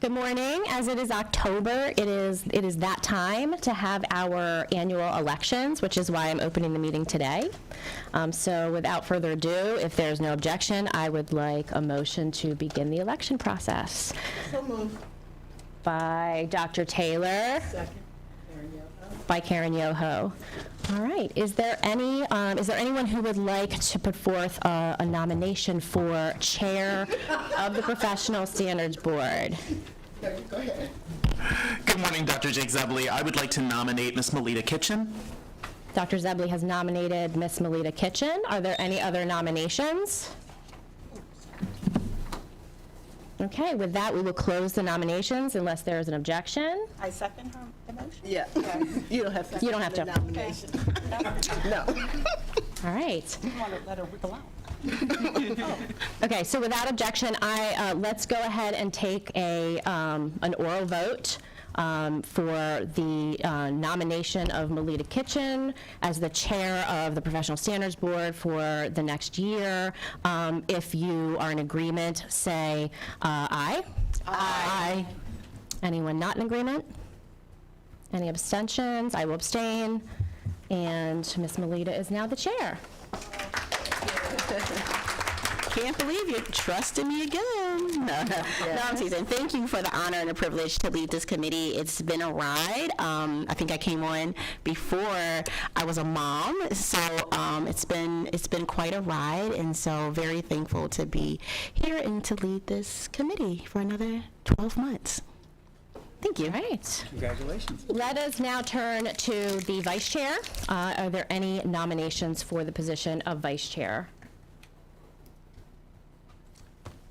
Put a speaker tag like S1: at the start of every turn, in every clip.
S1: Good morning. As it is October, it is that time to have our annual elections, which is why I'm opening the meeting today. So without further ado, if there's no objection, I would like a motion to begin the election process.
S2: So moved.
S1: By Dr. Taylor.
S2: Second.
S1: By Karen Yoho. All right. Is there anyone who would like to put forth a nomination for chair of the Professional Standards Board?
S2: Go ahead.
S3: Good morning, Dr. Jake Zebley. I would like to nominate Ms. Melita Kitchen.
S1: Dr. Zebley has nominated Ms. Melita Kitchen. Are there any other nominations? Okay, with that, we will close the nominations unless there is an objection.
S4: I second her motion.
S2: Yeah. You don't have to.
S1: You don't have to.
S2: Nomination. No.
S1: All right.
S4: You want to let her wiggle out.
S1: Okay, so without objection, let's go ahead and take an oral vote for the nomination of Melita Kitchen as the chair of the Professional Standards Board for the next year. If you are in agreement, say aye. Aye. Anyone not in agreement? Any abstentions? I will abstain. And Ms. Melita is now the chair.
S5: Can't believe you're trusting me again. No, I'm teasing. Thank you for the honor and the privilege to lead this committee. It's been a ride. I think I came on before I was a mom, so it's been quite a ride, and so very thankful to be here and to lead this committee for another 12 months. Thank you.
S1: All right.
S6: Congratulations.
S1: Let us now turn to the vice chair. Are there any nominations for the position of vice chair?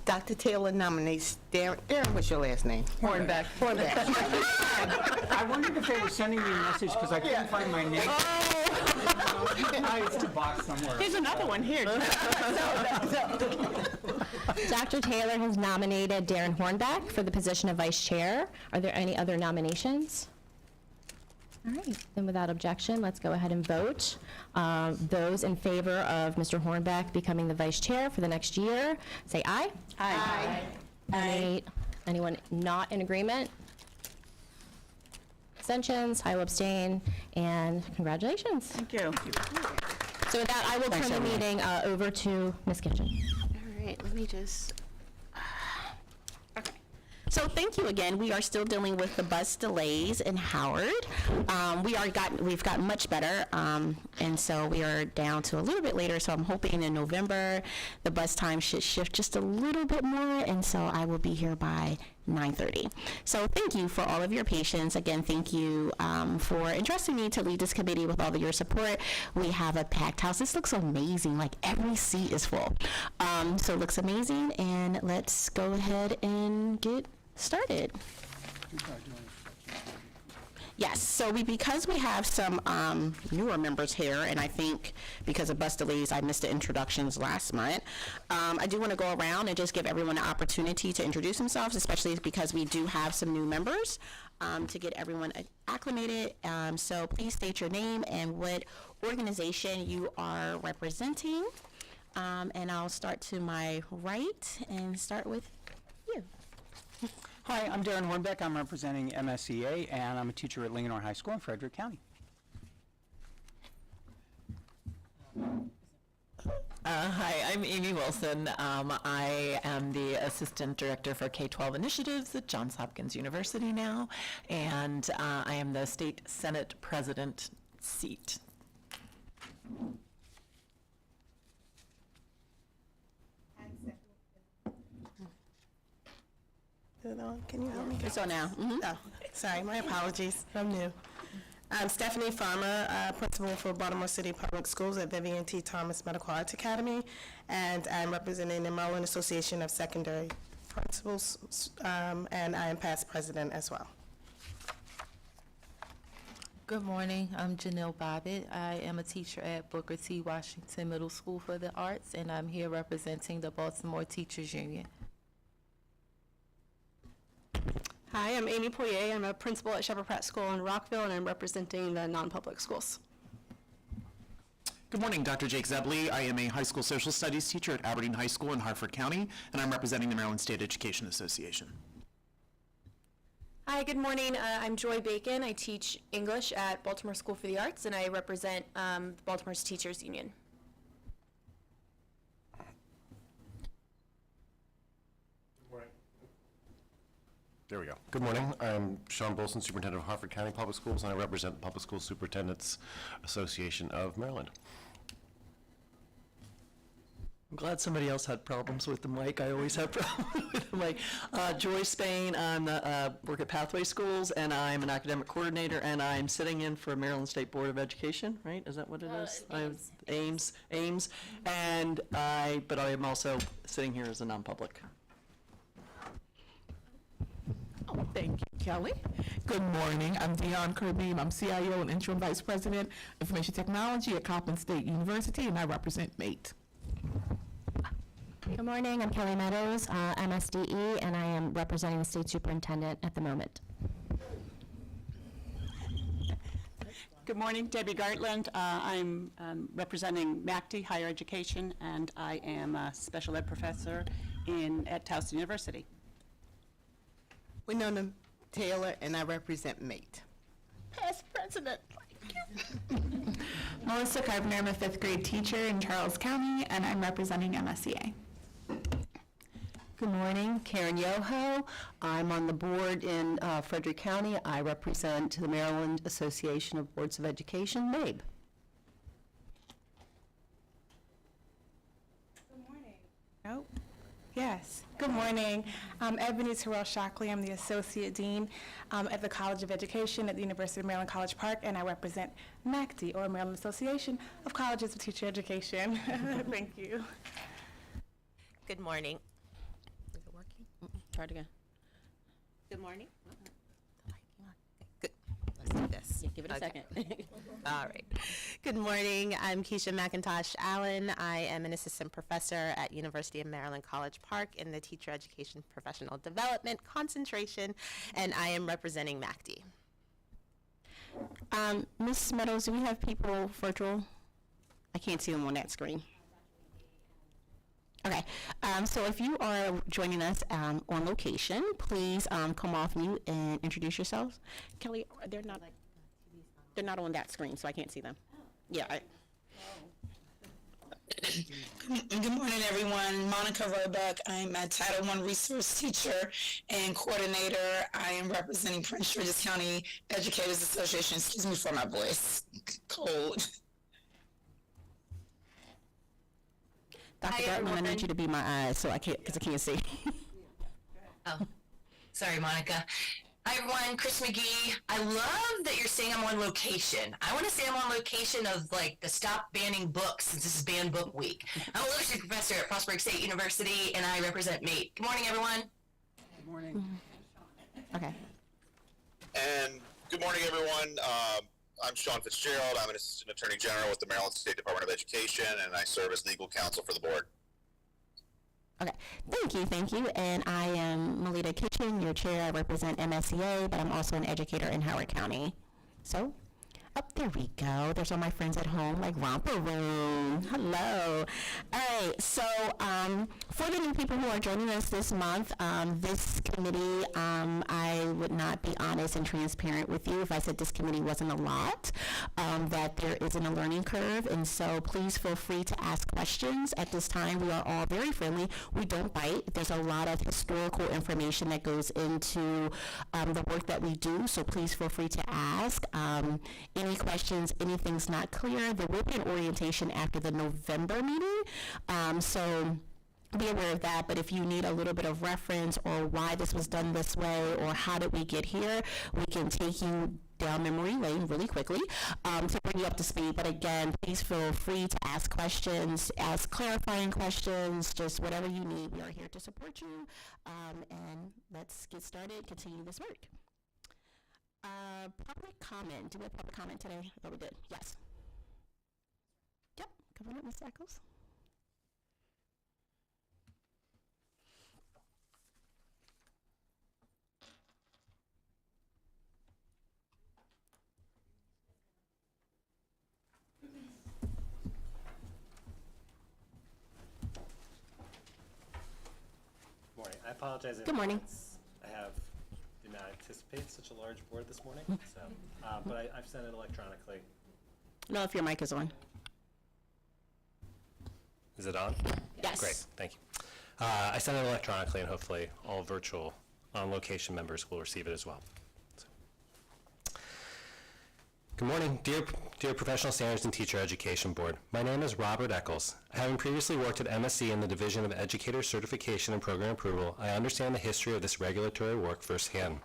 S2: Dr. Taylor nominates Darren, what's your last name? Hornbeck.
S6: I wondered if they were sending me a message because I couldn't find my name. It's a box somewhere.
S5: Here's another one here.
S1: Dr. Taylor has nominated Darren Hornbeck for the position of vice chair. Are there any other nominations? All right, then without objection, let's go ahead and vote. Those in favor of Mr. Hornbeck becoming the vice chair for the next year, say aye.
S5: Aye.
S1: Anyone not in agreement? Abstentions? I will abstain, and congratulations.
S5: Thank you.
S1: So with that, I will turn the meeting over to Ms. Kitchen.
S5: All right, let me just. Okay. So thank you again. We are still dealing with the bus delays in Howard. We've gotten much better, and so we are down to a little bit later. So I'm hoping in November the bus time should shift just a little bit more, and so I will be here by 9:30. So thank you for all of your patience. Again, thank you for entrusting me to lead this committee with all of your support. We have a packed house. This looks amazing. Like every seat is full. So it looks amazing, and let's go ahead and get started. Yes, so because we have some newer members here, and I think because of bus delays, I missed the introductions last month. I do want to go around and just give everyone an opportunity to introduce themselves, especially because we do have some new members to get everyone acclimated. So please state your name and what organization you are representing. And I'll start to my right and start with you.
S6: Hi, I'm Darren Hornbeck. I'm representing MSEA, and I'm a teacher at Linganore High School in Frederick County.
S7: Hi, I'm Amy Wilson. I am the Assistant Director for K-12 Initiatives at Johns Hopkins University now, and I am the State Senate President seat.
S5: Can you hear me? It's on now.
S8: Oh, sorry, my apologies. I'm new. I'm Stephanie Farmer, principal for Baltimore City Public Schools at Vivian T. Thomas Medical Arts Academy, and I'm representing the Maryland Association of Secondary Principals, and I am past president as well.
S9: Good morning. I'm Janelle Bobbitt. I am a teacher at Booker T. Washington Middle School for the Arts, and I'm here representing the Baltimore Teachers Union.
S10: Hi, I'm Amy Poirier. I'm a principal at Shepherd Pratt School in Rockville, and I'm representing the non-public schools.
S3: Good morning, Dr. Jake Zebley. I am a high school social studies teacher at Aberdeen High School in Harford County, and I'm representing the Maryland State Education Association.
S10: Hi, good morning. I'm Joy Bacon. I teach English at Baltimore School for the Arts, and I represent Baltimore's Teachers Union.
S11: There we go. Good morning. I'm Sean Bolson, Superintendent of Harford County Public Schools, and I represent the Public School Superintendents Association of Maryland.
S12: I'm glad somebody else had problems with the mic. I always have problems with the mic. Joy Spain, I work at Pathway Schools, and I'm an academic coordinator, and I'm sitting in for Maryland State Board of Education, right? Is that what it is? Ames. And but I am also sitting here as a non-public.
S13: Oh, thank you, Kelly. Good morning. I'm Dion Kirby. I'm CIO and Interim Vice President, Information Technology at Coppin State University, and I represent MATE.
S1: Good morning, I'm Kelly Meadows, MSDE, and I am representing the state superintendent at the moment.
S4: Good morning, Debbie Gartland. I'm representing MACD Higher Education, and I am a special ed professor at Towson University.
S2: Winona Taylor, and I represent MATE.
S5: Past president.
S10: Melissa Carpenter, I'm a 5th grade teacher in Charles County, and I'm representing MSEA.
S14: Good morning, Karen Yoho. I'm on the board in Frederick County. I represent the Maryland Association of Boards of Education, MABE.
S8: Good morning. Nope. Yes. Good morning. I'm Ebony Terrell-Shockley. I'm the Associate Dean at the College of Education at the University of Maryland College Park, and I represent MACD, or Maryland Association of Colleges of Teacher Education. Thank you.
S5: Good morning. Is it working? Try it again. Good morning. Good. Let's do this.
S14: Yeah, give it a second.
S5: All right. Good morning. I'm Keisha McIntosh Allen. I am an assistant professor at University of Maryland College Park in the Teacher Education Professional Development concentration, and I am representing MACD.
S8: Ms. Meadows, do we have people virtual? I can't see them on that screen. Okay, so if you are joining us on location, please come off mute and introduce yourselves. Kelly, they're not on that screen, so I can't see them. Yeah.
S15: Good morning, everyone. Monica Roebuck. I'm a Title I resource teacher and coordinator. I am representing Prince George's County Educators Association. Excuse me for my voice. Cold.
S8: Dr. Gartman, I need you to be my eyes, so I can't, because I can't see.
S16: Oh, sorry, Monica. Hi, everyone. Chris McGee. I love that you're saying I'm on location. I want to say I'm on location of, like, the Stop Banning Books, since this is Ban Book Week. I'm a literacy professor at Frostburg State University, and I represent MATE. Good morning, everyone.
S6: Good morning.
S8: Okay.
S17: And good morning, everyone. I'm Sean Fitzgerald. I'm an Assistant Attorney General with the Maryland State Department of Education, and I serve as legal counsel for the board.
S8: Okay, thank you. And I am Melita Kitchen, your chair. I represent MSEA, but I'm also an educator in Howard County. So, there we go. There's all my friends at home, like Romper Room. Hello. All right, so for the new people who are joining us this month, this committee, I would not be honest and transparent with you if I said this committee wasn't a lot, that there isn't a learning curve, and so please feel free to ask questions. At this time, we are all very friendly. We don't bite. There's a lot of historical information that goes into the work that we do, so please feel free to ask. Any questions, anything's not clear, there will be an orientation after the November meeting, so be aware of that. But if you need a little bit of reference or why this was done this way or how did we get here, we can take you down memory lane really quickly to bring you up to speed. But again, please feel free to ask questions, ask clarifying questions, just whatever you need. We are here to support you, and let's get started, continue this work. Public comment. Do we have public comment today? I thought we did. Yes. Yep. Come on up, Ms. Eccles.
S18: Morning. I apologize.
S8: Good morning.
S18: I have not anticipate such a large board this morning, so, but I've sent it electronically.
S5: No, if your mic is on.
S18: Is it on?
S5: Yes.
S18: Great, thank you. I sent it electronically, and hopefully all virtual on-location members will receive it as well. Good morning, dear Professional Standards and Teacher Education Board. My name is Robert Eccles. Having previously worked at MSC in the Division of Educator Certification and Program Approval, I understand the history of this regulatory work firsthand.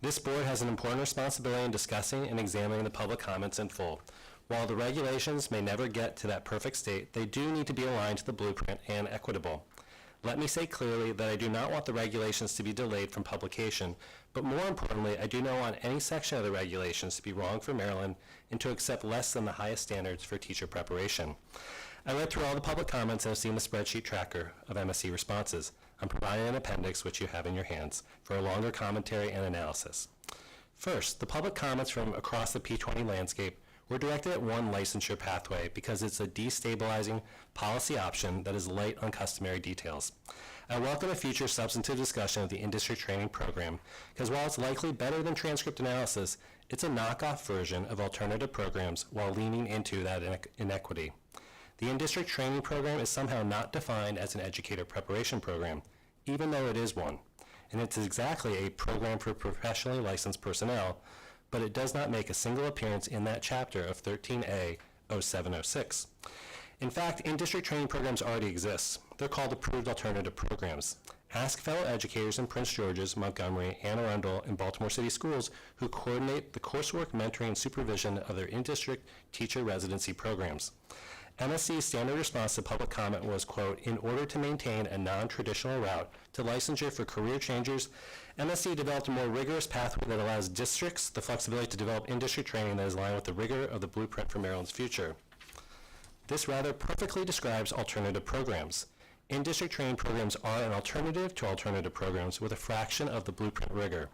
S18: This board has an important responsibility in discussing and examining the public comments in full. While the regulations may never get to that perfect state, they do need to be aligned to the blueprint and equitable. Let me say clearly that I do not want the regulations to be delayed from publication, but more importantly, I do not want any section of the regulations to be wrong for Maryland and to accept less than the highest standards for teacher preparation. I read through all the public comments and have seen the spreadsheet tracker of MSC responses. I'm providing an appendix, which you have in your hands, for a longer commentary and analysis. First, the public comments from across the P20 landscape were directed at one licensure pathway because it's a destabilizing policy option that is light on customary details. I welcome a future substantive discussion of the industry training program because while it's likely better than transcript analysis, it's a knockoff version of alternative programs while leaning into that inequity. The industry training program is somehow not defined as an educator preparation program, even though it is one. And it's exactly a program for professionally licensed personnel, but it does not make a single appearance in that chapter of 13A 0706. In fact, in-district training programs already exist. They're called approved alternative programs. Ask fellow educators in Prince George's, Montgomery, Anne Arundel, and Baltimore City schools who coordinate the coursework, mentoring, and supervision of their in-district teacher residency programs. MSC's standard response to public comment was, quote, in order to maintain a non-traditional route to licensure for career changers, MSC developed a more rigorous pathway that allows districts the flexibility to develop industry training that is aligned with the rigor of the blueprint for Maryland's future. This rather perfectly describes alternative programs. In-district training programs are an alternative to alternative programs with a fraction of the blueprint rigor.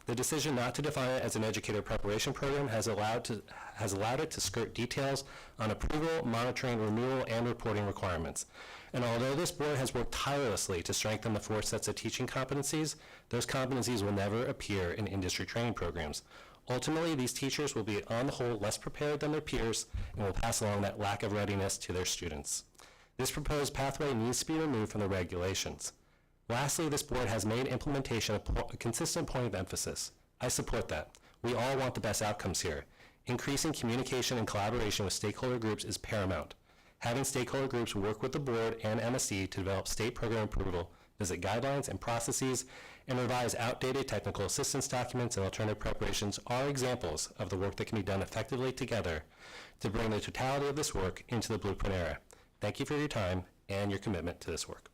S18: The decision not to define it as an educator preparation program has allowed it to skirt details on approval, monitoring, renewal, and reporting requirements. And although this board has worked tirelessly to strengthen the 4 sets of teaching competencies, those competencies will never appear in industry training programs. Ultimately, these teachers will be, on the whole, less prepared than their peers and will pass along that lack of readiness to their students. This proposed pathway needs to be removed from the regulations. Lastly, this board has made implementation a consistent point of emphasis. I support that. We all want the best outcomes here. Increasing communication and collaboration with stakeholder groups is paramount. Having stakeholder groups work with the board and MSC to develop state program approval, visit guidelines and processes, and revise outdated technical assistance documents and alternative preparations are examples of the work that can be done effectively together to bring the totality of this work into the blueprint era. Thank you for your time and your commitment to this work.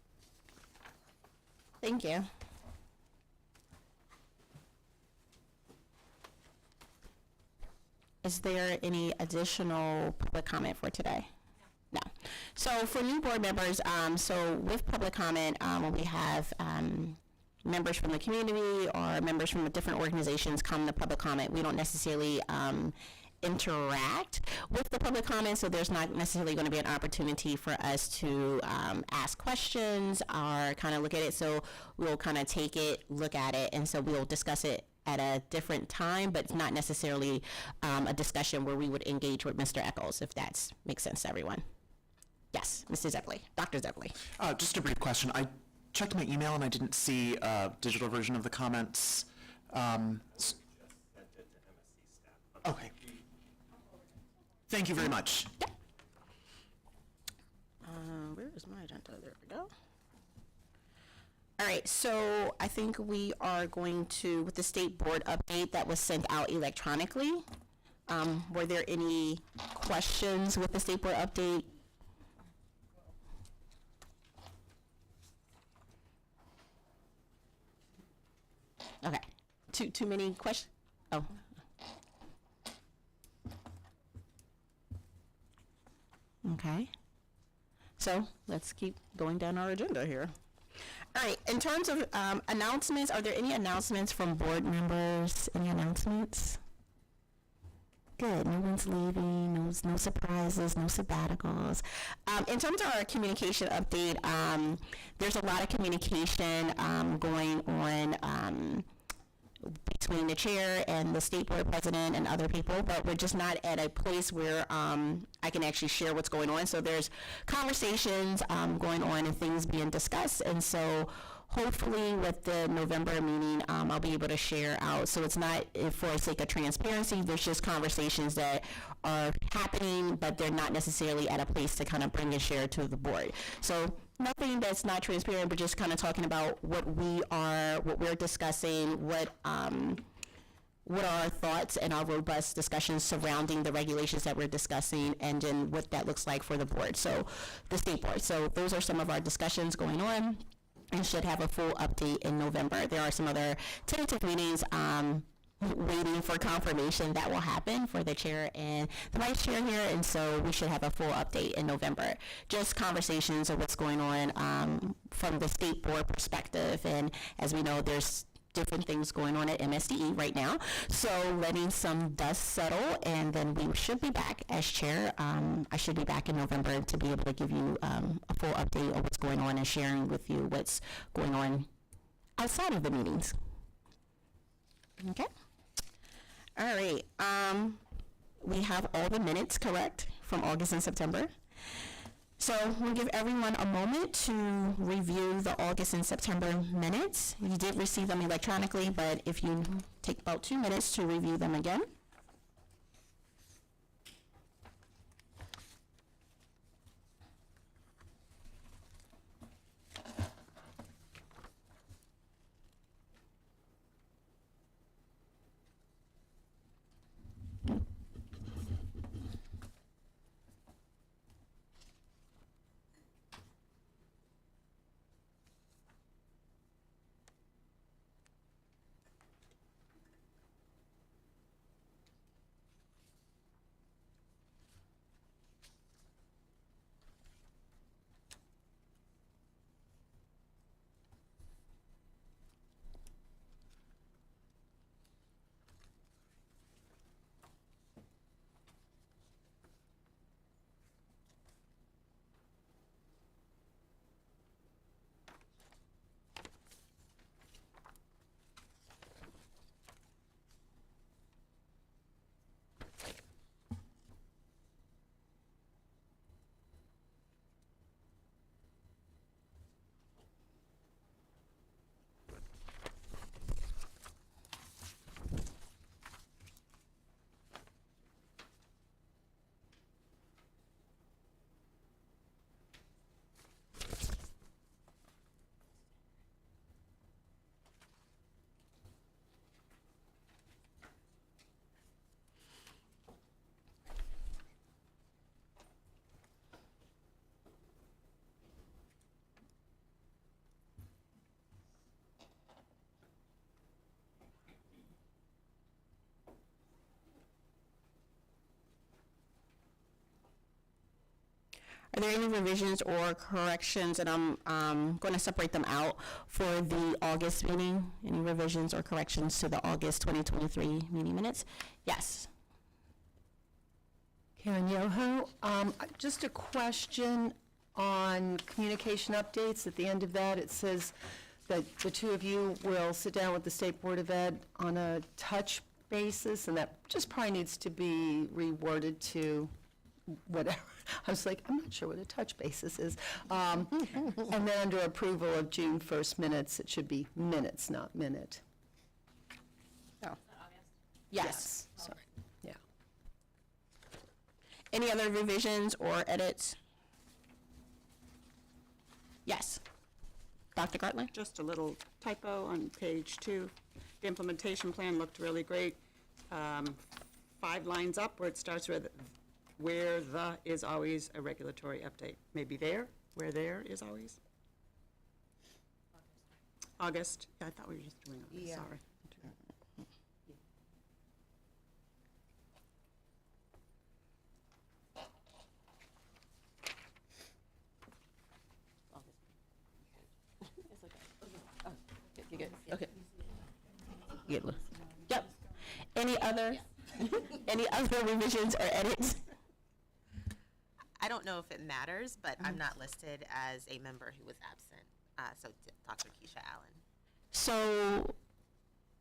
S5: Thank you. Is there any additional public comment for today? No. So for new board members, so with public comment, when we have members from the community or members from the different organizations come to public comment, we don't necessarily interact with the public comment, so there's not necessarily going to be an opportunity for us to ask questions or kind of look at it. So we'll kind of take it, look at it, and so we'll discuss it at a different time, but it's not necessarily a discussion where we would engage with Mr. Eccles, if that makes sense to everyone. Yes, Mr. Zebley, Dr. Zebley.
S3: Just a brief question. I checked my email and I didn't see a digital version of the comments. Okay. Thank you very much.
S5: Where is my agenda? There we go. All right, so I think we are going to, with the state board update that was sent out electronically, were there any questions with the state board update? Okay, too many questions? Oh. Okay. So let's keep going down our agenda here. All right, in terms of announcements, are there any announcements from board members? Any announcements? Good, no one's leaving, no surprises, no sabbaticals. In terms of our communication update, there's a lot of communication going on between the chair and the state board president and other people, but we're just not at a place where I can actually share what's going on. So there's conversations going on and things being discussed, and so hopefully with the November meeting, I'll be able to share out. So it's not for the sake of transparency, there's just conversations that are happening, but they're not necessarily at a place to kind of bring and share to the board. So nothing that's not transparent, but just kind of talking about what we're discussing, what are our thoughts and our robust discussions surrounding the regulations that we're discussing, and then what that looks like for the board, so the state board. So those are some of our discussions going on, and should have a full update in November. There are some other tentative meetings waiting for confirmation that will happen for the chair and the vice chair here, and so we should have a full update in November. Just conversations of what's going on from the state board perspective, and as we know, there's different things going on at MSDE right now, so letting some dust settle, and then we should be back as chair. I should be back in November to be able to give you a full update of what's going on and sharing with you what's going on outside of the meetings. Okay. All right. We have all the minutes correct from August and September. So we'll give everyone a moment to review the August and September minutes. You did receive them electronically, but if you take about 2 minutes to review them again. Are there any revisions or corrections, and I'm going to separate them out for the August meeting? Any revisions or corrections to the August 2023 meeting minutes? Yes.
S14: Karen Yoho, just a question on communication updates. At the end of that, it says that the two of you will sit down with the State Board of Ed on a touch basis, and that just probably needs to be reworded to whatever. I was like, I'm not sure what a touch basis is. And then under approval of June 1st minutes, it should be minutes, not minute.
S5: Oh. Yes.
S14: Sorry. Yeah.
S5: Any other revisions or edits? Yes. Dr. Gartland?
S4: Just a little typo on page 2. The implementation plan looked really great. 5 lines up where it starts with where the is always a regulatory update. Maybe there, where there is always. August. Yeah, I thought we were just doing August.
S2: Yeah.
S4: Sorry.
S5: You good? Okay. Good. Yep. Any other revisions or edits?
S19: I don't know if it matters, but I'm not listed as a member who was absent. So Dr. Keisha Allen.
S5: So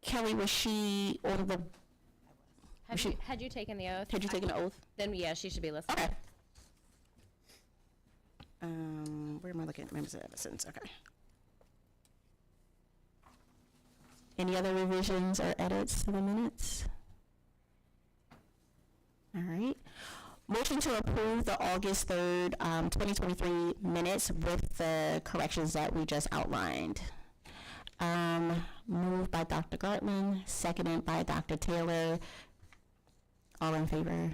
S5: Kelly, was she on the,
S1: Had you taken the oath?
S5: had you taken the oath?
S1: Then, yeah, she should be listed.
S5: Okay. Where am I looking? Members of absence, okay. Any other revisions or edits to the minutes? All right. Motion to approve the August 3rd, 2023 minutes with the corrections that we just outlined. Moved by Dr. Gartman, seconded by Dr. Taylor. All in favor?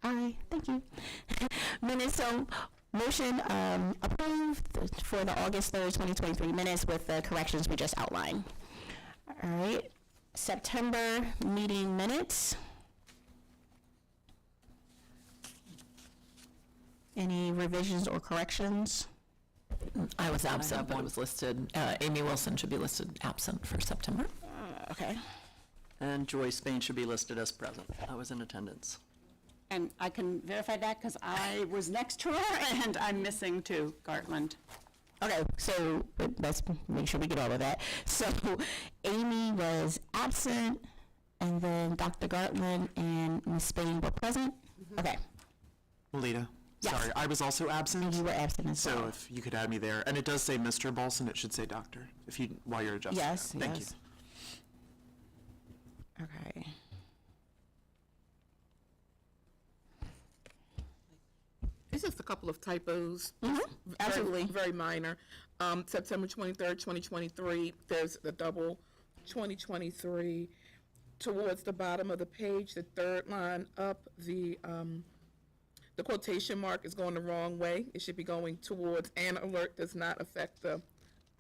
S5: Aye, thank you. Minutes, so motion approved for the August 3rd, 2023 minutes with the corrections we just outlined. All right, September meeting minutes. Any revisions or corrections?
S7: I was absent, but it was listed, Amy Wilson should be listed absent for September.
S5: Okay.
S12: And Joyce Bain should be listed as present. I was in attendance.
S4: And I can verify that because I was next to her and I'm missing too, Gartland.
S5: Okay, so let's make sure we get all of that. So Amy was absent, and then Dr. Gartland and Ms. Spain were present? Okay.
S3: Melita?
S5: Yes.
S3: Sorry, I was also absent.
S5: You were absent as
S3: So
S5: well.
S3: if you could add me there. And it does say Mr. Bolson, it should say doctor, if you, while you're adjusting.
S5: Yes,
S3: that. Thank
S5: yes. Okay.
S13: It's just a couple of typos.
S5: Absolutely.
S13: Very minor. September 23rd, 2023, there's the double 2023. Towards the bottom of the page, the third line up, the quotation mark is going the wrong way. It should be going towards "an alert does not affect the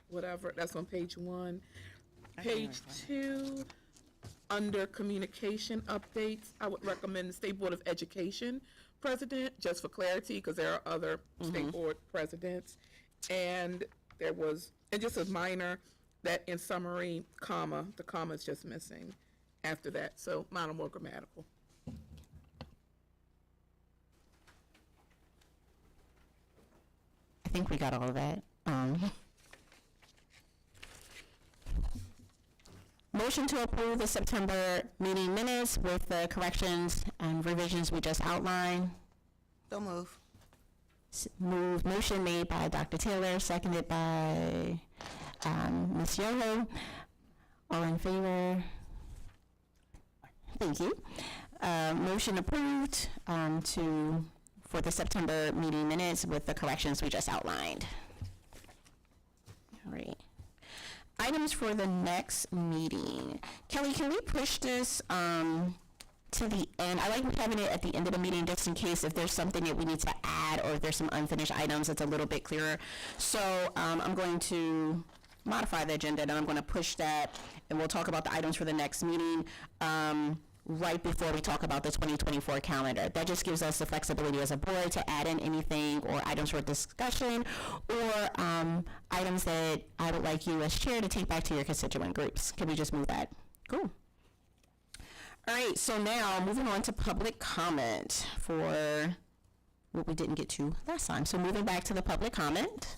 S13: whatever." That's on page 1. Page 2, under communication updates, I would recommend the State Board of Education president, just for clarity, because there are other state board presidents. And there was, and just a minor, that in summary, comma, the comma is just missing after that, so minor, more grammatical.
S5: I think we got all of that. Motion to approve the September meeting minutes with the corrections and revisions we just outlined.
S2: So move.
S5: Motion made by Dr. Taylor, seconded by Ms. Yolo. All in favor? Thank you. Motion approved for the September meeting minutes with the corrections we just outlined. All right. Items for the next meeting. Kelly, can we push this to the end? I like having it at the end of the meeting just in case if there's something that we need to add or if there's some unfinished items that's a little bit clearer. So I'm going to modify the agenda and I'm going to push that and we'll talk about the items for the next meeting right before we talk about the 2024 calendar. That just gives us the flexibility as a board to add in anything or items for discussion or items that I would like you as chair to take back to your constituent groups. Can we just move that? Cool. All right, so now moving on to public comment for what we didn't get to last time. So moving back to the public comment.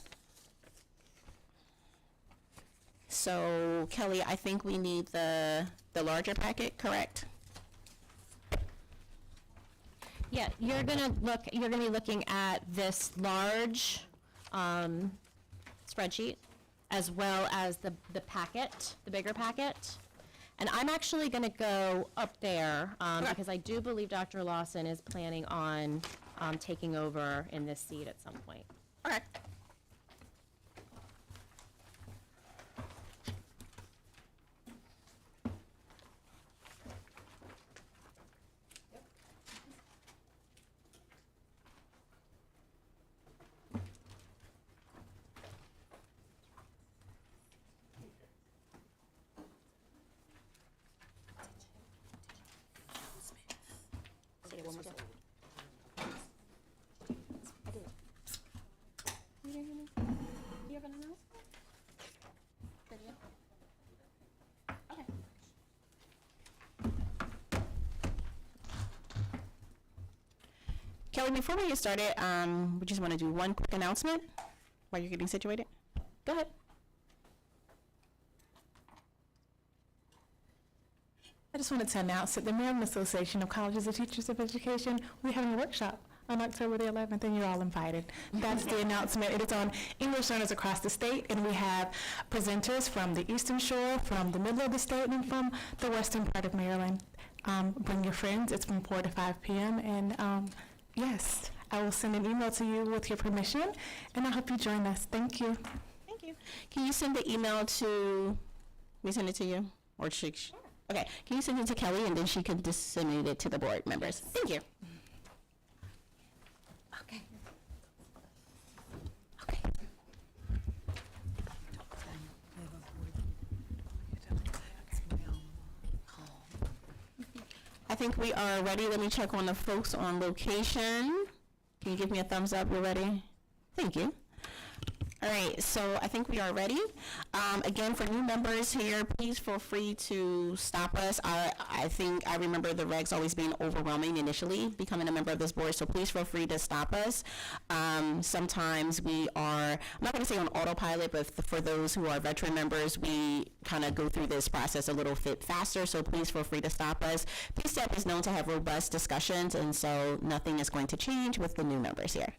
S5: So Kelly, I think we need the larger packet, correct?
S1: Yeah, you're gonna be looking at this large spreadsheet as well as the packet, the bigger packet. And I'm actually gonna go up there because I do believe Dr. Lawson is planning on taking over in this seat at some point.
S5: Okay. Kelly, before we get started, we just want to do one quick announcement while you're getting situated. Go ahead.
S20: I just wanted to announce that the Maryland Association of Colleges of Teachers of Education, we're having a workshop on October the 11th, and you're all invited. That's the announcement. It is on English learners across the state, and we have presenters from the Eastern Shore, from the middle of the state, and from the western part of Maryland. Bring your friends. It's from 4 to 5 p.m., and yes, I will send an email to you with your permission, and I hope you join us. Thank you.
S5: Thank you. Can you send the email to, me send it to you? Or sure. Okay, can you send it to Kelly, and then she can disseminate it to the board members? Thank you. Okay. Okay. I think we are ready. Let me check on the folks on location. Can you give me a thumbs up? You're ready? Thank you. All right, so I think we are ready. Again, for new members here, please feel free to stop us. I think I remember the regs always being overwhelming initially becoming a member of this board, so please feel free to stop us. Sometimes we are, I'm not going to say on autopilot, but for those who are veteran members, we kind of go through this process a little bit faster, so please feel free to stop us. PSTEB is known to have robust discussions, and so nothing is going to change with the new members here.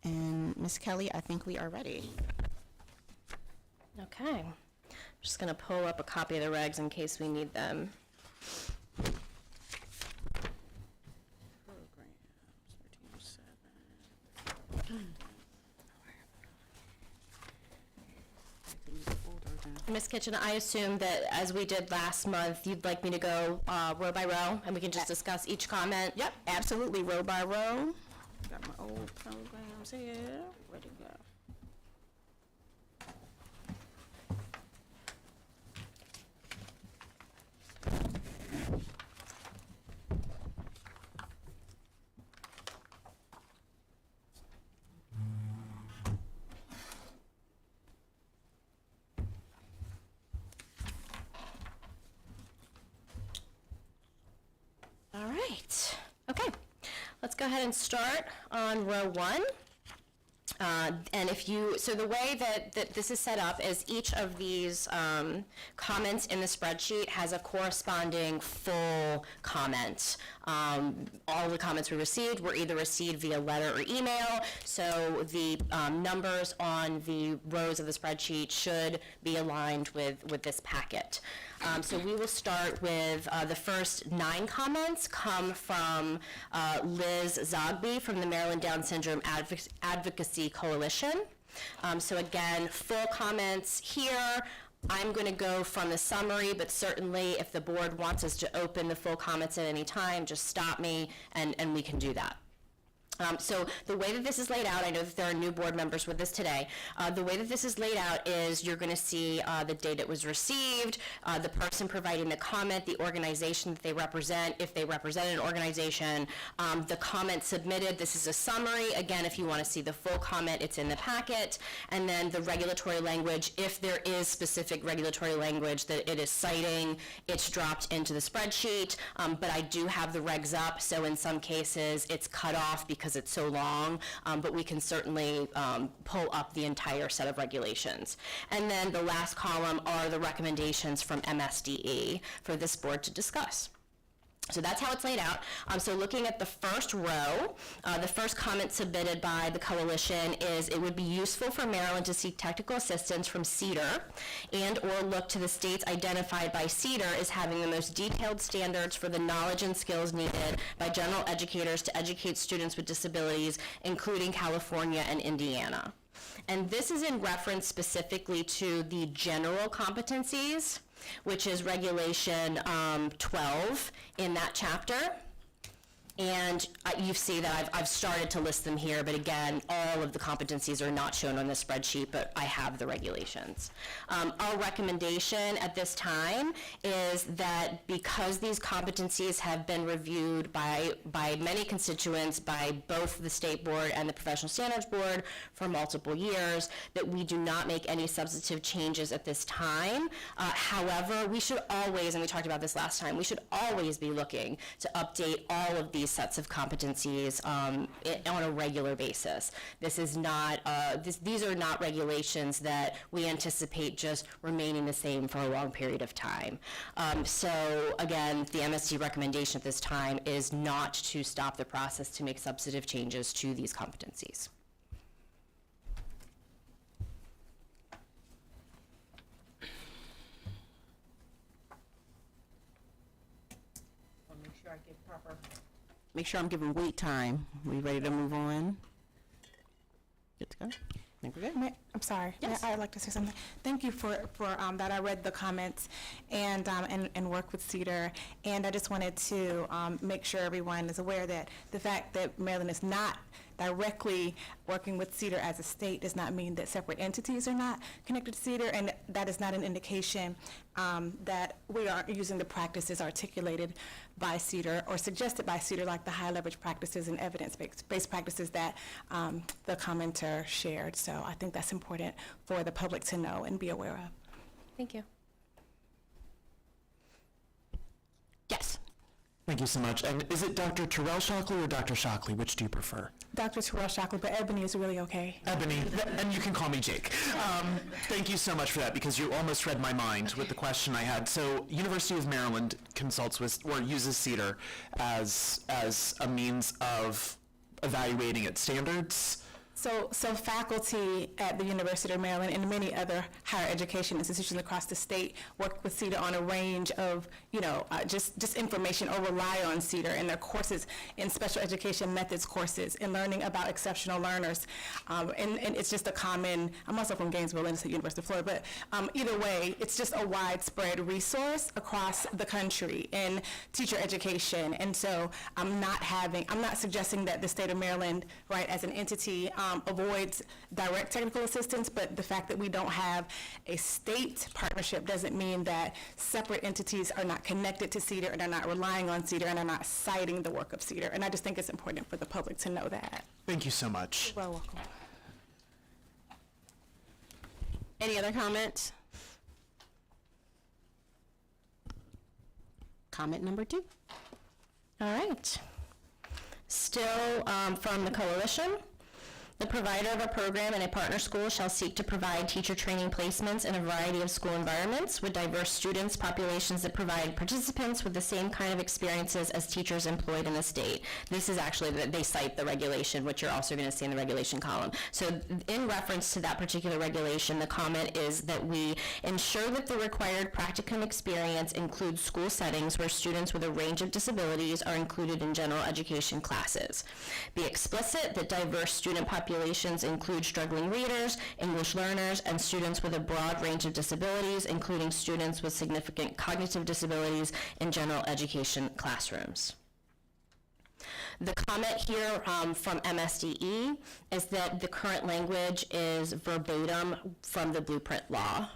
S5: And Ms. Kelly, I think we are ready.
S1: Okay. I'm just going to pull up a copy of the regs in case we need them. Ms. Kitchen, I assume that as we did last month, you'd like me to go row by row, and we can just discuss each comment?
S5: Yep, absolutely, row by row. Got my old programs here. Where'd it go?
S1: All right. Okay. Let's go ahead and start on row 1. And if you, so the way that this is set up is each of these comments in the spreadsheet has a corresponding full comment. All the comments we received were either received via letter or email, so the numbers on the rows of the spreadsheet should be aligned with this packet. So we will start with the first 9 comments come from Liz Zogby from the Maryland Down Syndrome Advocacy Coalition. So again, full comments here. I'm going to go from the summary, but certainly if the board wants us to open the full comments at any time, just stop me and we can do that. So the way that this is laid out, I know that there are new board members with us today. The way that this is laid out is you're going to see the date it was received, the person providing the comment, the organization that they represent, if they represent an organization, the comment submitted. This is a summary. Again, if you want to see the full comment, it's in the packet. And then the regulatory language, if there is specific regulatory language that it is citing, it's dropped into the spreadsheet. But I do have the regs up, so in some cases it's cut off because it's so long, but we can certainly pull up the entire set of regulations. And then the last column are the recommendations from MSDE for this board to discuss. So that's how it's laid out. So looking at the first row, the first comment submitted by the coalition is it would be useful for Maryland to seek technical assistance from CEDAR and or look to the states identified by CEDAR as having the most detailed standards for the knowledge and skills needed by general educators to educate students with disabilities, including California and Indiana. And this is in reference specifically to the general competencies, which is regulation 12 in that chapter. And you see that I've started to list them here, but again, all of the competencies are not shown on the spreadsheet, but I have the regulations. Our recommendation at this time is that because these competencies have been reviewed by many constituents, by both the State Board and the Professional Standards Board for multiple years, that we do not make any substantive changes at this time. However, we should always, and we talked about this last time, we should always be looking to update all of these these sets of competencies on a regular basis. This is not, these are not regulations that we anticipate just remaining the same for a long period of time. So again, the MSD recommendation at this time is not to stop the process to make substantive changes to these competencies.
S5: Make sure I'm giving wait time. We ready to move on? Good to go? I think we're good.
S8: I'm sorry.
S5: Yes.
S8: I'd like to say something. Thank you for that. I read the comments and work with CEDAR, and I just wanted to make sure everyone is aware that the fact that Maryland is not directly working with CEDAR as a state does not mean that separate entities are not connected to CEDAR, and that is not an indication that we are using the practices articulated by CEDAR or suggested by CEDAR, like the high leverage practices and evidence-based practices that the commenter shared. So I think that's important for the public to know and be aware of.
S1: Thank you.
S5: Yes.
S3: Thank you so much. And is it Dr. Terrell Shockley or Dr. Shockley? Which do you prefer?
S8: Dr. Terrell Shockley, but Ebony is really okay.
S3: Ebony, and you can call me Jake. Thank you so much for that, because you almost read my mind with the question I had. So University of Maryland consults with, or uses CEDAR as a means of evaluating its standards.
S8: So faculty at the University of Maryland and many other higher education institutions across the state work with CEDAR on a range of, just information, or rely on CEDAR in their courses, in special education methods courses, in learning about exceptional learners. And it's just a common, I'm also from Gainesville, and it's at University of Florida, but either way, it's just a widespread resource across the country in teacher education. And so I'm not suggesting that the state of Maryland, right, as an entity, avoids direct technical assistance, but the fact that we don't have a state partnership doesn't mean that separate entities are not connected to CEDAR and are not relying on CEDAR and are not citing the work of CEDAR. And I just think it's important for the public to know that.
S3: Thank you so much.
S8: You're welcome.
S5: Any other comments? Comment number 2.
S1: All right. Still from the coalition. The provider of a program in a partner school shall seek to provide teacher training placements in a variety of school environments with diverse students, populations that provide participants with the same kind of experiences as teachers employed in the state. This is actually, they cite the regulation, which you're also going to see in the regulation column. So in reference to that particular regulation, the comment is that we ensure that the required practicum experience includes school settings where students with a range of disabilities are included in general education classes. Be explicit that diverse student populations include struggling readers, English learners, and students with a broad range of disabilities, including students with significant cognitive disabilities in general education classrooms. The comment here from MSDE is that the current language is verbatim from the blueprint law.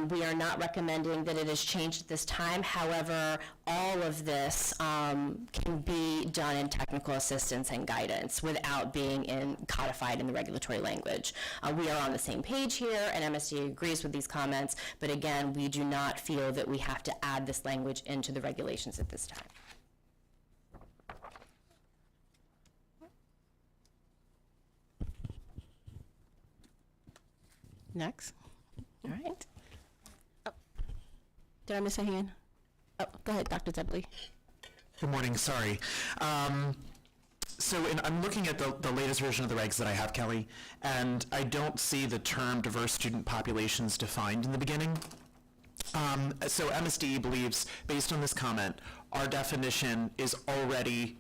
S1: We are not recommending that it is changed at this time. However, all of this can be done in technical assistance and guidance without being codified in the regulatory language. We are on the same page here, and MSD agrees with these comments, but again, we do not feel that we have to add this language into the regulations at this time.
S5: Next. All right. Oh, did I miss a hand? Oh, go ahead, Dr. Zebley.
S3: Good morning, sorry. I'm looking at the latest version of the regs that I have, Kelly, and I don't see the term diverse student populations defined in the beginning. So MSDE believes, based on this comment, our definition is already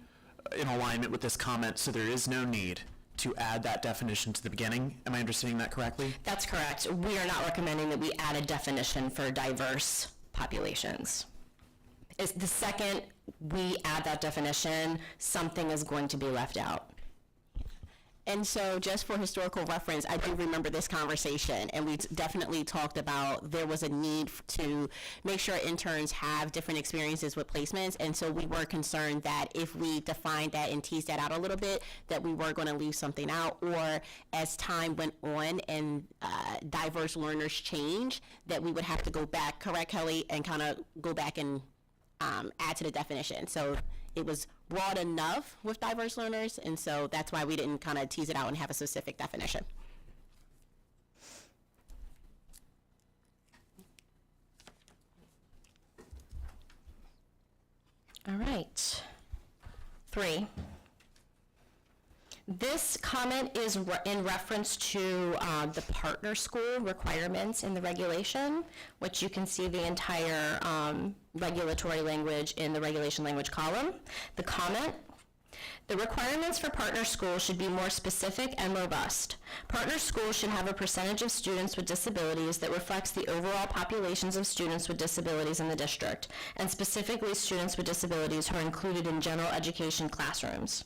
S3: in alignment with this comment, so there is no need to add that definition to the beginning. Am I understanding that correctly?
S1: That's correct. We are not recommending that we add a definition for diverse populations. It's the second we add that definition, something is going to be left out.
S5: And so just for historical reference, I do remember this conversation, and we definitely talked about there was a need to make sure interns have different experiences with placements, and so we were concerned that if we defined that and teased that out a little bit, that we were going to leave something out, or as time went on and diverse learners change, that we would have to go back, correct, Kelly, and kind of go back and add to the definition. So it was broad enough with diverse learners, and so that's why we didn't kind of tease it out and have a specific definition.
S1: All right. 3. This comment is in reference to the partner school requirements in the regulation, which you can see the entire regulatory language in the regulation language column. The comment: the requirements for partner schools should be more specific and robust. Partner schools should have a percentage of students with disabilities that reflects the overall populations of students with disabilities in the district, and specifically students with disabilities who are included in general education classrooms.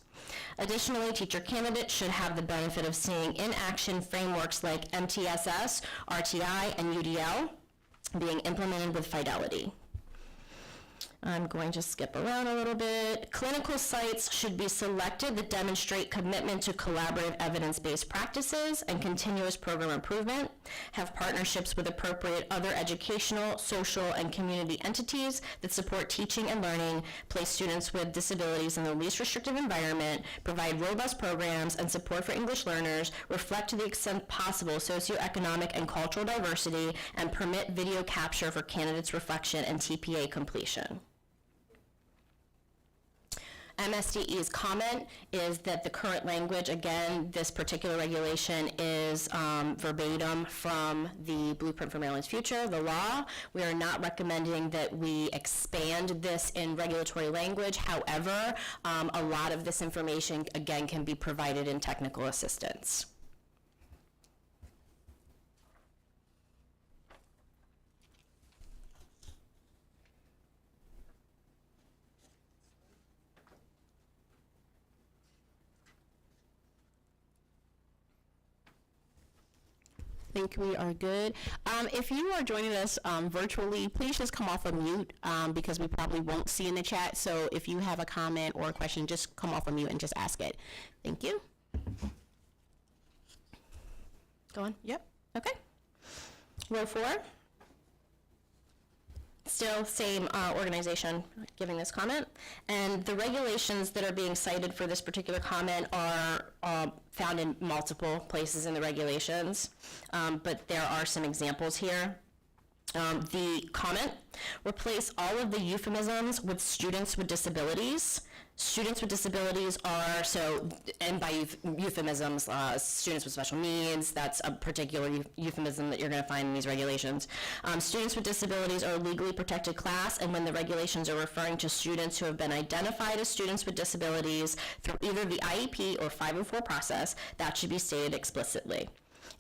S1: Additionally, teacher candidates should have the benefit of seeing in action frameworks like MTSS, RTI, and UDL being implemented with fidelity. I'm going to skip around a little bit. Clinical sites should be selected that demonstrate commitment to collaborative evidence-based practices and continuous program improvement, have partnerships with appropriate other educational, social, and community entities that support teaching and learning, place students with disabilities in the least restrictive environment, provide robust programs and support for English learners, reflect to the extent possible socioeconomic and cultural diversity, and permit video capture for candidates' reflection and TPA completion. MSDE's comment is that the current language, again, this particular regulation is verbatim from the Blueprint for Maryland's Future, the law. We are not recommending that we expand this in regulatory language. However, a lot of this information, again, can be provided in technical assistance.
S5: I think we are good. If you are joining us virtually, please just come off of mute because we probably won't see in the chat. So if you have a comment or a question, just come off of mute and just ask it. Thank you. Go on. Yep. Okay. Row 4. Still same organization giving this comment. And the regulations that are being cited for this particular comment are found in multiple places in the regulations, but there are some examples here. The comment: replace all of the euphemisms with students with disabilities. Students with disabilities are, and by euphemisms, students with special needs, that's a particular euphemism that you're going to find in these regulations. Students with disabilities are a legally protected class, and when the regulations are referring to students who have been identified as students with disabilities through either the IEP or 504 process, that should be stated explicitly.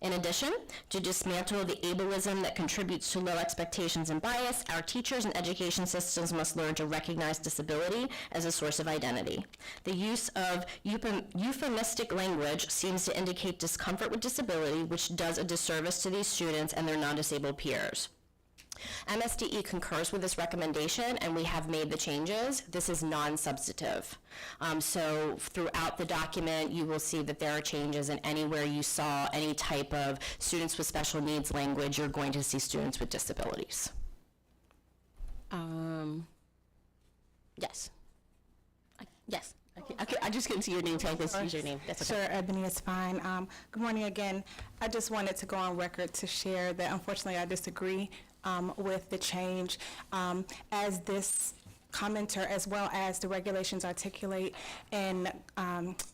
S5: In addition, to dismantle the ableism that contributes to low expectations and bias, our teachers and education systems must learn to recognize disability as a source of identity. The use of euphemistic language seems to indicate discomfort with disability, which does a disservice to these students and their non-disabled peers. MSDE concurs with this recommendation, and we have made the changes. This is non-substantive. So throughout the document, you will see that there are changes, and anywhere you saw any type of students with special needs language, you're going to see students with disabilities. Yes. Yes. I just couldn't see your name, so I just use your name. That's okay.
S8: Sure, Ebony, it's fine. Good morning again. I just wanted to go on record to share that unfortunately I disagree with the change. As this commenter, as well as the regulations articulate and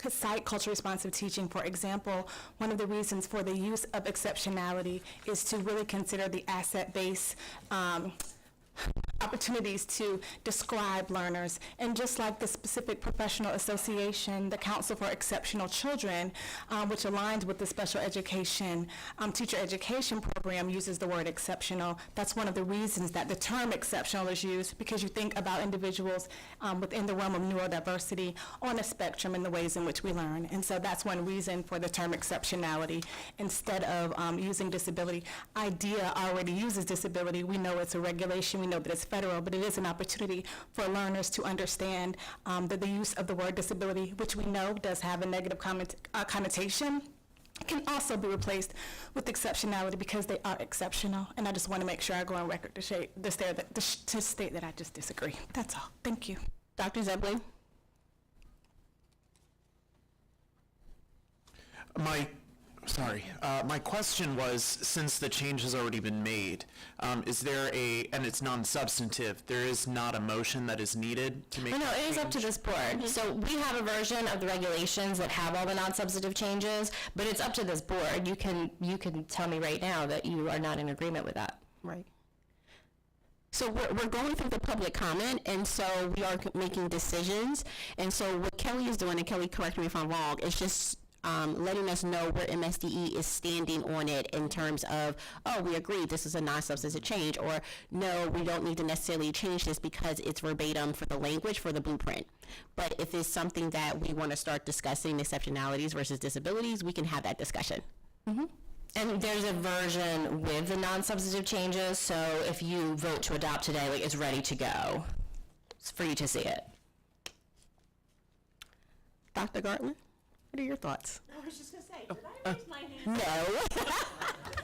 S8: cite culture responsive teaching, for example, one of the reasons for the use of exceptionality is to really consider the asset-based opportunities to describe learners. And just like the specific professional association, the Council for Exceptional Children, which aligns with the special education teacher education program, uses the word exceptional. That's one of the reasons that the term exceptional is used, because you think about individuals within the realm of neurodiversity on a spectrum in the ways in which we learn. And so that's one reason for the term exceptionality instead of using disability. IDEA already uses disability. We know it's a regulation. We know that it's federal, but it is an opportunity for learners to understand that the use of the word disability, which we know does have a negative connotation,
S20: can also be replaced with exceptionality because they are exceptional. And I just want to make sure I go on record to state that I just disagree. That's all. Thank you.
S5: Dr. Zeblin?
S3: My question was, since the change has already been made, is there and it's non-substantive, there is not a motion that is needed to make
S1: No,
S3: that
S1: it is up to
S3: change?
S1: this board. So we have a version of the regulations that have all the non-substantive changes, but it's up to this board. You can tell me right now that you are not in agreement with that.
S5: Right. So we're going through the public comment, and so we are making decisions. And so what Kelly is doing, and Kelly, correct me if I'm wrong, is just letting us know where MSDE is standing on it in terms of, oh, we agree this is a non-substantive change, or no, we don't need to necessarily change this because it's verbatim for the language for the blueprint. But if it's something that we want to start discussing, exceptionalities versus disabilities, we can have that discussion.
S1: And there's a version with the non-substantive changes, so if you vote to adopt today, like, it's ready to go. It's for you to see it.
S5: Dr. Gartland, what are your thoughts?
S4: I was just going to say, did I raise my hand?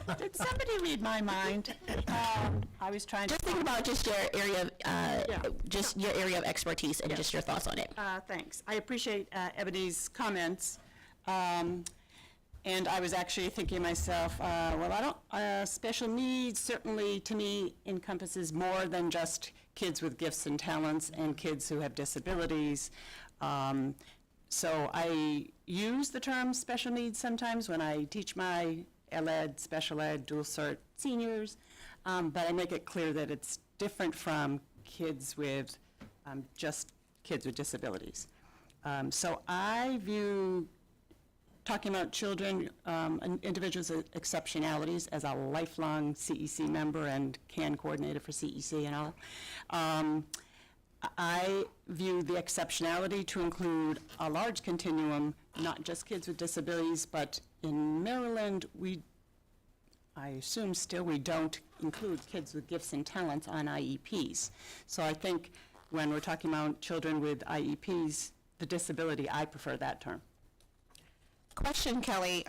S5: No.
S4: Did somebody read my mind? I was trying to...
S5: Just think about just your area of, your area of expertise and just your thoughts on it.
S4: Thanks. I appreciate Ebony's comments. And I was actually thinking to myself, special needs certainly to me encompasses more than just kids with gifts and talents and kids who have disabilities. So I use the term special needs sometimes when I teach my LED, special ed, dual cert seniors, but I make it clear that it's different from kids with just kids with disabilities. So I view talking about children and individuals with exceptionalities as a lifelong CEC member and CAN coordinator for CEC and all. I view the exceptionality to include a large continuum, not just kids with disabilities, but in Maryland, I assume still we don't include kids with gifts and talents on IEPs. So I think when we're talking about children with IEPs, the disability, I prefer that term.
S5: Question, Kelly.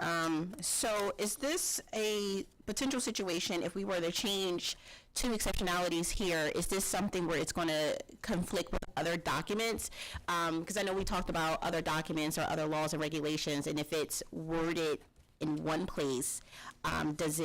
S5: So is this a potential situation if we were to change two exceptionalities here? Is this something where it's going to conflict with other documents? Because I know we talked about other documents or other laws and regulations, and if it's worded in one place, is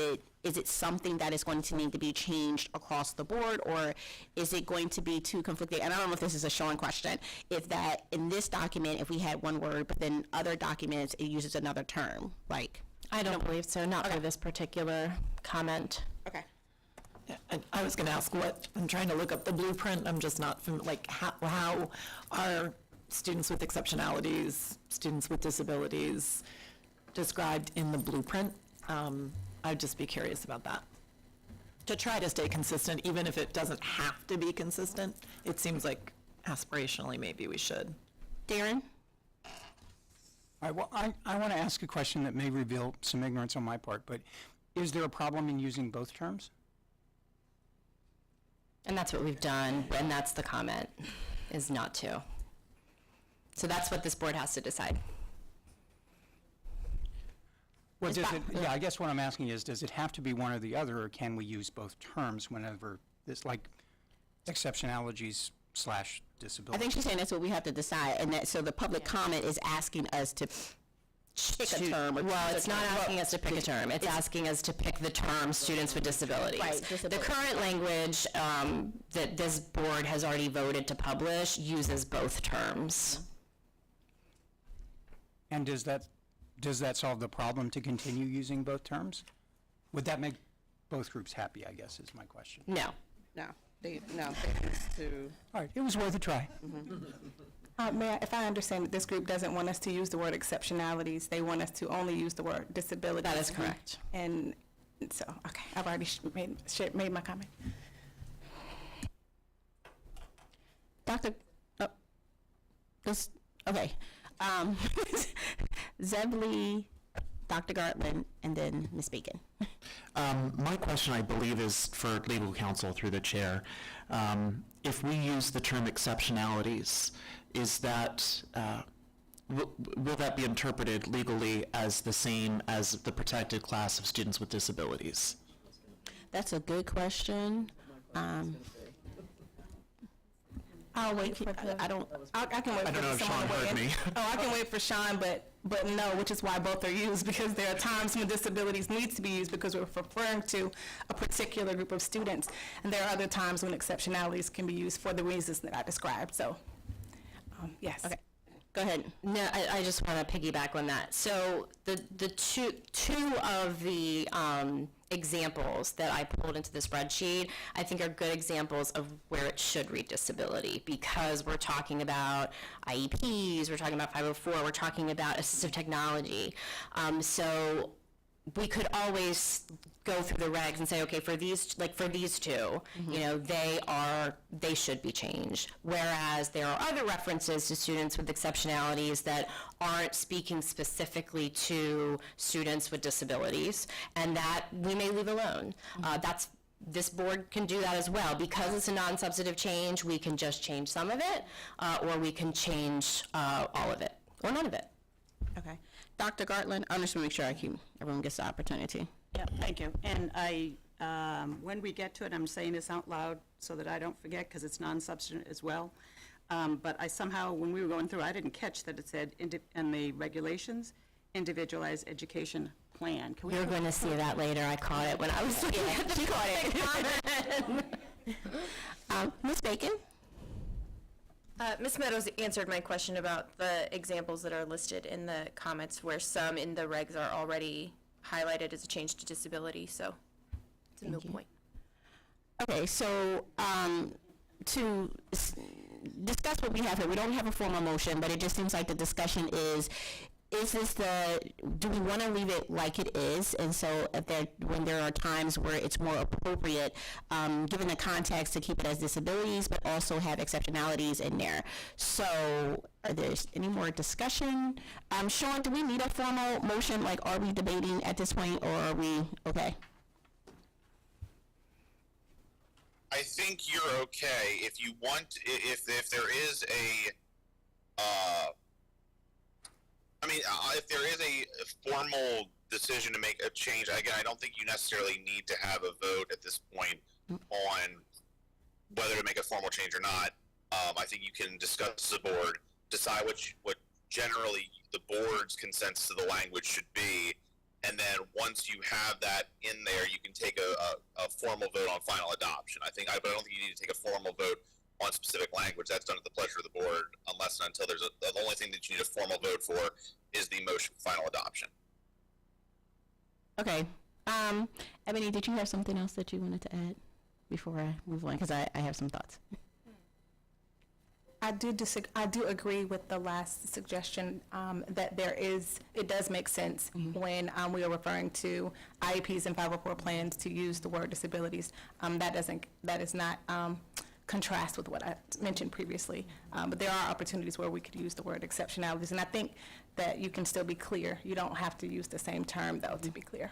S5: it something that is going to need to be changed across the board, or is it going to be too conflicting? And I don't know if this is a Sean question, if that in this document, if we had one word, but then other documents, it uses another term, like?
S1: I don't believe so, not for this particular comment.
S5: Okay.
S7: Yeah, and I was going to ask I'm trying to look up the blueprint, I'm just not how are students with exceptionalities, students with disabilities described in the blueprint? I'd just be curious about that. To try to stay consistent, even if it doesn't have to be consistent, it seems like aspirationally maybe we should.
S5: Darren?
S6: All right, well, I want to ask a question that may reveal some ignorance on my part, but is there a problem in using both terms?
S1: And that's what we've done, and that's the comment, is not to. So that's what this board has to decide.
S6: Well, I guess what I'm asking is, does it have to be one or the other, or can we use both terms whenever this, like, exceptionalities / disability?
S5: I think she's saying that's what we have to decide, and that, so the public comment is asking us to pick a term.
S1: Well, it's not asking us to pick a term. It's asking us to pick the term students with disabilities.
S5: Right,
S1: The current language that this board has already voted to publish uses both terms.
S6: And does that solve the problem to continue using both terms? Would that make both groups happy, I guess, is my question.
S1: No.
S2: No, they used to.
S6: All right, it was worth a try.
S20: Mayor, if I understand it, this group doesn't want us to use the word exceptionalities. They want us to only use the word disabilities.
S1: That is correct.
S20: And so, okay, I've already made my comment.
S5: Okay. Zebly, Dr. Gartland, and then Ms. Bacon.
S3: My question, I believe, is for legal counsel through the chair. If we use the term exceptionalities, is that will that be interpreted legally as the same as the protected class of students with disabilities?
S5: That's a good question.
S8: I'll wait for I don't, I can wait
S3: I don't know
S8: for
S3: if
S8: someone
S3: Sean
S8: to weigh
S3: heard
S8: in.
S3: me.
S8: Oh, I can wait for Sean, but no, which is why both are used, because there are times when disabilities needs to be used because we're referring to a particular group of students, and there are other times when exceptionalities can be used for the reasons that I described, so, yes.
S5: Okay. Go ahead.
S1: No, I just want to piggyback on that. So the two of the examples that I pulled into the spreadsheet, I think are good examples of where it should read disability, because we're talking about IEPs, we're talking about 504, we're talking about assistive technology. So we could always go through the regs and say, okay, for these two, you know, they should be changed. Whereas there are other references to students with exceptionalities that aren't speaking specifically to students with disabilities, and that we may leave alone. This board can do that as well. Because it's a non-substantive change, we can just change some of it, or we can change all of it, or none of it.
S5: Okay. Dr. Gartland, I'm just going to make sure everyone gets the opportunity.
S4: Yeah, thank you. And when we get to it, I'm saying this out loud so that I don't forget, because it's non-substantive as well. But I somehow, when we were going through, I didn't catch that it said in the regulations, individualized education plan. Can we
S1: You're going to see that later. I caught it when I was looking at the
S5: Ms. Bacon?
S21: Ms. Meadows answered my question about the examples that are listed in the comments, where some in the regs are already highlighted as a change to disability, so it's a moot point.
S5: Okay, so to discuss what we have here, we don't have a formal motion, but it just seems like the discussion is this do we want to leave it like it is? And so when there are times where it's more appropriate, given the context, to keep it as disabilities, but also have exceptionalities in there. So are there any more discussion? Sean, do we need a formal motion? Like, are we debating at this point, or are we okay?
S17: I think you're okay. If you want, if there is if there is a formal decision to make a change, again, I don't think you necessarily need to have a vote at this point on whether to make a formal change or not. I think you can discuss the board, decide what generally the board's consensus of the language should be, and then once you have that in there, you can take a formal vote on final adoption. But I don't think you need to take a formal vote on specific language. That's done at the pleasure of the board, unless and until the only thing that you need a formal vote for is the motion for final adoption.
S5: Okay. Ebony, did you have something else that you wanted to add before I move on? Because I have some thoughts.
S8: I do agree with the last suggestion, that it does make sense when we are referring to IEPs and 504 plans to use the word disabilities. That is not contrast with what I mentioned previously. But there are opportunities where we could use the word exceptionalities, and I think that you can still be clear. You don't have to use the same term, though, to be clear.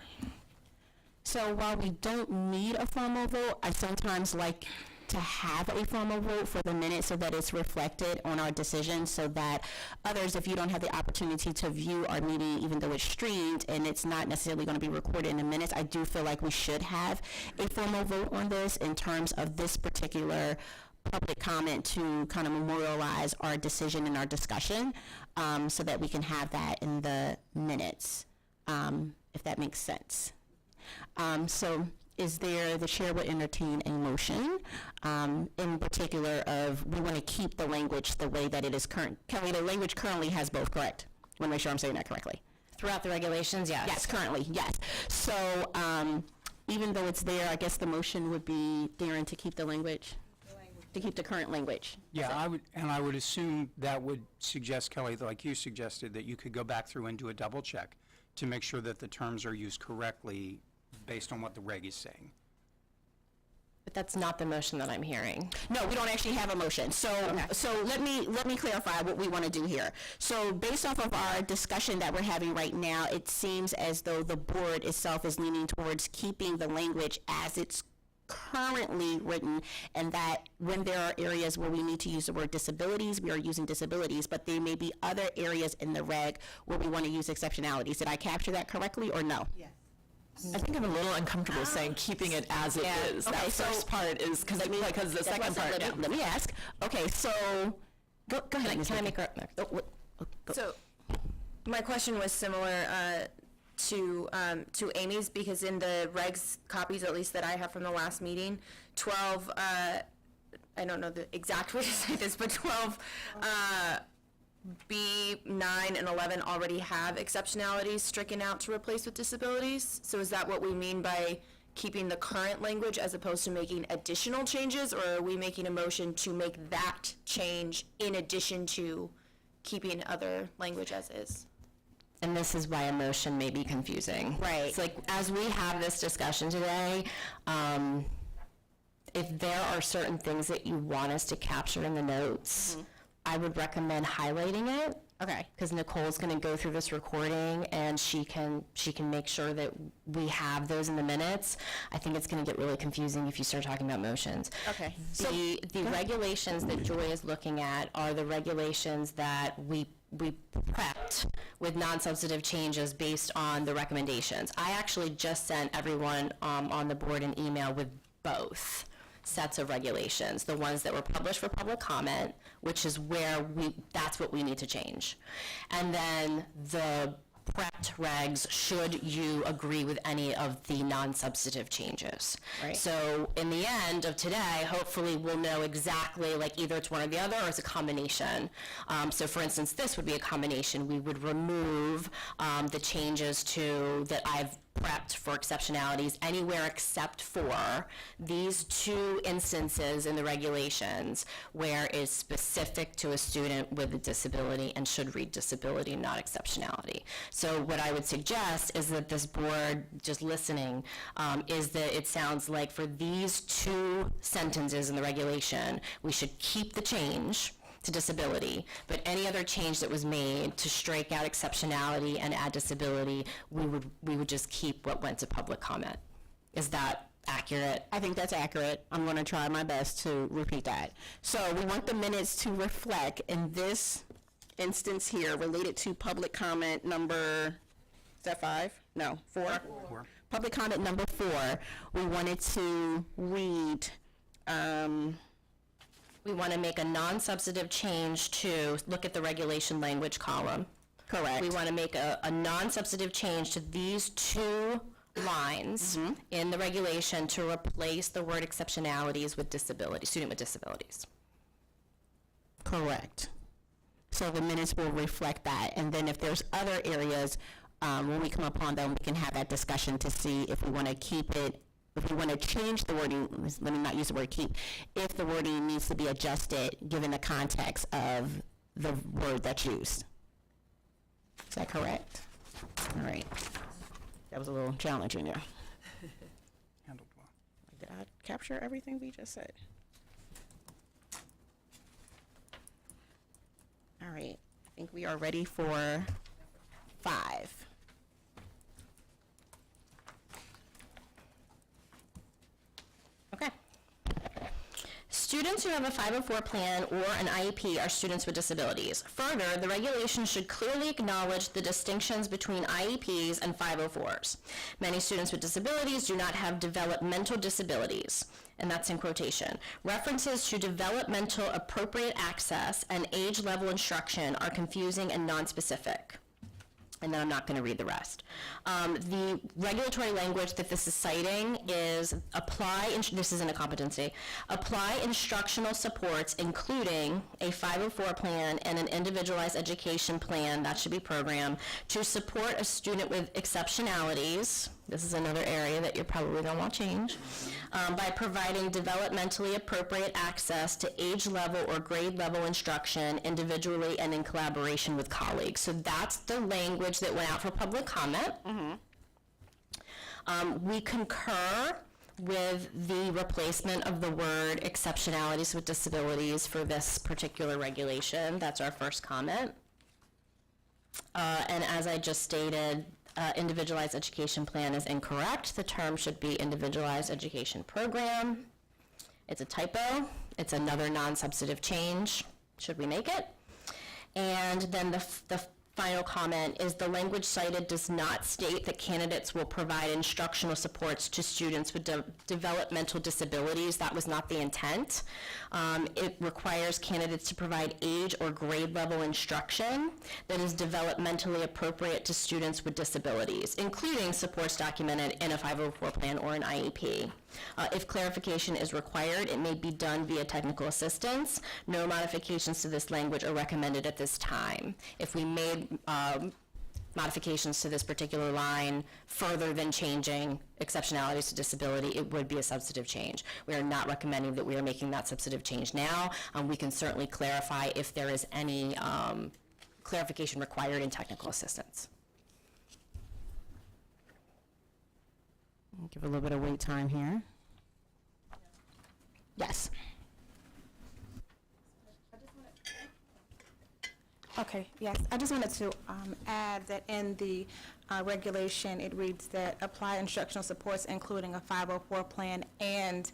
S5: So while we don't need a formal vote, I sometimes like to have a formal vote for the minutes so that it's reflected on our decision, so that others, if you don't have the opportunity to view our meeting, even though it's streamed and it's not necessarily going to be recorded in the minutes, I do feel like we should have a formal vote on this in terms of this particular public comment to kind of memorialize our decision and our discussion, so that we can have that in the minutes, if that makes sense. So the chair would entertain a motion, in particular of, we want to keep the language the way that it is current. Kelly, the language currently has both, correct? I want to make sure I'm saying that correctly.
S1: Throughout the regulations, yes.
S5: Yes, currently, yes. So even though it's there, I guess the motion would be, Darren, to keep the language, to keep the current language.
S6: Yeah, I would assume that would suggest, Kelly, like you suggested, that you could go back through and do a double check to make sure that the terms are used correctly based on what the reg is saying.
S1: But that's not the motion that I'm hearing.
S5: No, we don't actually have a motion. So, so let me clarify what we want to do here. So based off of our discussion that we're having right now, it seems as though the board itself is leaning towards keeping the language as it's currently written, and that when there are areas where we need to use the word disabilities, we are using disabilities, but there may be other areas in the reg where we want to use exceptionalities. Did I capture that correctly or no? Yes.
S7: I think I'm a little uncomfortable saying keeping it as it is.
S5: Okay,
S7: That
S5: so-
S7: first part is, because the second part, yeah.
S5: Let me ask. Okay, so, go ahead. Can I make her? Go.
S21: So, my question was similar to Amy's, because in the regs copies, at least that I have from the last meeting, 12, I don't know the exact way to say this, but 12, B, 9, and 11 already have exceptionalities stricken out to replace with disabilities. So is that what we mean by keeping the current language as opposed to making additional changes, or are we making a motion to make that change in addition to keeping other language as is?
S1: And this is why a motion may be confusing.
S21: Right.
S1: It's like, as we have this discussion today, if there are certain things that you want us to capture in the notes, I would recommend highlighting it.
S5: Okay.
S1: Because Nicole's going to go through this recording, and she can make sure that we have those in the minutes. I think it's going to get really confusing if you start talking about motions.
S5: Okay.
S1: The regulations that Joy is looking at are the regulations that we prepped with non-substantive changes based on the recommendations. I actually just sent everyone on the board an email with both sets of regulations, the ones that were published for public comment, which is where that's what we need to change. And then the prepped regs, should you agree with any of the non-substantive changes.
S5: Right.
S1: So in the end of today, hopefully we'll know exactly, like, either it's one or the other, or it's a combination. So for instance, this would be a combination. We would remove the changes that I've prepped for exceptionalities anywhere except for these two instances in the regulations where it's specific to a student with a disability and should read disability, not exceptionality. So what I would suggest is that this board, just listening, is that it sounds like for these two sentences in the regulation, we should keep the change to disability, but any other change that was made to strike out exceptionality and add disability, we would just keep what went to public comment. Is that accurate?
S5: I think that's accurate. I'm going to try my best to repeat that. So we want the minutes to reflect in this instance here related to public comment number, is that 5? No, 4?
S6: 4.
S5: Public comment number 4, we wanted to read,
S1: We want to make a non-substantive change to, look at the regulation language column.
S5: correct.
S1: We want to make a non-substantive change to these two lines in the regulation to replace the word exceptionalities with disability, student with disabilities.
S5: Correct. So the minutes will reflect that, and then if there's other areas, when we come upon them, we can have that discussion to see if we want to keep it, if we want to change the wording, let me not use the word keep, if the wording needs to be adjusted given the context of the word that's used. Is that correct? All right. That was a little challenging there.
S6: Handled well.
S5: Did I capture everything we just said? All right, I think we are ready for 5.
S1: Okay. Students who have a 504 plan or an IEP are students with disabilities. Further, the regulation should clearly acknowledge the distinctions between IEPs and 504s. Many students with disabilities do not have developmental disabilities, and that's in quotation. References to developmental appropriate access and age-level instruction are confusing and nonspecific. And then I'm not going to read the rest. The regulatory language that this is citing is this isn't a competency, apply instructional supports including a 504 plan and an individualized education plan, that should be program, to support a student with exceptionalities. This is another area that you're probably going to want to change, by providing developmentally appropriate access to age level or grade level instruction individually and in collaboration with colleagues. So that's the language that went out for public comment. We concur with the replacement of the word exceptionalities with disabilities for this particular regulation. That's our first comment. And as I just stated, individualized education plan is incorrect. The term should be individualized education program. It's a typo. It's another non-substantive change. Should we make it? And then the final comment is the language cited does not state that candidates will provide instructional supports to students with developmental disabilities. That was not the intent. It requires candidates to provide age or grade level instruction that is developmentally appropriate to students with disabilities, including supports documented in a 504 plan or an IEP. If clarification is required, it may be done via technical assistance. No modifications to this language are recommended at this time. If we made modifications to this particular line further than changing exceptionalities to disability, it would be a substantive change. We are not recommending that we are making that substantive change now. We can certainly clarify if there is any clarification required in technical assistance.
S5: Give a little bit of wait time here. Yes.
S8: Okay, yes, I just wanted to add that in the regulation, it reads that apply instructional supports including a 504 plan and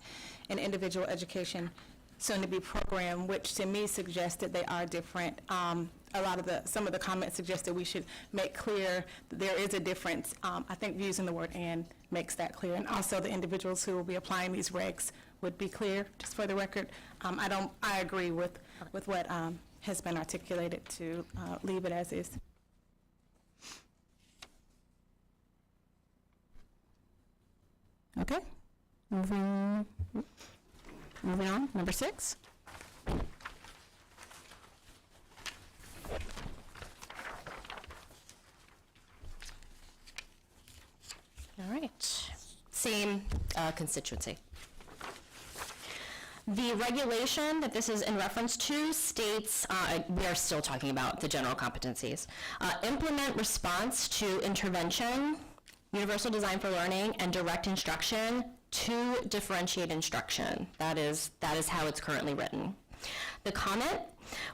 S8: an individual education soon-to-be program, which to me suggests that they are different. Some of the comments suggest that we should make clear that there is a difference. I think using the word "and" makes that clear, and also the individuals who will be applying these regs would be clear. Just for the record, I agree with what has been articulated to leave it as is.
S5: Okay. Moving on, number 6.
S1: All right. Same constituency. The regulation that this is in reference to states, we are still talking about the general competencies, implement response to intervention, universal design for learning, and direct instruction to differentiate instruction. That is how it's currently written. The comment,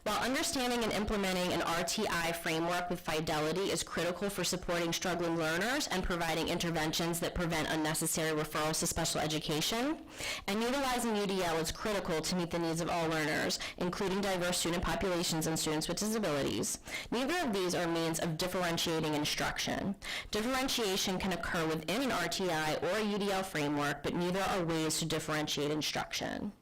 S1: while understanding and implementing an RTI framework with fidelity is critical for supporting struggling learners and providing interventions that prevent unnecessary referrals to special education, and utilizing UDL is critical to meet the needs of all learners, including diverse student populations and students with disabilities. Neither of these are means of differentiating instruction. Differentiation can occur within an RTI or a UDL framework, but neither are ways to differentiate instruction.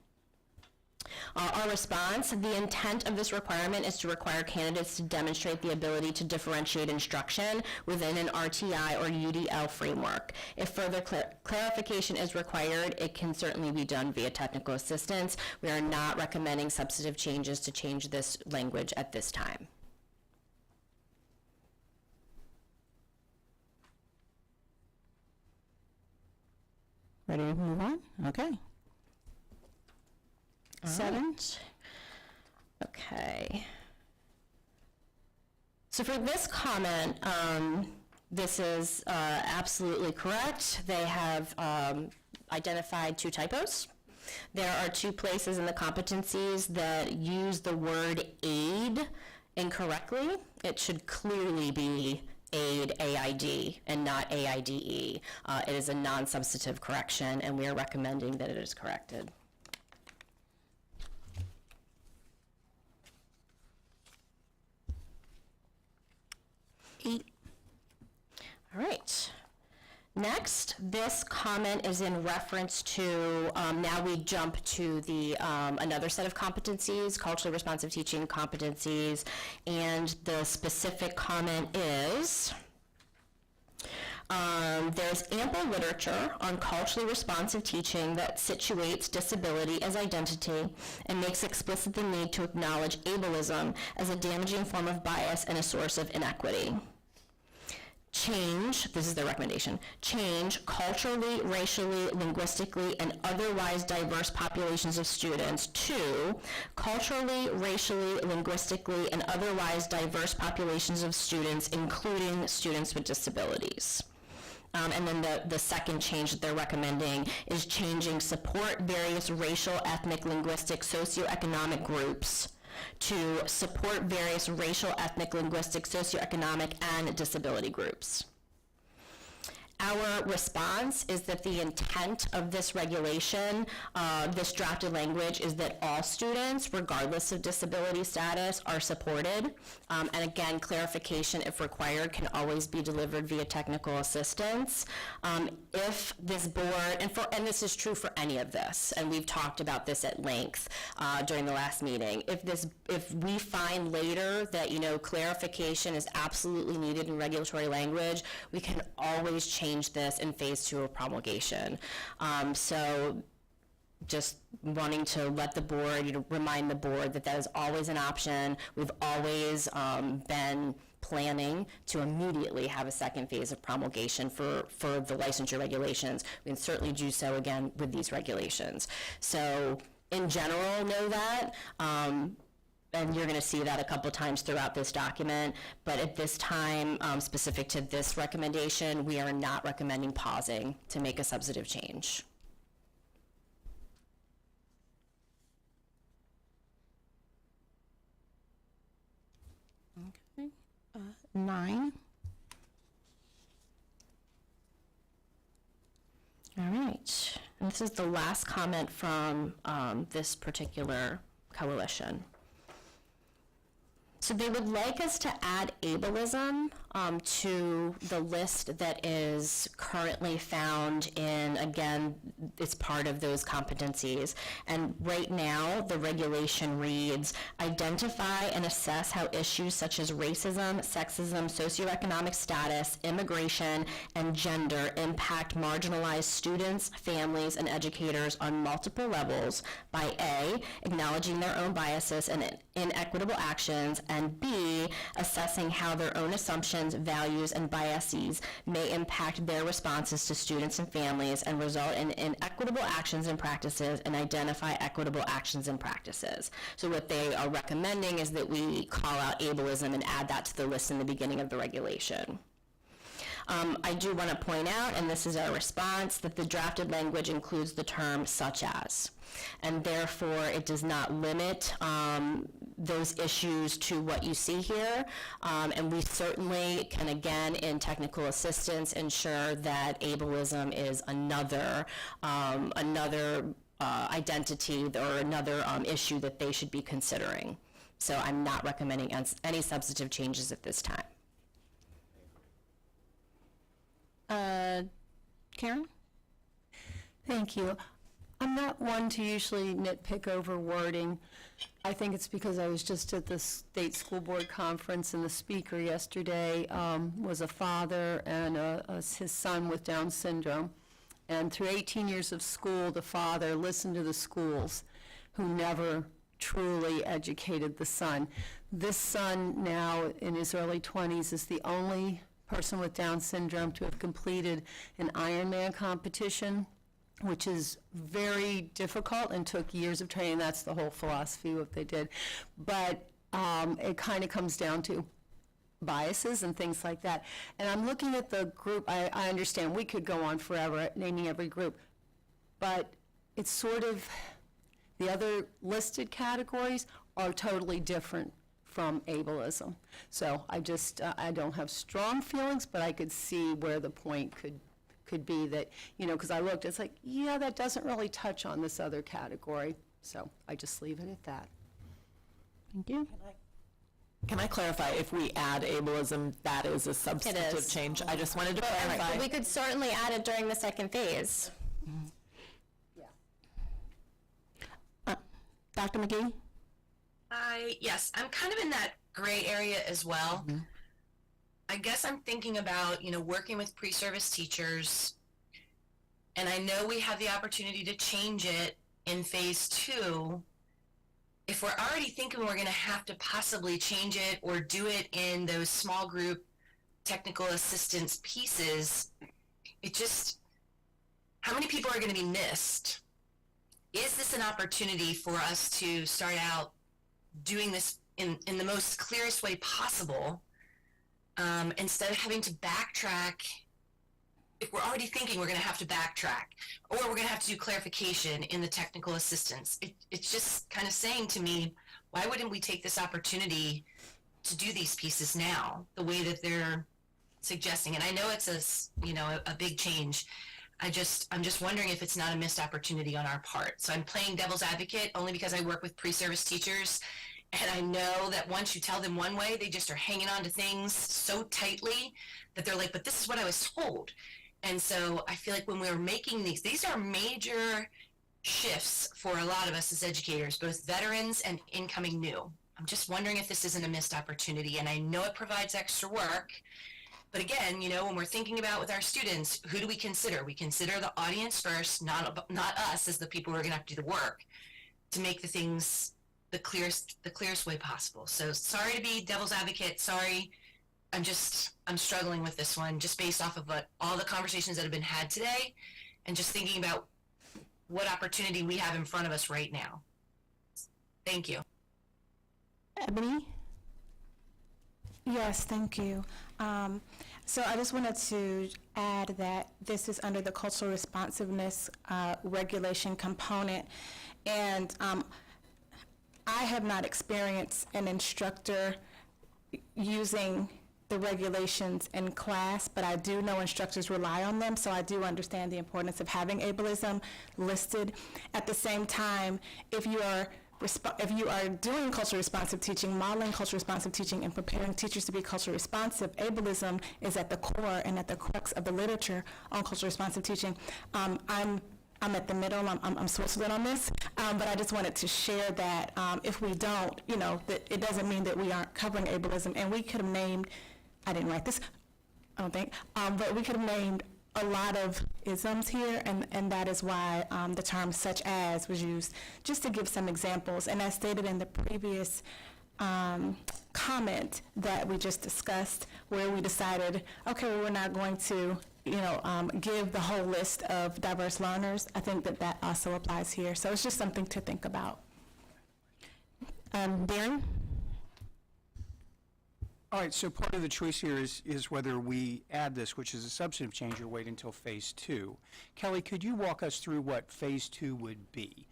S1: Our response, the intent of this requirement is to require candidates to demonstrate the ability to differentiate instruction within an RTI or UDL framework. If further clarification is required, it can certainly be done via technical assistance. We are not recommending substantive changes to change this language at this time.
S5: Ready to move on? Okay. 7.
S1: Okay. So for this comment, this is absolutely correct. They have identified 2 typos. There are 2 places in the competencies that use the word aid incorrectly. It should clearly be aid, AID, and not AIDE. It is a non-substantive correction, and we are recommending that it is corrected.
S5: 8.
S1: All right. Next, this comment is in reference to, now we jump to the another set of competencies, culturally responsive teaching competencies, and the specific comment is, there's ample literature on culturally responsive teaching that situates disability as identity and makes explicit the need to acknowledge ableism as a damaging form of bias and a source of inequity. Change, this is their recommendation, change culturally, racially, linguistically, and otherwise diverse populations of students to culturally, racially, linguistically, and otherwise diverse populations of students, including students with disabilities. And then the second change that they're recommending is changing support various racial, ethnic, linguistic, socioeconomic groups to support various racial, ethnic, linguistic, socioeconomic, and disability groups. Our response is that the intent of this regulation, this drafted language, is that all students, regardless of disability status, are supported. And again, clarification, if required, can always be delivered via technical assistance. If this board, and this is true for any of this, and we've talked about this at length during the last meeting, if we find later that, clarification is absolutely needed in regulatory language, we can always change this in phase 2 of promulgation. So just wanting to let the board, remind the board that is always an option. We've always been planning to immediately have a second phase of promulgation for the licensure regulations. We can certainly do so again with these regulations. So in general, know that. And you're going to see that a couple times throughout this document, but at this time, specific to this recommendation, we are not recommending pausing to make a substantive change.
S2: Okay. 9.
S1: All right, and this is the last comment from this particular coalition. So they would like us to add ableism to the list that is currently found in, again, it's part of those competencies. And right now, the regulation reads, identify and assess how issues such as racism, sexism, socioeconomic status, immigration, and gender impact marginalized students, families, and educators on multiple levels by A, acknowledging their own biases and inequitable actions, and B, assessing how their own assumptions, values, and biases may impact their responses to students and families and result in inequitable actions and practices, and identify equitable actions and practices. So what they are recommending is that we call out ableism and add that to the list in the beginning of the regulation. I do want to point out, and this is our response, that the drafted language includes the term such as, and therefore it does not limit those issues to what you see here, and we certainly can, again, in technical assistance, ensure that ableism is another identity or another issue that they should be considering. So I'm not recommending any substantive changes at this time.
S14: Karen? Thank you. I'm not one to usually nitpick over wording. I think it's because I was just at the state school board conference, and the speaker yesterday was a father and his son with Down syndrome. And through 18 years of school, the father listened to the schools who never truly educated the son. This son, now in his early 20s, is the only person with Down syndrome to have completed an Ironman competition, which is very difficult and took years of training. That's the whole philosophy of what they did. But it kind of comes down to biases and things like that. And I'm looking at the group. I understand we could go on forever naming every group, but it's sort of, the other listed categories are totally different from ableism. So I just, I don't have strong feelings, but I could see where the point could be that, because I looked, it's like, yeah, that doesn't really touch on this other category. So I just leave it at that. Thank you.
S7: Can I clarify, if we add ableism, that is a substantive change? I just wanted to clarify.
S1: But we could certainly add it during the second phase.
S5: Dr. McGee?
S16: Yes, I'm kind of in that gray area as well. I guess I'm thinking about, working with pre-service teachers, and I know we have the opportunity to change it in phase 2. If we're already thinking we're going to have to possibly change it or do it in those small group technical assistance pieces, how many people are going to be missed? Is this an opportunity for us to start out doing this in the most clearest way possible, instead of having to backtrack? If we're already thinking we're going to have to backtrack, or we're going to have to do clarification in the technical assistance, it's just kind of saying to me, why wouldn't we take this opportunity to do these pieces now, the way that they're suggesting, and I know it's a big change. I'm just wondering if it's not a missed opportunity on our part. So I'm playing devil's advocate only because I work with pre-service teachers, and I know that once you tell them one way, they just are hanging on to things so tightly that they're like, but this is what I was told. And so I feel like when we're making these are major shifts for a lot of us as educators, both veterans and incoming new. I'm just wondering if this isn't a missed opportunity, and I know it provides extra work. But again, when we're thinking about with our students, who do we consider? We consider the audience first, not us as the people who are going to have to do the work to make the things the clearest way possible. So sorry to be devil's advocate. Sorry, I'm struggling with this one just based off of all the conversations that have been had today, and just thinking about what opportunity we have in front of us right now. Thank you.
S8: Ebony? Yes, thank you. So I just wanted to add that this is under the cultural responsiveness regulation component, and I have not experienced an instructor using the regulations in class, but I do know instructors rely on them, so I do understand the importance of having ableism listed. At the same time, if you are doing culturally responsive teaching, modeling culturally responsive teaching, and preparing teachers to be culturally responsive, ableism is at the core and at the crux of the literature on culturally responsive teaching. I'm at the middle. I'm Switzerland on this, but I just wanted to share that if we don't, that it doesn't mean that we aren't covering ableism. And we could have named, I didn't write this, I don't think, but we could have named a lot of isms here, and that is why the term such as was used, just to give some examples. And as stated in the previous comment that we just discussed, where we decided, okay, we're not going to give the whole list of diverse learners, I think that also applies here. So it's just something to think about. Darren?
S6: All right, so part of the choice here is whether we add this, which is a substantive change, or wait until phase 2. Kelly, could you walk us through what phase 2 would be?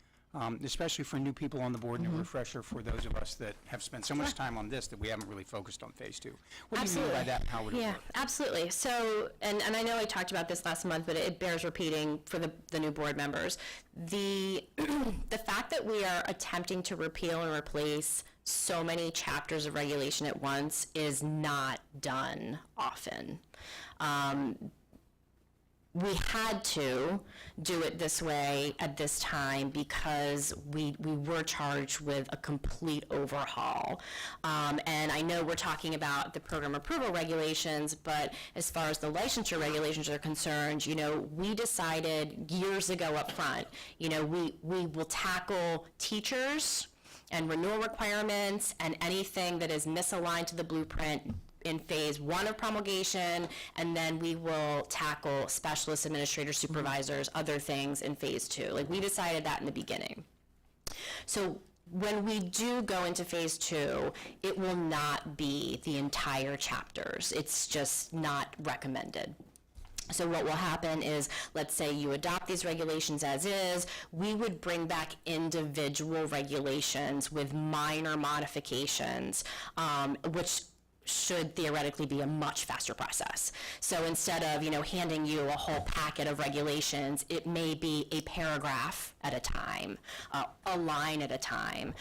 S6: Especially for new people on the board, and a refresher for those of us that have spent so much time on this that we haven't really focused on phase 2. What do you mean by that, and how would it work?
S1: Absolutely. So, and I know I talked about this last month, but it bears repeating for the new board members. The fact that we are attempting to repeal and replace so many chapters of regulation at once is not done often. We had to do it this way at this time because we were charged with a complete overhaul. And I know we're talking about the program approval regulations, but as far as the licensure regulations are concerned, we decided years ago up front, we will tackle teachers and renewal requirements and anything that is misaligned to the blueprint in phase 1 of promulgation, and then we will tackle specialists, administrators, supervisors, other things in phase 2. Like, we decided that in the beginning. So when we do go into phase 2, it will not be the entire chapters. It's just not recommended. So what will happen is, let's say you adopt these regulations as is, we would bring back individual regulations with minor modifications, which should theoretically be a much faster process. So instead of, handing you a whole packet of regulations, it may be a paragraph at a time, a line at a time.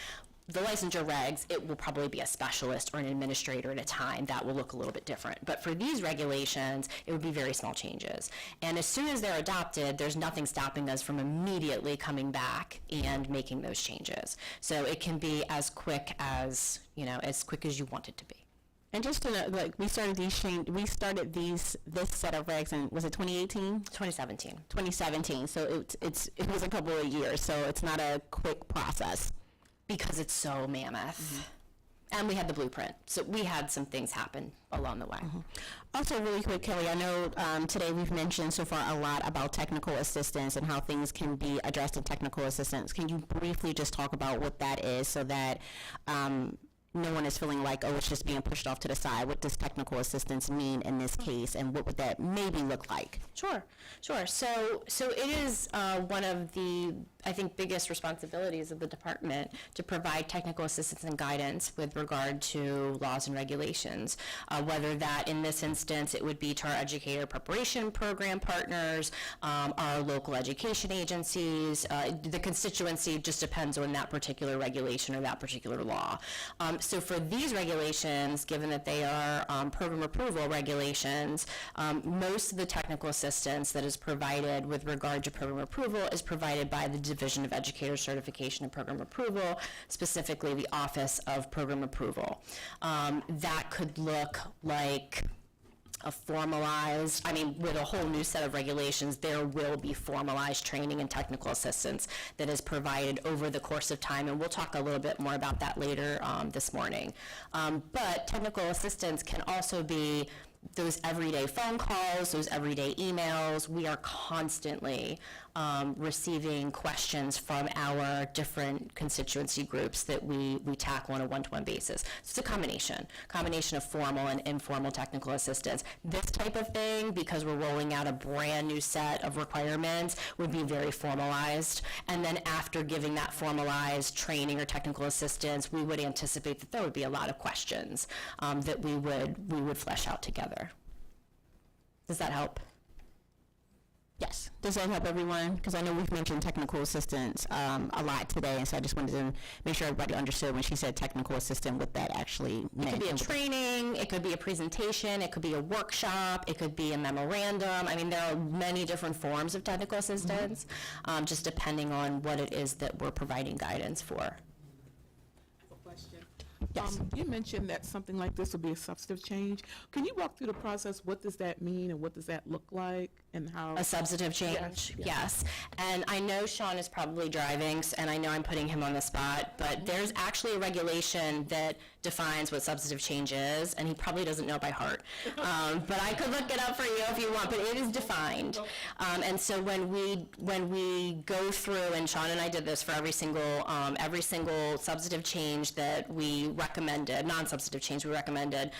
S1: The licensure regs, it will probably be a specialist or an administrator at a time. That will look a little bit different. But for these regulations, it would be very small changes. And as soon as they're adopted, there's nothing stopping us from immediately coming back and making those changes. So it can be as quick as you want it to be.
S5: And just to know, we started this set of regs in, was it 2018?
S1: 2017.
S5: 2017. So it was a couple of years. So it's not a quick process.
S1: Because it's so mammoth. And we had the blueprint. So we had some things happen along the way.
S5: Also, really quick, Kelly, I know today we've mentioned so far a lot about technical assistance and how things can be addressed in technical assistance. Can you briefly just talk about what that is so that no one is feeling like, oh, it's just being pushed off to the side? What does technical assistance mean in this case, and what would that maybe look like?
S1: Sure. So it is one of the I think, biggest responsibilities of the department to provide technical assistance and guidance with regard to laws and regulations, whether that in this instance it would be to our educator preparation program partners, our local education agencies. The constituency just depends on that particular regulation or that particular law. So for these regulations, given that they are program approval regulations, most of the technical assistance that is provided with regard to program approval is provided by the Division of Educator Certification and Program Approval, specifically the Office of Program Approval. That could look like a formalized, with a whole new set of regulations, there will be formalized training and technical assistance that is provided over the course of time, and we'll talk a little bit more about that later this morning. But technical assistance can also be those everyday phone calls, those everyday emails. We are constantly receiving questions from our different constituency groups that we tackle on a one-to-one basis. So it's a combination of formal and informal technical assistance. This type of thing, because we're rolling out a brand new set of requirements, would be very formalized. And then after giving that formalized training or technical assistance, we would anticipate that there would be a lot of questions that we would flesh out together. Does that help?
S5: Yes. Does that help everyone? Because I know we've mentioned technical assistance a lot today, and so I just wanted to make sure everybody understood when she said technical assistant what that actually meant.
S1: It could be a training, it could be a presentation, it could be a workshop, it could be a memorandum. There are many different forms of technical assistance, just depending on what it is that we're providing guidance for.
S13: Yes. You mentioned that something like this will be a substantive change. Can you walk through the process? What does that mean and what does that look like and how?
S1: A substantive change? Yes. And I know Sean is probably driving, and I know I'm putting him on the spot, but there's actually a regulation that defines what substantive change is, and he probably doesn't know it by heart. But I could look it up for you if you want, but it is defined. And so when we go through, and Sean and I did this for every single substantive change that we recommended, non-substantive change we recommended,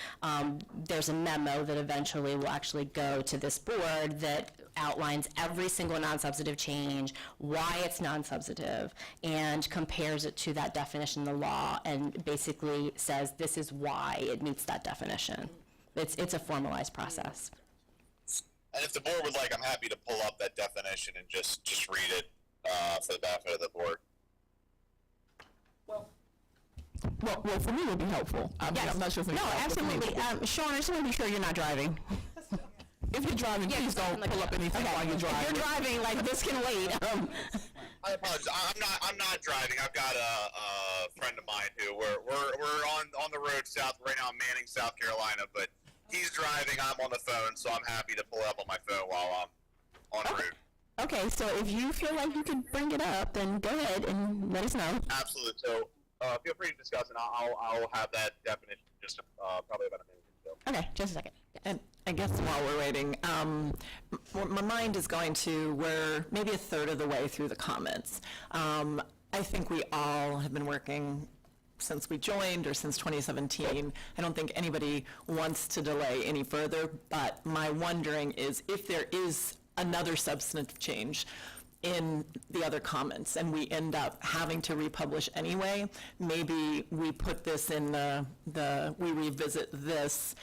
S1: there's a memo that eventually will actually go to this board that outlines every single non-substantive change, why it's non-substantive, and compares it to that definition in the law, and basically says this is why it meets that definition. It's a formalized process.
S17: And if the board would like, I'm happy to pull up that definition and just read it for the benefit of the board.
S5: Well, for me, it would be helpful.
S1: Yes.
S5: I'm not sure if no, absolutely. Sean, I just want to be sure you're not driving. If you're driving, please don't pull up anything while you're driving. If you're driving, this can wait.
S17: I apologize. I'm not driving. I've got a friend of mine who we're on the road south right now in Manning, South Carolina, but he's driving. I'm on the phone, so I'm happy to pull it up on my phone while I'm on the road.
S5: Okay, so if you feel like you can bring it up, then go ahead and let us know.
S17: Absolutely. So feel free to discuss, and I'll have that definition just probably about a minute or so.
S5: Okay, just a second.
S7: And I guess while we're waiting, my mind is going to we're maybe a third of the way through the comments. I think we all have been working since we joined or since 2017. I don't think anybody wants to delay any further, but my wondering is if there is another substantive change in the other comments and we end up having to republish anyway, maybe we put this in we revisit this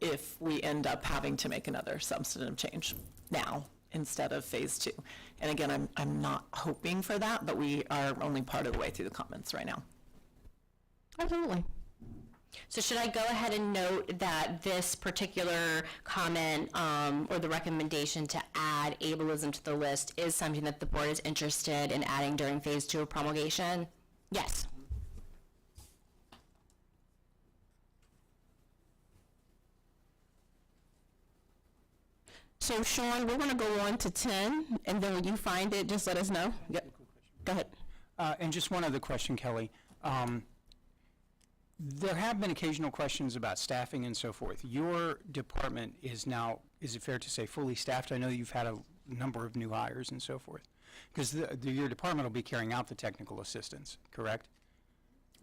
S7: if we end up having to make another substantive change now instead of phase 2. And again, I'm not hoping for that, but we are only part of the way through the comments right now.
S5: Absolutely.
S1: So should I go ahead and note that this particular comment or the recommendation to add ableism to the list is something that the board is interested in adding during phase 2 of promulgation? Yes.
S5: So Sean, we're going to go on to 10, and then when you find it, just let us know. Yep. Go ahead.
S6: And just one other question, Kelly. There have been occasional questions about staffing and so forth. Your department is now, is it fair to say, fully staffed? I know you've had a number of new hires and so forth. Because your department will be carrying out the technical assistance, correct?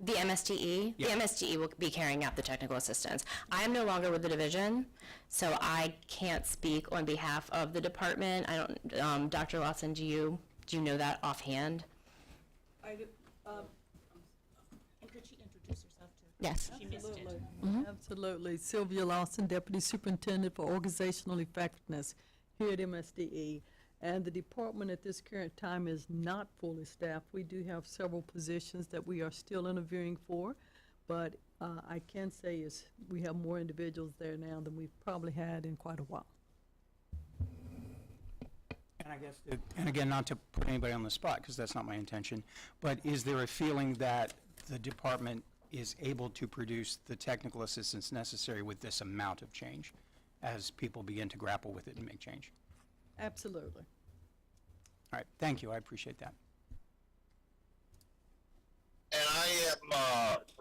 S1: The MSTE?
S6: Yeah.
S1: The MSTE will be carrying out the technical assistance. I am no longer with the division, so I can't speak on behalf of the department. I don't, Dr. Lawson, do you know that offhand?
S4: And could she introduce herself too?
S1: Yes.
S4: She missed it.
S9: Absolutely. Sylvia Lawson, Deputy Superintendent for Organizational Effectiveness here at MSDE. And the department at this current time is not fully staffed. We do have several positions that we are still interviewing for, but I can say is we have more individuals there now than we've probably had in quite a while.
S6: And I guess, and again, not to put anybody on the spot, because that's not my intention, but is there a feeling that the department is able to produce the technical assistance necessary with this amount of change as people begin to grapple with it and make change?
S9: Absolutely.
S6: All right, thank you, I appreciate that.
S17: And I am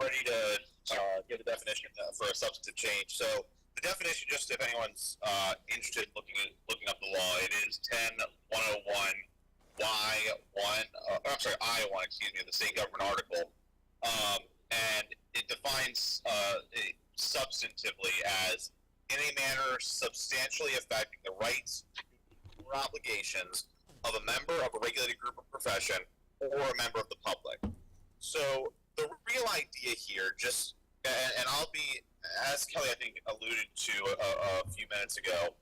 S17: ready to give the definition for a substantive change. So the definition, just if anyone's interested in looking up the law, it is 10-101 I1, excuse me, of the state government article. And it defines substantively as in a manner substantially affecting the rights or obligations of a member of a regulated group or profession or a member of the public. So the real idea here, just, and I'll be, as Kelly I think alluded to a few minutes ago,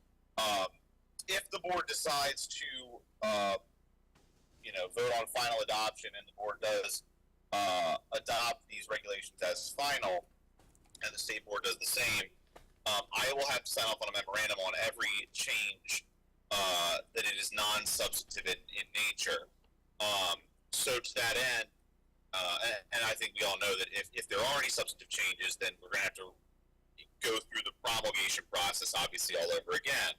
S17: if the board decides to, vote on final adoption and the board does adopt these regulations as final, and the state board does the same, I will have to sign off on a memorandum on every change that it is non-substantive in nature. So to that end, and I think we all know that if there are any substantive changes, then we're going to have to go through the promulgation process, obviously, all over again.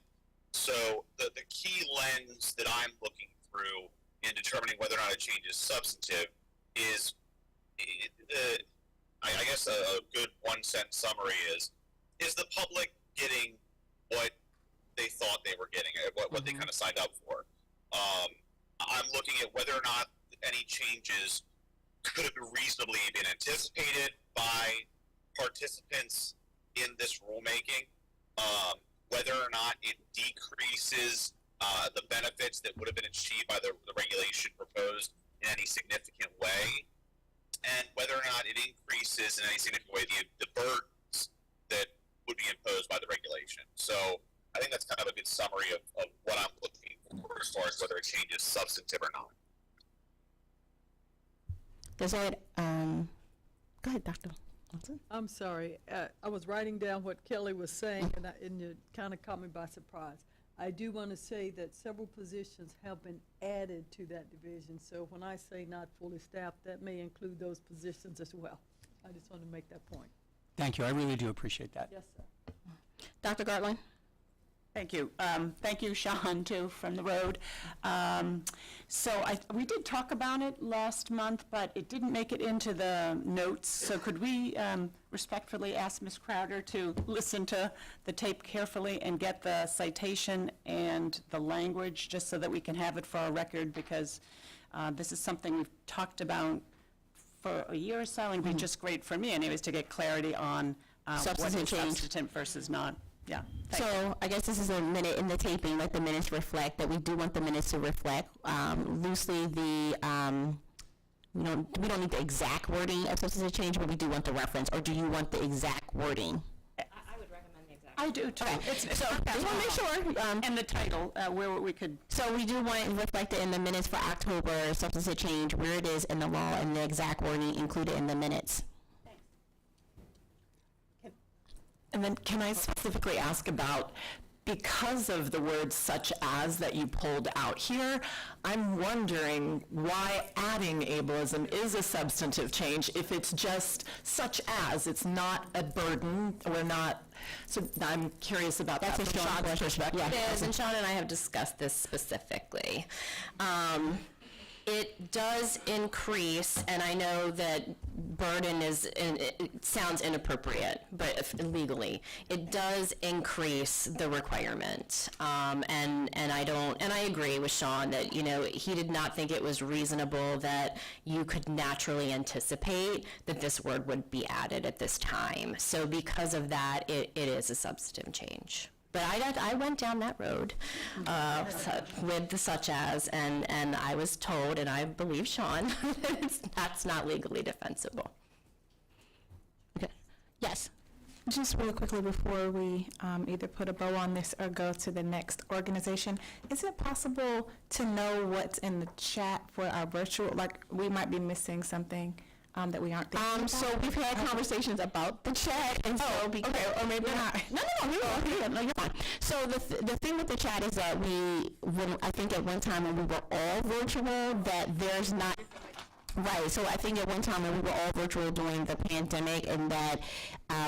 S17: So the key lens that I'm looking through in determining whether or not a change is substantive is, I guess a good one-sentence summary is the public getting what they thought they were getting, what they kind of signed up for? I'm looking at whether or not any changes could have reasonably been anticipated by participants in this rulemaking, whether or not it decreases the benefits that would have been achieved by the regulation proposed in any significant way, and whether or not it increases in any significant way the burdens that would be imposed by the regulation. So I think that's kind of a good summary of what I'm looking for as far as whether a change is substantive or not.
S1: Does it, go ahead, Dr. Watson.
S9: I'm sorry. I was writing down what Kelly was saying, and you kind of caught me by surprise. I do want to say that several positions have been added to that division, so when I say not fully staffed, that may include those positions as well. I just want to make that point.
S6: Thank you, I really do appreciate that.
S9: Yes, sir.
S1: Dr. Gartland?
S5: Thank you. Thank you, Sean, too, from the road. We did talk about it last month, but it didn't make it into the notes. So could we respectfully ask Ms. Crowder to listen to the tape carefully and get the citation and the language, just so that we can have it for our record, because this is something we've talked about for a year or so, and it'd be just great for me, anyways, to get clarity on what
S1: Substantive
S5: is
S1: change.
S5: substantive versus not. Yeah. Thank you.
S1: So I guess this is a minute in the taping, let the minutes reflect, that we do want the minutes to reflect loosely we don't need the exact wording of substantive change, but we do want the reference, or do you want the exact wording?
S21: I would recommend the exact.
S5: I do too.
S1: Okay. So just want to make sure.
S5: And the title, where we could.
S1: So we do want it reflected in the minutes for October, substantive change, where it is in the law, and the exact wording included in the minutes.
S7: And then can I specifically ask about, because of the words such as that you pulled out here, I'm wondering why adding ableism is a substantive change if it's just such as, it's not a burden, we're not, so I'm curious about that from Sean's perspective.
S1: Yeah.
S21: It is, and Sean and I have discussed this specifically. It does increase, and I know that burden it sounds inappropriate, but legally, it does increase the requirement. And I agree with Sean that, he did not think it was reasonable that you could naturally anticipate that this word would be added at this time. So because of that, it is a substantive change.
S1: But I went down that road with the such as, and I was told, and I believe Sean, that's not legally defensible. Okay. Yes.
S20: Just real quickly before we either put a bow on this or go to the next organization, is it possible to know what's in the chat for our virtual, like we might be missing something that we aren't thinking about?
S5: So we've had conversations about the chat, and so because
S20: okay, or maybe not.
S5: No, you're fine. So the thing with the chat is that I think at one time when we were all virtual, that there's not. Right, so I think at one time when we were all virtual during the pandemic, and that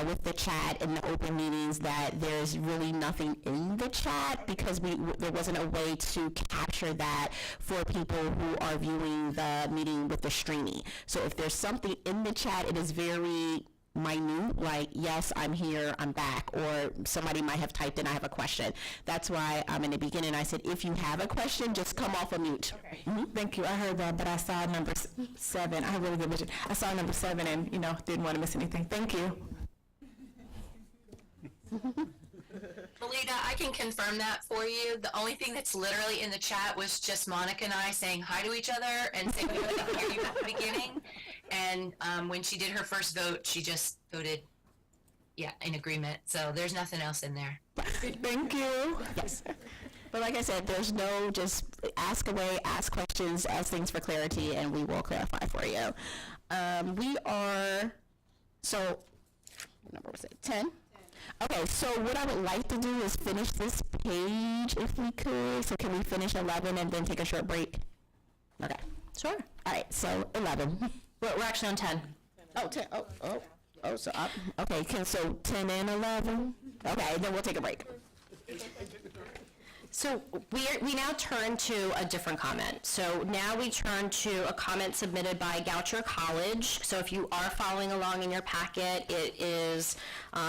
S5: with the chat and the open meetings, that there's really nothing in the chat because there wasn't a way to capture that for people who are viewing the meeting with the streaming. So if there's something in the chat, it is very minute, like, yes, I'm here, I'm back, or somebody might have typed in, I have a question. That's why in the beginning I said, if you have a question, just come off of mute.
S20: Okay. Thank you. I heard that, but I saw number 7. I have really good vision. I saw number 7 and, didn't want to miss anything. Thank you.
S16: Melita, I can confirm that for you. The only thing that's literally in the chat was just Monica and I saying hi to each other and saying we couldn't hear you at the beginning. And when she did her first vote, she just voted, in agreement. So there's nothing else in there.
S20: Thank you.
S5: Yes. But like I said, there's no, just ask away, ask questions, ask things for clarity, and we will clarify for you. We are, so, what number was it, 10? Okay, so what I would like to do is finish this page if we could. So can we finish 11 and then take a short break? Okay.
S1: Sure.
S5: All right, so 11.
S1: We're actually on 10.
S5: Oh, 10. Oh, so up. Okay, so 10 and 11. Okay, then we'll take a break.
S1: So we now turn to a different comment. So now we turn to a comment submitted by Goucher College. So if you are following along in your packet, it is,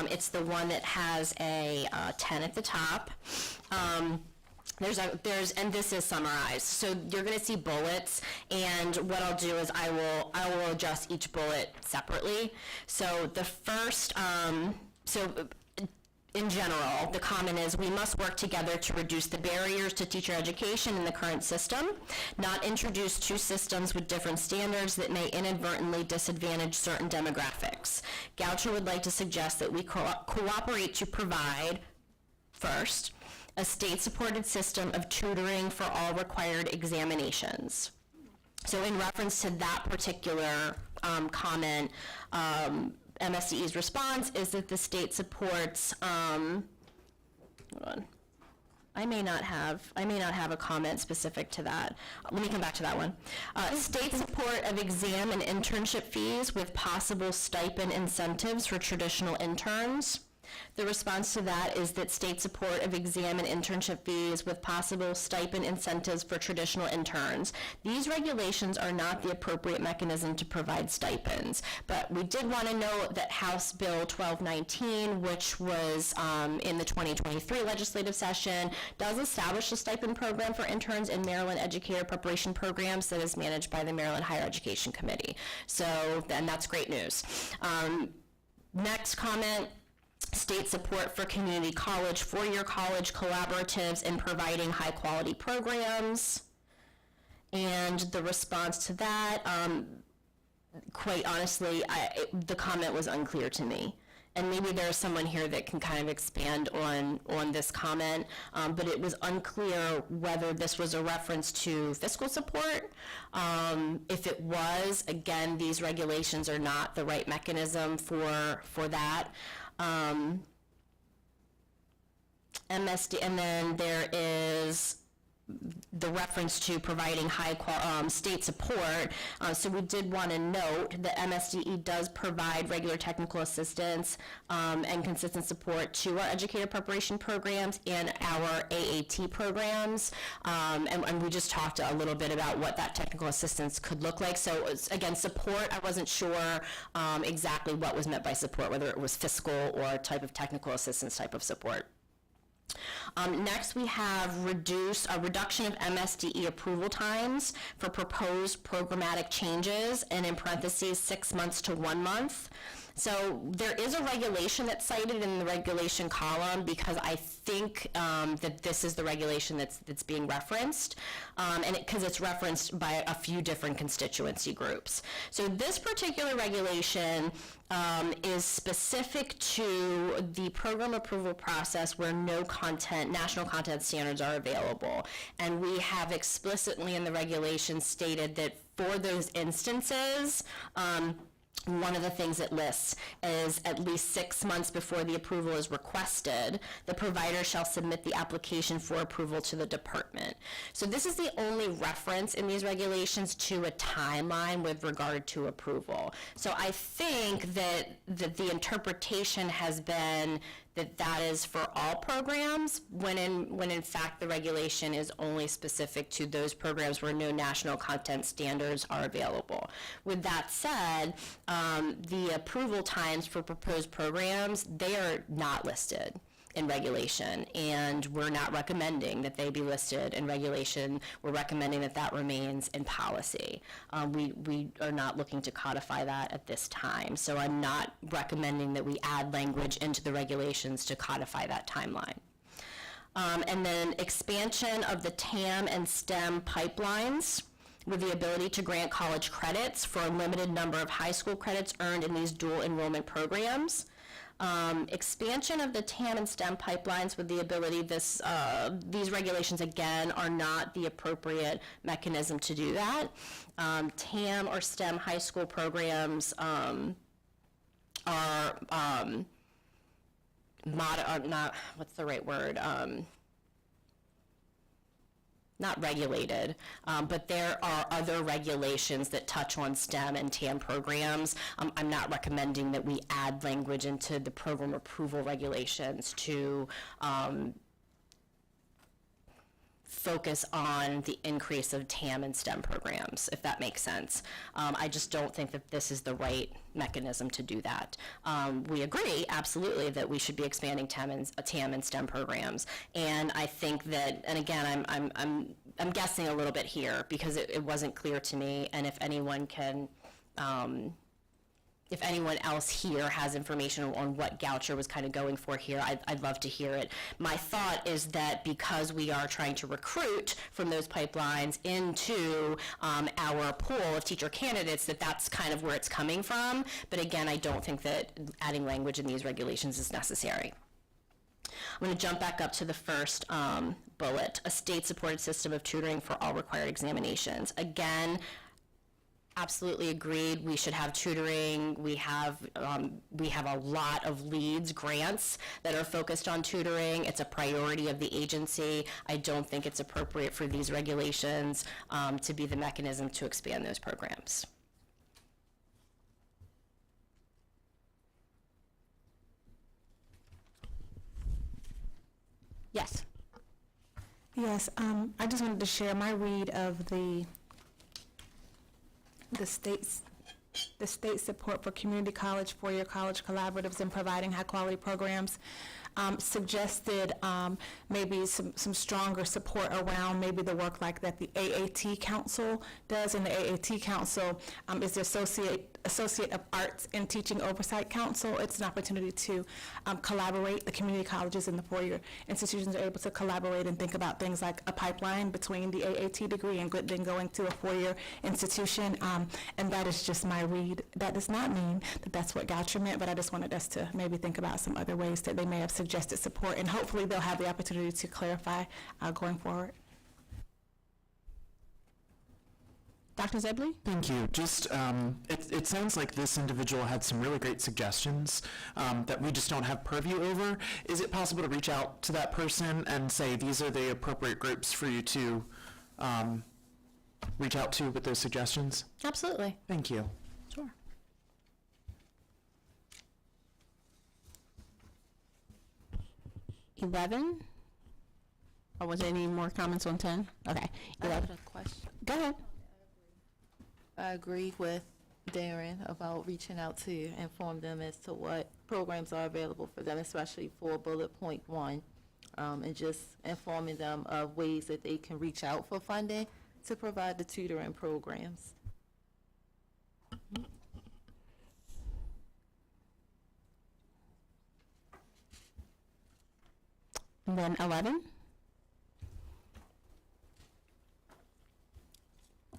S1: it's the one that has a 10 at the top. And this is summarized. So you're going to see bullets, and what I'll do is I will adjust each bullet separately. So the first, in general, the comment is we must work together to reduce the barriers to teacher education in the current system, not introduce two systems with different standards that may inadvertently disadvantage certain demographics. Goucher would like to suggest that we cooperate to provide, first, a state-supported system of tutoring for all required examinations. So in reference to that particular comment, MSDE's response is that the state supports, hold on. I may not have a comment specific to that. Let me come back to that one. State support of exam and internship fees with possible stipend incentives for traditional interns. The response to that is that state support of exam and internship fees with possible stipend incentives for traditional interns. These regulations are not the appropriate mechanism to provide stipends, but we did want to note that House Bill 1219, which was in the 2023 legislative session, does establish a stipend program for interns in Maryland educator preparation programs that is managed by the Maryland Higher Education Committee. So then that's great news. Next comment, state support for community college, four-year college collaboratives in providing high-quality programs. And the response to that, quite honestly, the comment was unclear to me. And maybe there's someone here that can kind of expand on this comment, but it was unclear whether this was a reference to fiscal support. If it was, again, these regulations are not the right mechanism for that. MSD, and then there is the reference to providing state support. So we did want to note that MSDE does provide regular technical assistance and consistent support to our educator preparation programs and our AAT programs. And we just talked a little bit about what that technical assistance could look like. So again, support, I wasn't sure exactly what was meant by support, whether it was fiscal or type of technical assistance type of support. Next, we have a reduction of MSDE approval times for proposed programmatic changes, and in parentheses, 6 months to 1 month. So there is a regulation that's cited in the regulation column because I think that this is the regulation that's being referenced, and because it's referenced by a few different constituency groups. So this particular regulation is specific to the program approval process where no national content standards are available. And we have explicitly in the regulation stated that for those instances, one of the things it lists is at least 6 months before the approval is requested, the provider shall submit the application for approval to the department. So this is the only reference in these regulations to a timeline with regard to approval. So I think that the interpretation has been that is for all programs, when in fact the regulation is only specific to those programs where no national content standards are available. With that said, the approval times for proposed programs, they are not listed in regulation, and we're not recommending that they be listed in regulation. We're recommending that that remains in policy. We are not looking to codify that at this time, so I'm not recommending that we add language into the regulations to codify that timeline. And then expansion of the TAM and STEM pipelines with the ability to grant college credits for a limited number of high school credits earned in these dual enrollment programs. Expansion of the TAM and STEM pipelines with the ability, these regulations again are not the appropriate mechanism to do that. TAM or STEM high school programs are not, what's the right word? Not regulated, but there are other regulations that touch on STEM and TAM programs. I'm not recommending that we add language into the program approval regulations to focus on the increase of TAM and STEM programs, if that makes sense. I just don't think that this is the right mechanism to do that. We agree, absolutely, that we should be expanding TAM and STEM programs. And I think that, and again, I'm guessing a little bit here because it wasn't clear to me, and if anyone can, if anyone else here has information on what Goucher was kind of going for here, I'd love to hear it. My thought is that because we are trying to recruit from those pipelines into our pool of teacher candidates, that's kind of where it's coming from. But again, I don't think that adding language in these regulations is necessary. I'm going to jump back up to the first bullet, a state-supported system of tutoring for all required examinations. Again, absolutely agreed. We should have tutoring. We have a lot of LEADS grants that are focused on tutoring. It's a priority of the agency. I don't think it's appropriate for these regulations to be the mechanism to expand those programs. Yes.
S20: Yes, I just wanted to share my read of the state support for community college, four-year college collaboratives and providing high-quality programs. Suggested maybe some stronger support around maybe the work like that the AAT Council does, and the AAT Council is the Associate of Arts and Teaching Oversight Council. It's an opportunity to collaborate. The community colleges and the four-year institutions are able to collaborate and think about things like a pipeline between the AAT degree and then going to a four-year institution, and that is just my read. That does not mean that that's what Goucher meant, but I just wanted us to maybe think about some other ways that they may have suggested support, and hopefully they'll have the opportunity to clarify going forward.
S1: Dr. Zebley?
S3: Thank you. Just, it sounds like this individual had some really great suggestions that we just don't have purview over. Is it possible to reach out to that person and say these are the appropriate groups for you to reach out to with those suggestions?
S1: Absolutely.
S3: Thank you.
S1: Sure. $11? Or was there any more comments on 10? Okay.
S11: I have a question.
S1: Go ahead.
S11: I agree with Darren about reaching out to inform them as to what programs are available for them, especially for bullet point 1, and just informing them of ways that they can reach out for funding to provide the tutoring programs.
S1: And then 11.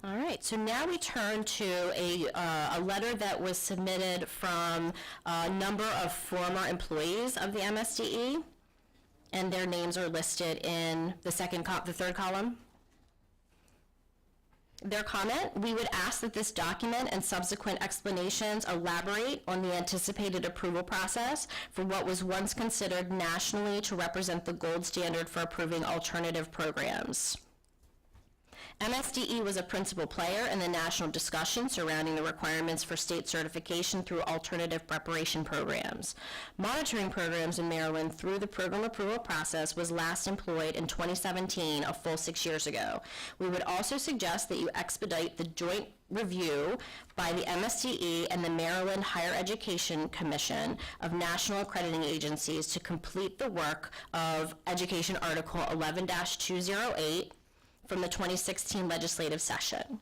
S1: All right, so now we turn to a letter that was submitted from a number of former employees of the MSDE, and their names are listed in the third column. Their comment: we would ask that this document and subsequent explanations elaborate on the anticipated approval process for what was once considered nationally to represent the gold standard for approving alternative programs. MSDE was a principal player in the national discussion surrounding the requirements for state certification through alternative preparation programs. Monitoring programs in Maryland through the program approval process was last employed in 2017, a full 6 years ago. We would also suggest that you expedite the joint review by the MSDE and the Maryland Higher Education Commission of national accrediting agencies to complete the work of Education Article 11-208 from the 2016 legislative session.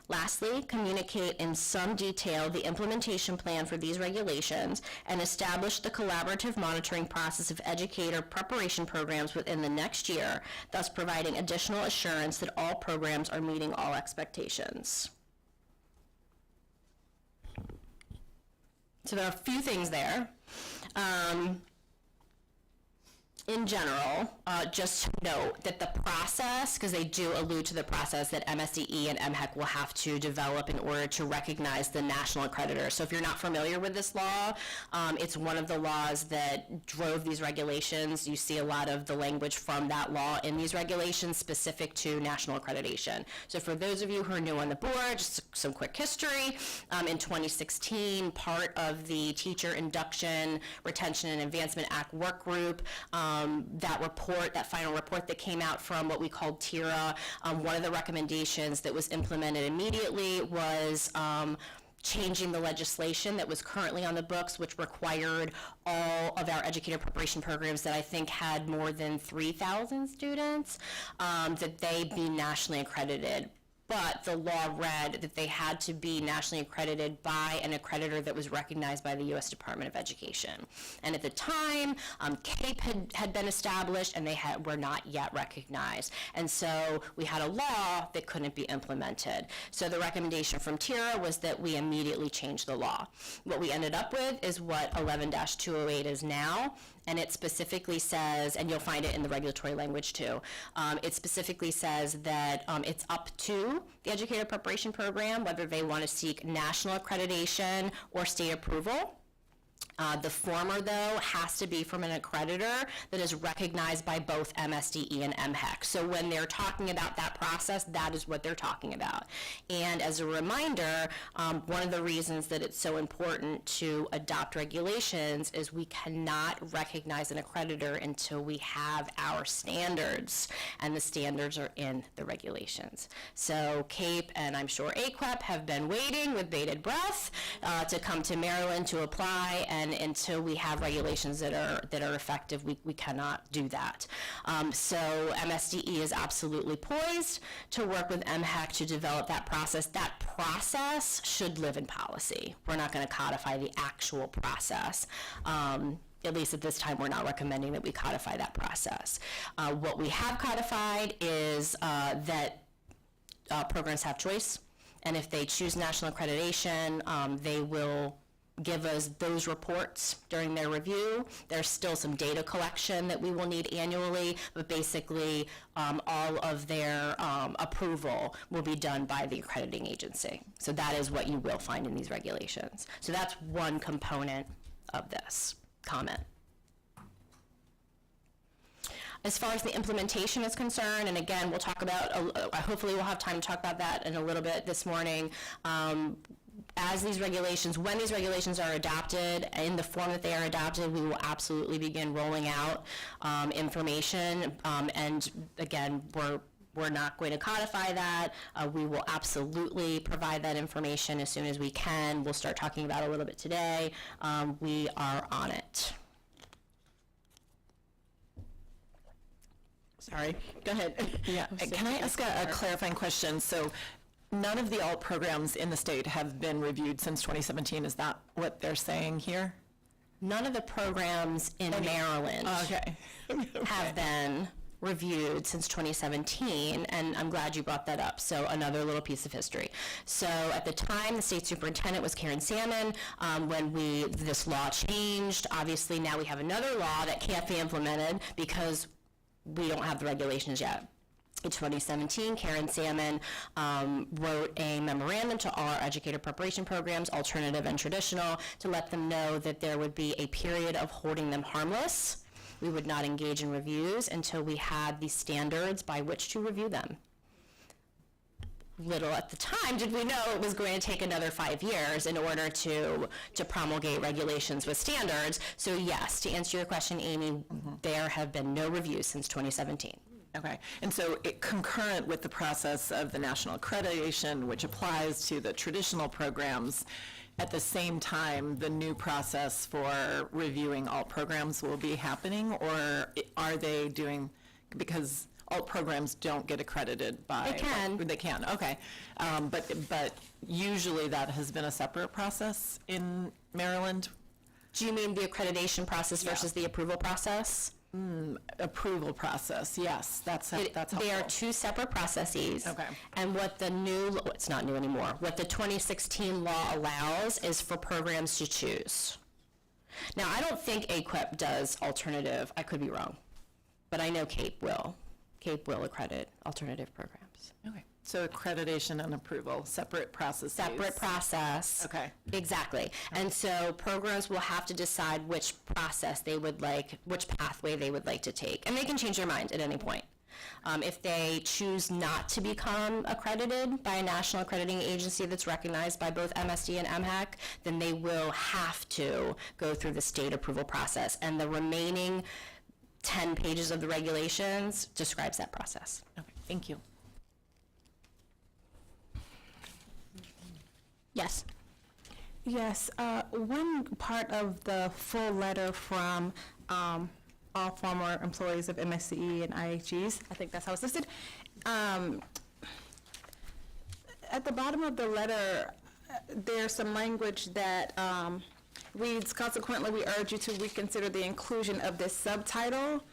S1: Lastly, communicate in some detail the implementation plan for these regulations and establish the collaborative monitoring process of educator preparation programs within the next year, thus providing additional assurance that all programs are meeting all expectations. So there are a few things there. In general, just to note that the process, because they do allude to the process that MSDE and MHEC will have to develop in order to recognize the national accreditor. So if you're not familiar with this law, it's one of the laws that drove these regulations. You see a lot of the language from that law in these regulations specific to national accreditation. So for those of you who are new on the board, just some quick history. In 2016, part of the Teacher Induction, Retention, and Advancement Act work group, that final report that came out from what we called TIRA, one of the recommendations that was implemented immediately was changing the legislation that was currently on the books, which required all of our educator preparation programs that I think had more than 3,000 students, that they be nationally accredited. But the law read that they had to be nationally accredited by an accreditor that was recognized by the U.S. Department of Education. And at the time, CAPE had been established, and they were not yet recognized. And so we had a law that couldn't be implemented. So the recommendation from TIRA was that we immediately change the law. What we ended up with is what 11-208 is now. And it specifically says, and you'll find it in the regulatory language too, it specifically says that it's up to the educator preparation program whether they want to seek national accreditation or state approval. The former, though, has to be from an accreditor that is recognized by both MSDE and MHEC. So when they're talking about that process, that is what they're talking about. And as a reminder, one of the reasons that it's so important to adopt regulations is we cannot recognize an accreditor until we have our standards, and the standards are in the regulations. So CAPE and I'm sure AQEP have been waiting with bated breath to come to Maryland to apply, and until we have regulations that are effective, we cannot do that. So MSDE is absolutely poised to work with MHEC to develop that process. That process should live in policy. We're not going to codify the actual process. At least at this time, we're not recommending that we codify that process. What we have codified is that programs have choice, and if they choose national accreditation, they will give us those reports during their review. There's still some data collection that we will need annually, but basically all of their approval will be done by the accrediting agency. So that is what you will find in these regulations. So that's one component of this comment. As far as the implementation is concerned, and again, we'll talk about, hopefully we'll have time to talk about that in a little bit this morning. When these regulations are adopted, in the form that they are adopted, we will absolutely begin rolling out information. And again, we're not going to codify that. We will absolutely provide that information as soon as we can. We'll start talking about it a little bit today. We are on it. Sorry, go ahead.
S7: Yeah, can I ask a clarifying question? So none of the alt programs in the state have been reviewed since 2017. Is that what they're saying here?
S1: None of the programs in Maryland have been reviewed since 2017, and I'm glad you brought that up. So another little piece of history. So at the time, the state superintendent was Karen Salmon. When this law changed, obviously now we have another law that can't be implemented because we don't have the regulations yet. In 2017, Karen Salmon wrote a memorandum to all our educator preparation programs, alternative and traditional, to let them know that there would be a period of holding them harmless. We would not engage in reviews until we had the standards by which to review them. Little at the time did we know it was going to take another 5 years in order to promulgate regulations with standards. So yes, to answer your question, Amy, there have been no reviews since 2017.
S7: Okay, and so concurrent with the process of the national accreditation, which applies to the traditional programs, at the same time, the new process for reviewing all programs will be happening, or are they doing, because all programs don't get accredited by...
S1: They can.
S7: They can, okay. But usually that has been a separate process in Maryland?
S1: Do you mean the accreditation process versus the approval process?
S7: Approval process, yes, that's helpful.
S1: They are two separate processes.
S7: Okay.
S1: And what the new, it's not new anymore, what the 2016 law allows is for programs to choose. Now, I don't think AQUEP does alternative, I could be wrong, but I know CAPE will. CAPE will accredit alternative programs.
S7: Okay. So accreditation and approval, separate processes.
S1: Separate process.
S7: Okay.
S1: Exactly. And so programs will have to decide which process they would like, which pathway they would like to take. And they can change their mind at any point. If they choose not to become accredited by a national accrediting agency that's recognized by both MSD and MHEC, then they will have to go through the state approval process. And the remaining 10 pages of the regulations describes that process.
S7: Okay, thank you.
S1: Yes.
S20: Yes, one part of the full letter from all former employees of MSCE and IHEs, I think that's how it's listed. At the bottom of the letter, there's some language that reads, consequently, we urge you to reconsider the inclusion of this subtitle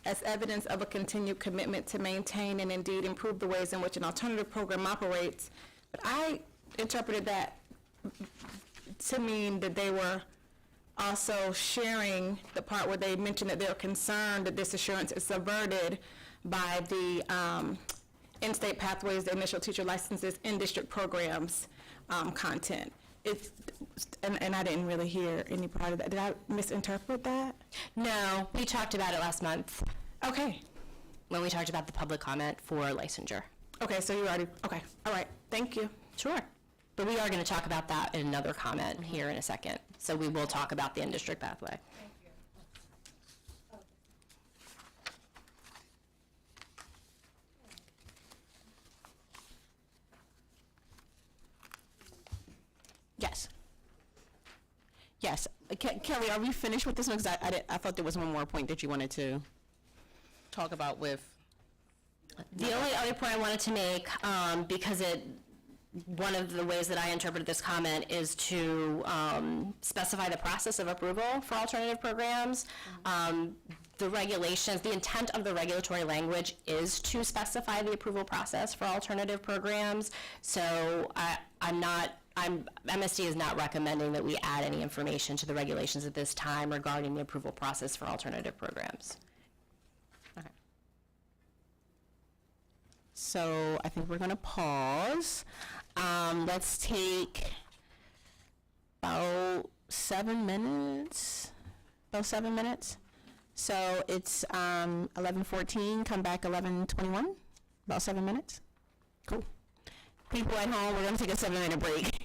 S20: as evidence of a continued commitment to maintain and indeed improve the ways in which an alternative program operates. But I interpreted that to mean that they were also sharing the part where they mentioned that they're concerned that this assurance is subverted by the in-state pathways, the initial teacher licenses, in-district programs content. And I didn't really hear any part of that. Did I misinterpret that?
S1: No, we talked about it last month.
S20: Okay.
S1: When we talked about the public comment for licensure.
S20: Okay, so you already, okay, all right, thank you.
S1: Sure. But we are going to talk about that in another comment here in a second. So we will talk about the in-district pathway. Yes.
S5: Yes. Kelly, are we finished with this one? Because I thought there was one more point that you wanted to talk about with.
S1: The only other point I wanted to make, because one of the ways that I interpreted this comment is to specify the process of approval for alternative programs. The regulations, the intent of the regulatory language is to specify the approval process for alternative programs. So MSD is not recommending that we add any information to the regulations at this time regarding the approval process for alternative programs.
S5: Okay. So I think we're going to pause. Let's take about 7 minutes. About 7 minutes. So it's 11:14. Come back 11:21. About 7 minutes. Cool. People at home, we're going to take a 7-minute break.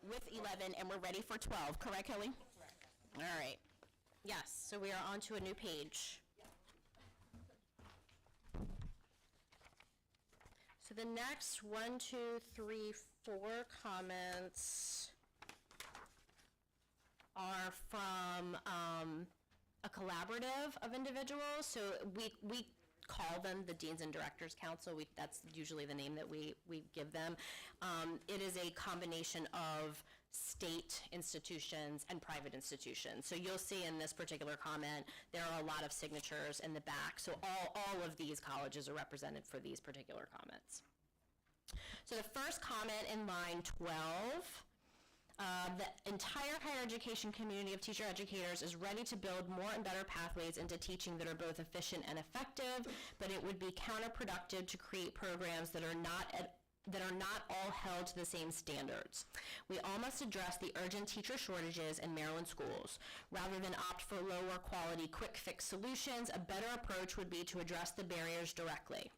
S5: with 11, and we're ready for 12, correct, Kelly? All right.
S1: Yes, so we are on to a new page. So the next 1, 2, 3, 4 comments are from a collaborative of individuals. So we call them the Deans and Directors Council. That's usually the name that we give them. It is a combination of state institutions and private institutions. So you'll see in this particular comment, there are a lot of signatures in the back. So all of these colleges are represented for these particular comments. So the first comment in line 12, the entire higher education community of teacher educators is ready to build more and better pathways into teaching that are both efficient and effective, but it would be counterproductive to create programs that are not all held to the same standards. We all must address the urgent teacher shortages in Maryland schools. Rather than opt for lower quality quick fix solutions, a better approach would be to address the barriers directly.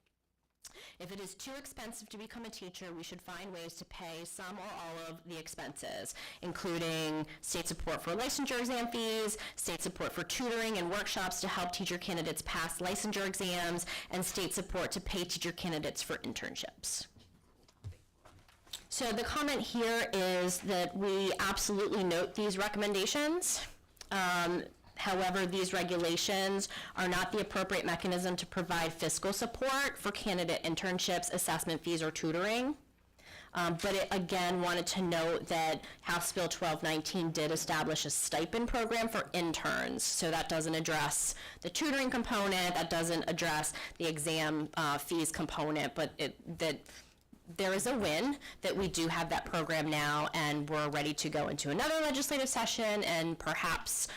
S1: If it is too expensive to become a teacher, we should find ways to pay some or all of the expenses, including state support for licensure exam fees, state support for tutoring and workshops to help teacher candidates pass licensure exams, and state support to pay teacher candidates for internships. So the comment here is that we absolutely note these recommendations. However, these regulations are not the appropriate mechanism to provide fiscal support for candidate internships, assessment fees, or tutoring. But it, again, wanted to note that House Bill 1219 did establish a stipend program for interns. So that doesn't address the tutoring component, that doesn't address the exam fees component, but there is a win that we do have that program now, and we're ready to go into another legislative session, and perhaps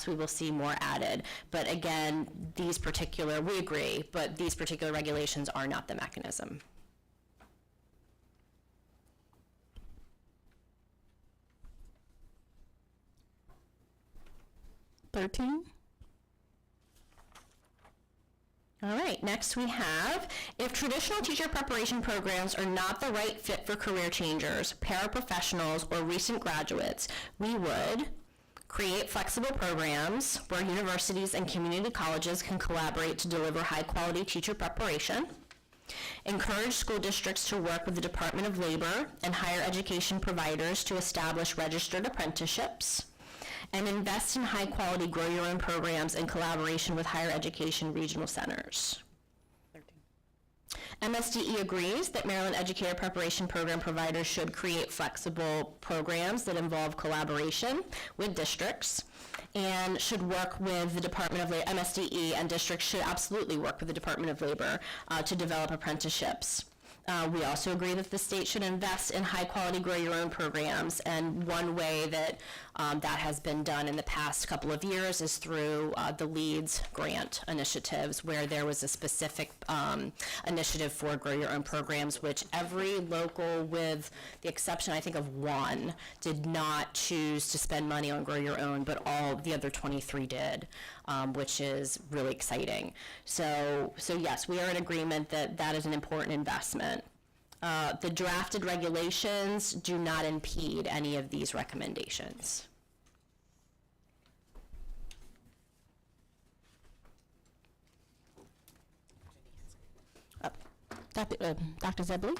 S1: we will see more added. But again, we agree, but these particular regulations are not the mechanism. All right, next we have, if traditional teacher preparation programs are not the right fit for career changers, paraprofessionals, or recent graduates, we would create flexible programs where universities and community colleges can collaborate to deliver high-quality teacher preparation, encourage school districts to work with the Department of Labor and higher education providers to establish registered apprenticeships, and invest in high-quality grow-your-own programs in collaboration with higher education regional centers. MSDE agrees that Maryland Educator Preparation Program providers should create flexible programs that involve collaboration with districts and should work with the Department of Labor. MSDE and districts should absolutely work with the Department of Labor to develop apprenticeships. We also agree that the state should invest in high-quality grow-your-own programs, and one way that that has been done in the past couple of years is through the LEADS grant initiatives, where there was a specific initiative for grow-your-own programs, which every local, with the exception, I think, of one, did not choose to spend money on grow-your-own, but all the other 23 did, which is really exciting. So yes, we are in agreement that that is an important investment. The drafted regulations do not impede any of these recommendations. Dr. Zebley?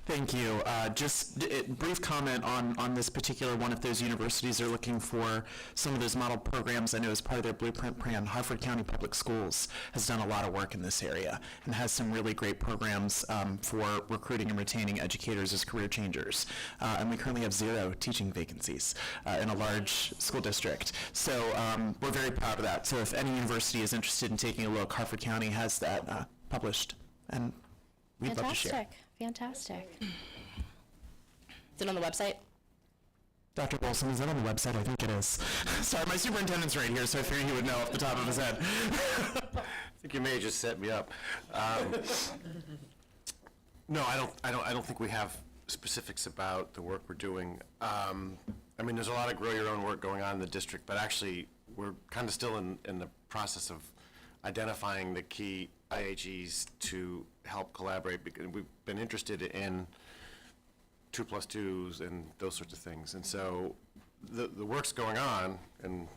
S3: Thank you. Just a brief comment on this particular one. If those universities are looking for some of those model programs, I know as part of their blueprint plan, Harford County Public Schools has done a lot of work in this area and has some really great programs for recruiting and retaining educators as career changers. And we currently have 0 teaching vacancies in a large school district. So we're very proud of that. So if any university is interested in taking a look, Harford County has that published, and we'd love to share.
S1: Fantastic. Is it on the website?
S3: Dr. Wilson, is that on the website? I think it is. Sorry, my superintendent's right here, so I figured he would know off the top of his head.
S10: I think you may have just set me up. No, I don't think we have specifics about the work we're doing. I mean, there's a lot of grow your own work going on in the district, but actually we're kind of still in the process of identifying the key IHEs to help collaborate, because we've been interested in 2+2s and those sorts of things. And so the work's going on, and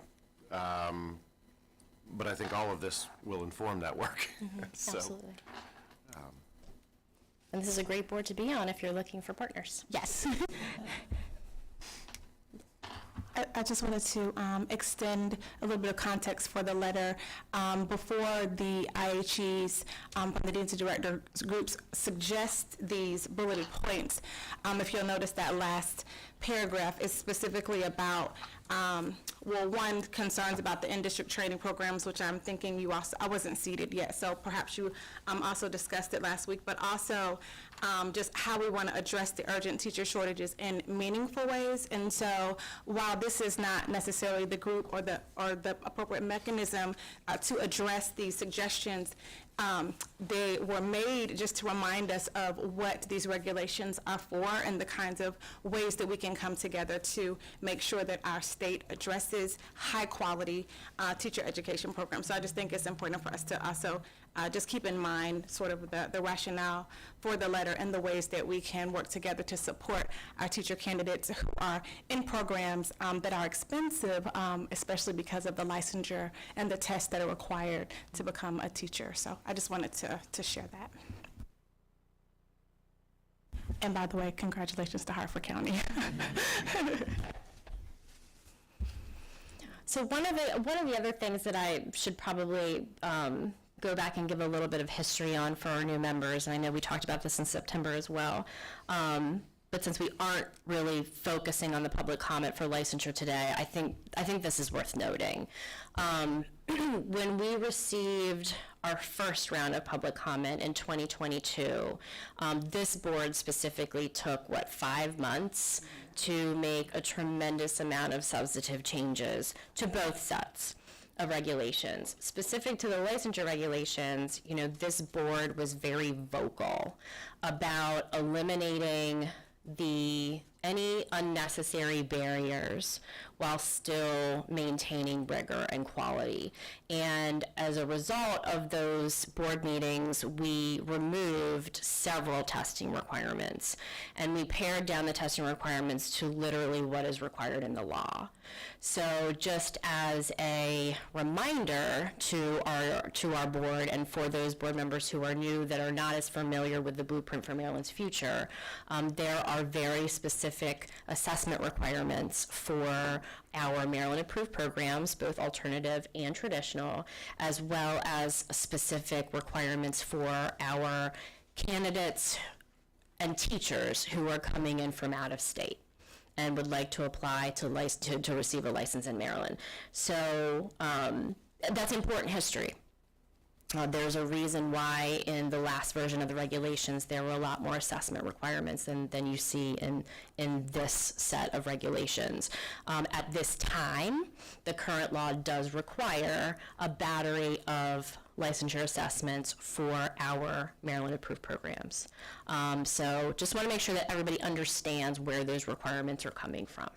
S10: but I think all of this will inform that work. So,
S1: Absolutely. And this is a great board to be on if you're looking for partners.
S20: Yes. I just wanted to extend a little bit of context for the letter. Before the IHEs from the Deans and Directors groups suggest these bulleted points, if you'll notice that last paragraph is specifically about, one, concerns about the in-district training programs, which I'm thinking you also, I wasn't seated yet, so perhaps you also discussed it last week, but also just how we want to address the urgent teacher shortages in meaningful ways. And so while this is not necessarily the group or the appropriate mechanism to address these suggestions, they were made just to remind us of what these regulations are for and the kinds of ways that we can come together to make sure that our state addresses high-quality teacher education programs. So I just think it's important for us to also just keep in mind sort of the rationale for the letter and the ways that we can work together to support our teacher candidates who are in programs that are expensive, especially because of the licensure and the tests that are required to become a teacher. So I just wanted to share that. And by the way, congratulations to Hartford County.
S1: So one of the other things that I should probably go back and give a little bit of history on for our new members, and I know we talked about this in September as well, but since we aren't really focusing on the public comment for licensure today, I think this is worth noting. When we received our first round of public comment in 2022, this board specifically took, 5 months to make a tremendous amount of substantive changes to both sets of regulations. Specific to the licensure regulations, this board was very vocal about eliminating any unnecessary barriers while still maintaining rigor and quality. And as a result of those board meetings, we removed several testing requirements, and we pared down the testing requirements to literally what is required in the law. So just as a reminder to our board and for those board members who are new that are not as familiar with the Blueprint for Maryland's Future, there are very specific assessment requirements for our Maryland approved programs, both alternative and traditional, as well as specific requirements for our candidates and teachers who are coming in from out of state and would like to apply to receive a license in Maryland. So that's important history. There's a reason why in the last version of the regulations there were a lot more assessment requirements than you see in this set of regulations. At this time, the current law does require a battery of licensure assessments for our Maryland approved programs. So just want to make sure that everybody understands where those requirements are coming from.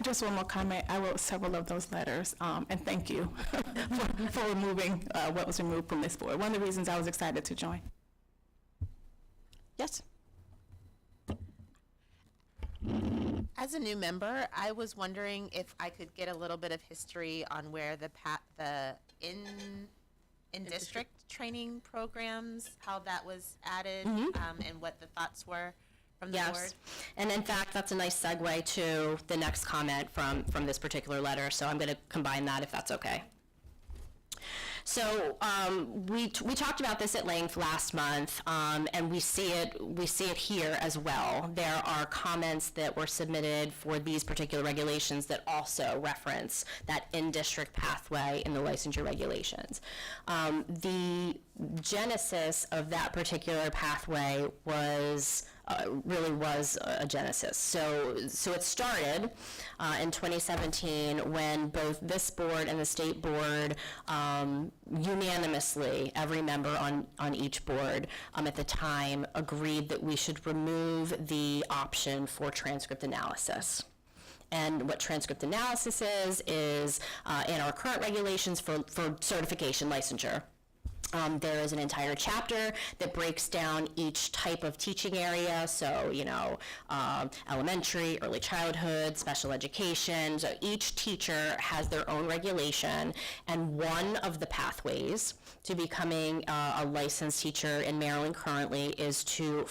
S20: Just one more comment. I wrote several of those letters, and thank you for removing what was removed from this board. One of the reasons I was excited to join.
S1: Yes?
S19: As a new member, I was wondering if I could get a little bit of history on where the in-district training programs, how that was added, and what the thoughts were from the board.
S1: Yes, and in fact, that's a nice segue to the next comment from this particular letter, so I'm going to combine that if that's okay. So we talked about this at length last month, and we see it here as well. There are comments that were submitted for these particular regulations that also reference that in-district pathway in the licensure regulations. The genesis of that particular pathway really was a genesis. So it started in 2017 when both this board and the state board unanimously, every member on each board at the time agreed that we should remove the option for transcript analysis. And what transcript analysis is in our current regulations for certification licensure. There is an entire chapter that breaks down each type of teaching area, so, elementary, early childhood, special education. So each teacher has their own regulation, and one of the pathways to becoming a licensed teacher in Maryland currently is to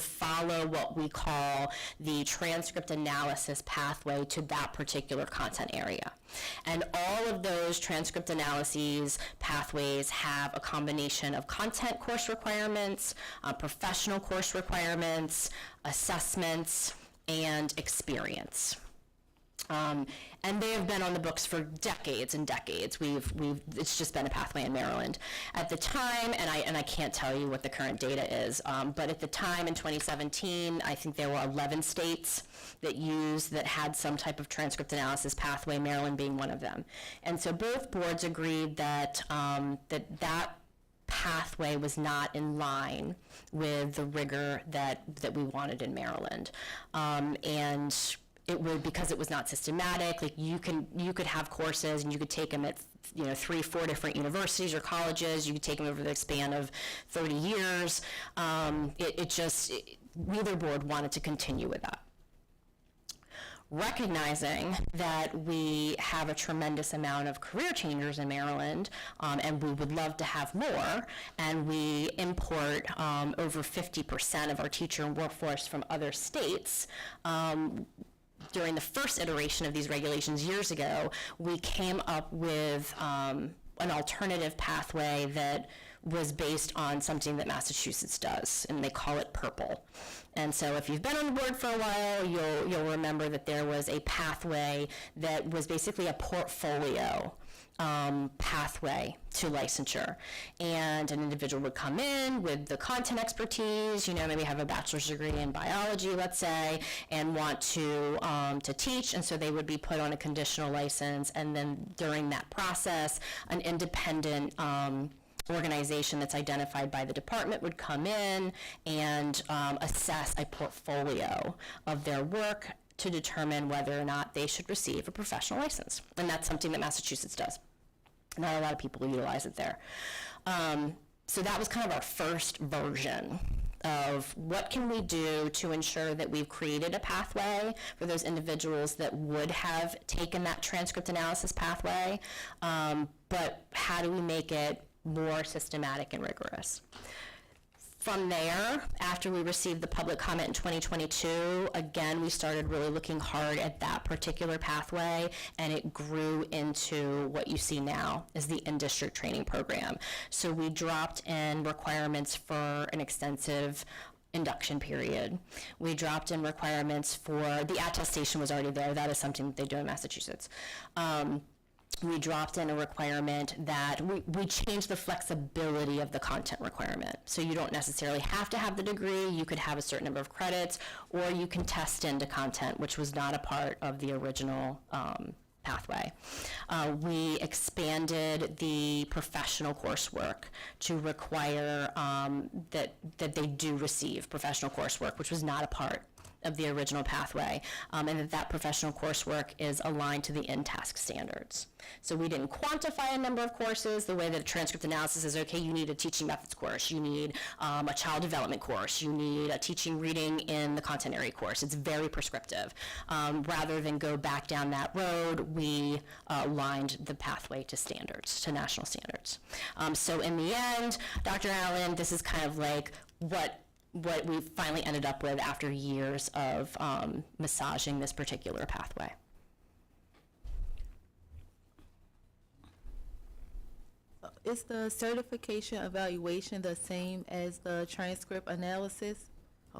S1: follow what we call the transcript analysis pathway to that particular content area. And all of those transcript analyses pathways have a combination of content course requirements, professional course requirements, assessments, and experience. And they have been on the books for decades and decades. It's just been a pathway in Maryland. At the time, and I can't tell you what the current data is, but at the time in 2017, I think there were 11 states that had some type of transcript analysis pathway, Maryland being one of them. And so both boards agreed that that pathway was not in line with the rigor that we wanted in Maryland. And it would, because it was not systematic, like you could have courses and you could take them at 3-4 different universities or colleges. You could take them over the span of 30 years. Neither board wanted to continue with that. Recognizing that we have a tremendous amount of career changers in Maryland, and we would love to have more, and we import over 50% of our teacher workforce from other states. During the first iteration of these regulations years ago, we came up with an alternative pathway that was based on something that Massachusetts does, and they call it PURPLE. And so if you've been on the board for a while, you'll remember that there was a pathway that was basically a portfolio pathway to licensure. And an individual would come in with the content expertise, maybe have a bachelor's degree in biology, let's say, and want to teach, and so they would be put on a conditional license, and then during that process, an independent organization that's identified by the department would come in and assess a portfolio of their work to determine whether or not they should receive a professional license. And that's something that Massachusetts does. Not a lot of people utilize it there. So that was kind of our first version of what can we do to ensure that we've created a pathway for those individuals that would have taken that transcript analysis pathway, but how do we make it more systematic and rigorous? From there, after we received the public comment in 2022, again, we started really looking hard at that particular pathway, and it grew into what you see now as the in-district training program. So we dropped in requirements for an extensive induction period. We dropped in requirements for, the attestation was already there. That is something that they do in Massachusetts. We dropped in a requirement that we changed the flexibility of the content requirement. So you don't necessarily have to have the degree. You could have a certain number of credits, or you can test into content, which was not a part of the original pathway. We expanded the professional coursework to require that they do receive professional coursework, which was not a part of the original pathway, and that professional coursework is aligned to the in-task standards. So we didn't quantify a number of courses the way that transcript analysis is, okay, you need a teaching methods course, you need a child development course, you need a teaching reading in the content area course. It's very prescriptive. Rather than go back down that road, we aligned the pathway to standards, to national standards. So in the end, Dr. Allen, this is kind of like what we finally ended up with after years of massaging this particular pathway.
S11: Is the certification evaluation the same as the transcript analysis?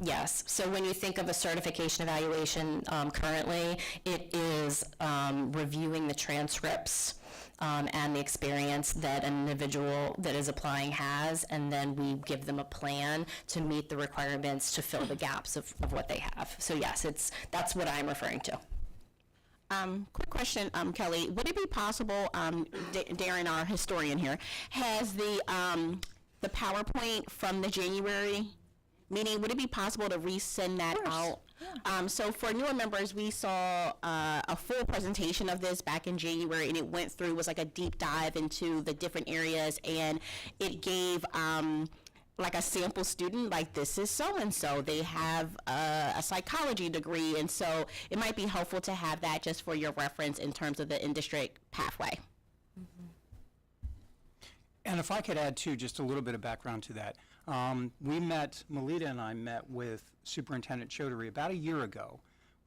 S1: Yes. So when you think of a certification evaluation currently, it is reviewing the transcripts and the experience that an individual that is applying has, and then we give them a plan to meet the requirements to fill the gaps of what they have. So yes, that's what I'm referring to.
S5: Quick question, Kelly. Would it be possible, Darren, our historian here, has the PowerPoint from the January Meaning, would it be possible to resend that out? So for newer members, we saw a full presentation of this back in January, and it went through, was like a deep dive into the different areas, and it gave like a sample student, like this is so-and-so, they have a psychology degree, and so it might be helpful to have that just for your reference in terms of the in-district pathway.
S6: And if I could add, too, just a little bit of background to that. Melita and I met with Superintendent Chaudhary about a year ago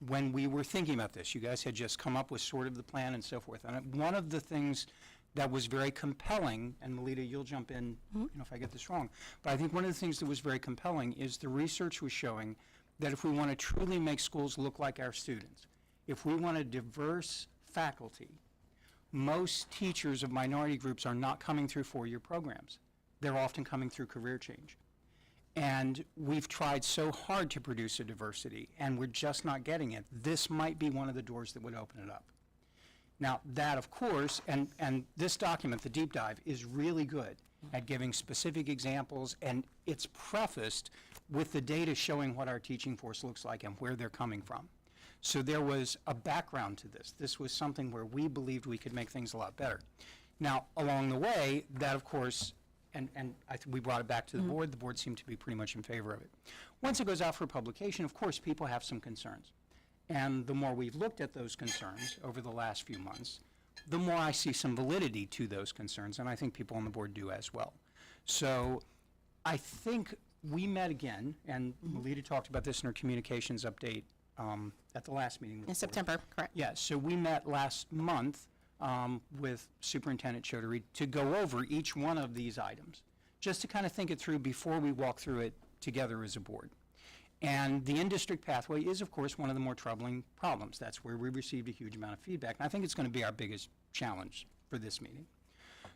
S6: when we were thinking about this. You guys had just come up with sort of the plan and so forth. And one of the things that was very compelling, and Melita, you'll jump in if I get this wrong, but I think one of the things that was very compelling is the research was showing that if we want to truly make schools look like our students, if we want a diverse faculty, most teachers of minority groups are not coming through four-year programs. They're often coming through career change. And we've tried so hard to produce a diversity, and we're just not getting it. This might be one of the doors that would open it up. Now, that, of course, and this document, the deep dive, is really good at giving specific examples, and it's prefaced with the data showing what our teaching force looks like and where they're coming from. So there was a background to this. This was something where we believed we could make things a lot better. Now, along the way, that, of course, and we brought it back to the board. The board seemed to be pretty much in favor of it. Once it goes out for publication, of course, people have some concerns. And the more we've looked at those concerns over the last few months, the more I see some validity to those concerns, and I think people on the board do as well. So I think we met again, and Melita talked about this in her communications update at the last meeting. With
S5: In September, correct.
S6: Yeah, so we met last month with Superintendent Chaudhary to go over each one of these items, just to kind of think it through before we walk through it together as a board. And the in-district pathway is, of course, one of the more troubling problems. That's where we received a huge amount of feedback, and I think it's going to be our biggest challenge for this meeting.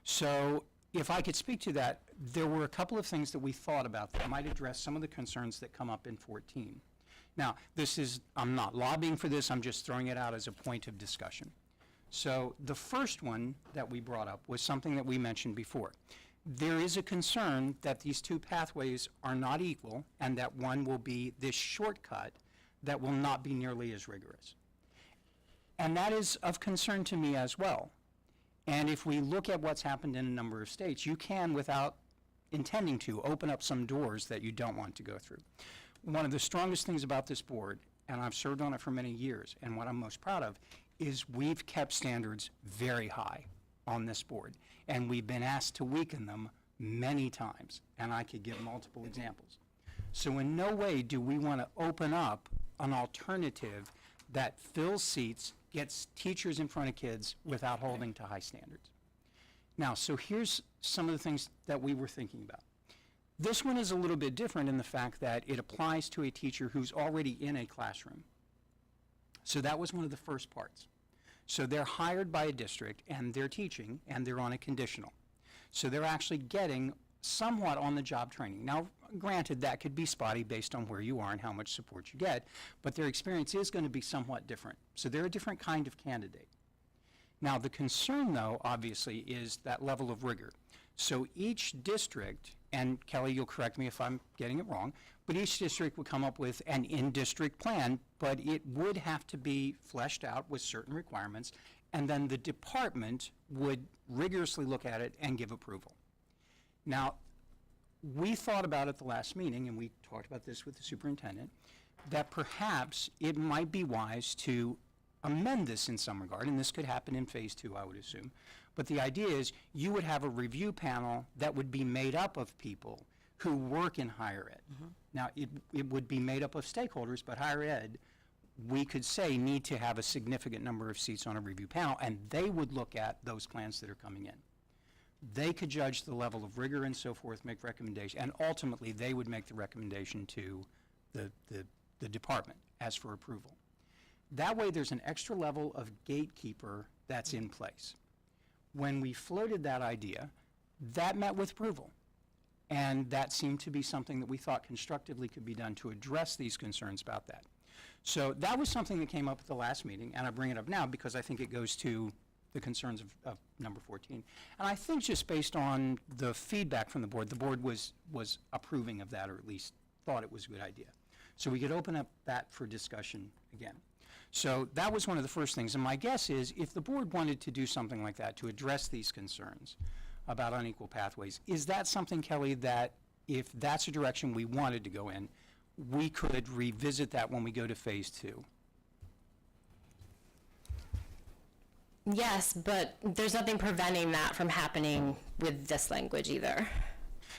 S6: So if I could speak to that, there were a couple of things that we thought about that might address some of the concerns that come up in 14. Now, I'm not lobbying for this, I'm just throwing it out as a point of discussion. So the first one that we brought up was something that we mentioned before. There is a concern that these two pathways are not equal and that one will be this shortcut that will not be nearly as rigorous. And that is of concern to me as well. And if we look at what's happened in a number of states, you can, without intending to, open up some doors that you don't want to go through. One of the strongest things about this board, and I've served on it for many years, and what I'm most proud of, is we've kept standards very high on this board, and we've been asked to weaken them many times, and I could give multiple examples. So in no way do we want to open up an alternative that fills seats, gets teachers in front of kids without holding to high standards. Now, so here's some of the things that we were thinking about. This one is a little bit different in the fact that it applies to a teacher who's already in a classroom. So that was one of the first parts. So they're hired by a district and they're teaching and they're on a conditional. So they're actually getting somewhat on-the-job training. Now, granted, that could be spotty based on where you are and how much support you get, but their experience is going to be somewhat different. So they're a different kind of candidate. Now, the concern, though, obviously, is that level of rigor. So each district, and Kelly, you'll correct me if I'm getting it wrong, but each district would come up with an in-district plan, but it would have to be fleshed out with certain requirements, and then the department would rigorously look at it and give approval. Now, we thought about at the last meeting, and we talked about this with the superintendent, that perhaps it might be wise to amend this in some regard, and this could happen in phase 2, I would assume. But the idea is you would have a review panel that would be made up of people who work in higher ed. Now, it would be made up of stakeholders, but higher ed, we could say, need to have a significant number of seats on a review panel, and they would look at those plans that are coming in. They could judge the level of rigor and so forth, make recommendations, and ultimately they would make the recommendation to the department as for approval. That way there's an extra level of gatekeeper that's in place. When we floated that idea, that met with approval. And that seemed to be something that we thought constructively could be done to address these concerns about that. So that was something that came up at the last meeting, and I bring it up now because I think it goes to the concerns of number 14. And I think just based on the feedback from the board was approving of that, or at least thought it was a good idea. So we could open up that for discussion again. So that was one of the first things. And my guess is if the board wanted to do something like that to address these concerns about unequal pathways, is that something, Kelly, that if that's a direction we wanted to go in, we could revisit that when we go to phase 2?
S1: Yes, but there's nothing preventing that from happening with this language either.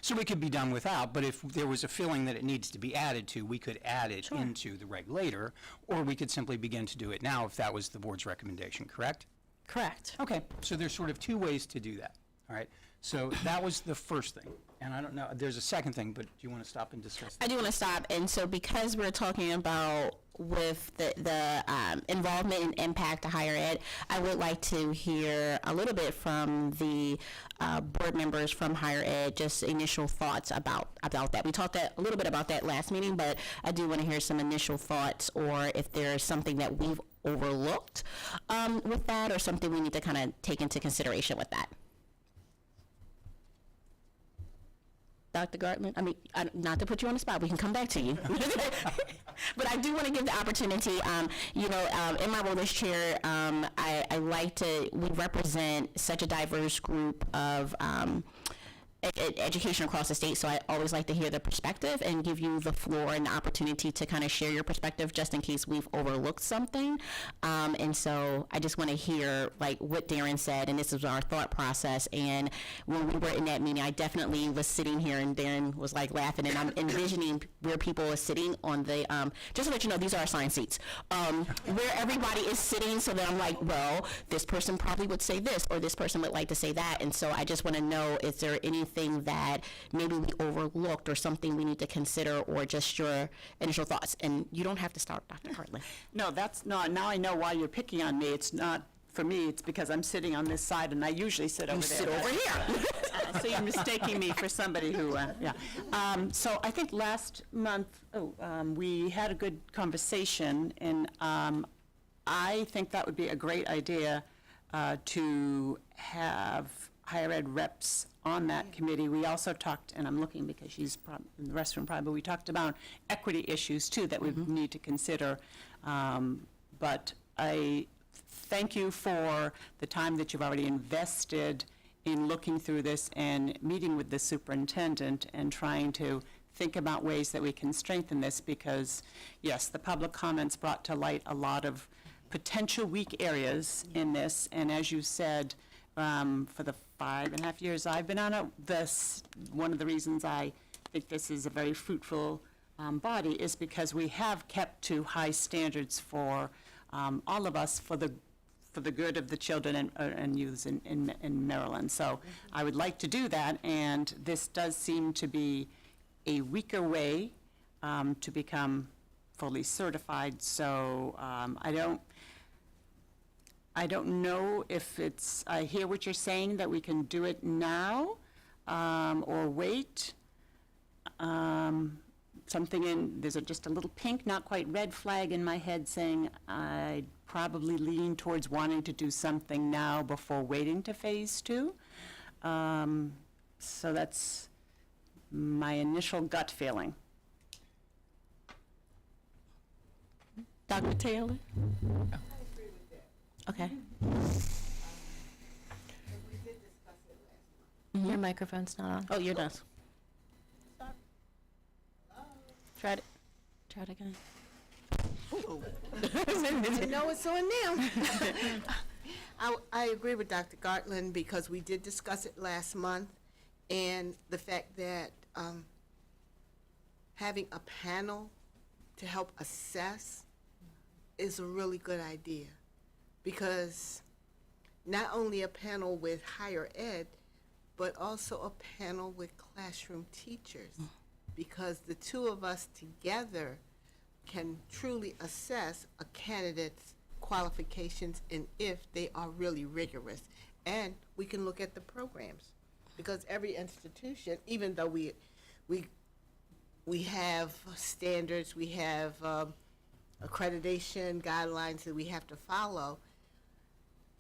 S6: So it could be done without, but if there was a feeling that it needs to be added to, we could add it into the reg later, or we could simply begin to do it now if that was the board's recommendation, correct?
S1: Correct.
S6: Okay, so there's sort of two ways to do that, all right? So that was the first thing. And I don't know, there's a second thing, but do you want to stop and discuss that?
S5: I do want to stop, and so because we're talking about with the involvement and impact to higher ed, I would like to hear a little bit from the board members from higher ed, just initial thoughts about that. We talked a little bit about that last meeting, but I do want to hear some initial thoughts, or if there's something that we've overlooked with that, or something we need to kind of take into consideration with that. Dr. Gartland, I mean, not to put you on the spot, we can come back to you. But I do want to give the opportunity, in my role as chair, I like to, we represent such a diverse group of education across the state, so I always like to hear the perspective and give you the floor and the opportunity to kind of share your perspective just in case we've overlooked something. And so I just want to hear like what Darren said, and this is our thought process. And when we were in that meeting, I definitely was sitting here and Darren was like laughing, and I'm envisioning where people are sitting on the, just to let you know, these are assigned seats, where everybody is sitting, so that I'm like, well, this person probably would say this, or this person would like to say that. And so I just want to know, is there anything that maybe we overlooked or something we need to consider, or just your initial thoughts? And you don't have to start, Dr. Hartley.
S4: No, that's not, now I know why you're picking on me. It's not for me, it's because I'm sitting on this side and I usually sit over there.
S5: Sit over here.
S4: So you're mistaking me for somebody who, so I think last month, we had a good conversation, and I think that would be a great idea to have higher ed reps on that committee. We also talked, and I'm looking because she's in the restroom probably, but we talked about equity issues too that we need to consider. But I thank you for the time that you've already invested in looking through this and meeting with the superintendent and trying to think about ways that we can strengthen this, because yes, the public comments brought to light a lot of potential weak areas in this, and as you said, for the 5.5 years I've been on it, one of the reasons I think this is a very fruitful body is because we have kept to high standards for all of us, for the good of the children and youths in Maryland. So I would like to do that, and this does seem to be a weaker way to become fully certified. So I don't know if it's, I hear what you're saying, that we can do it now or wait. There's just a little pink, not quite red flag in my head saying I'd probably lean towards wanting to do something now before waiting to phase 2. So that's my initial gut feeling.
S5: Dr. Taylor? Okay.
S21: Your microphone's not on.
S5: Oh, you're done.
S21: Try it again.
S2: You know it's on now. I agree with Dr. Gartland, because we did discuss it last month, and the fact that having a panel to help assess is a really good idea, because not only a panel with higher ed, but also a panel with classroom teachers, because the two of us together can truly assess a candidate's qualifications and if they are really rigorous. And we can look at the programs, because every institution, even though we have standards, we have accreditation guidelines that we have to follow,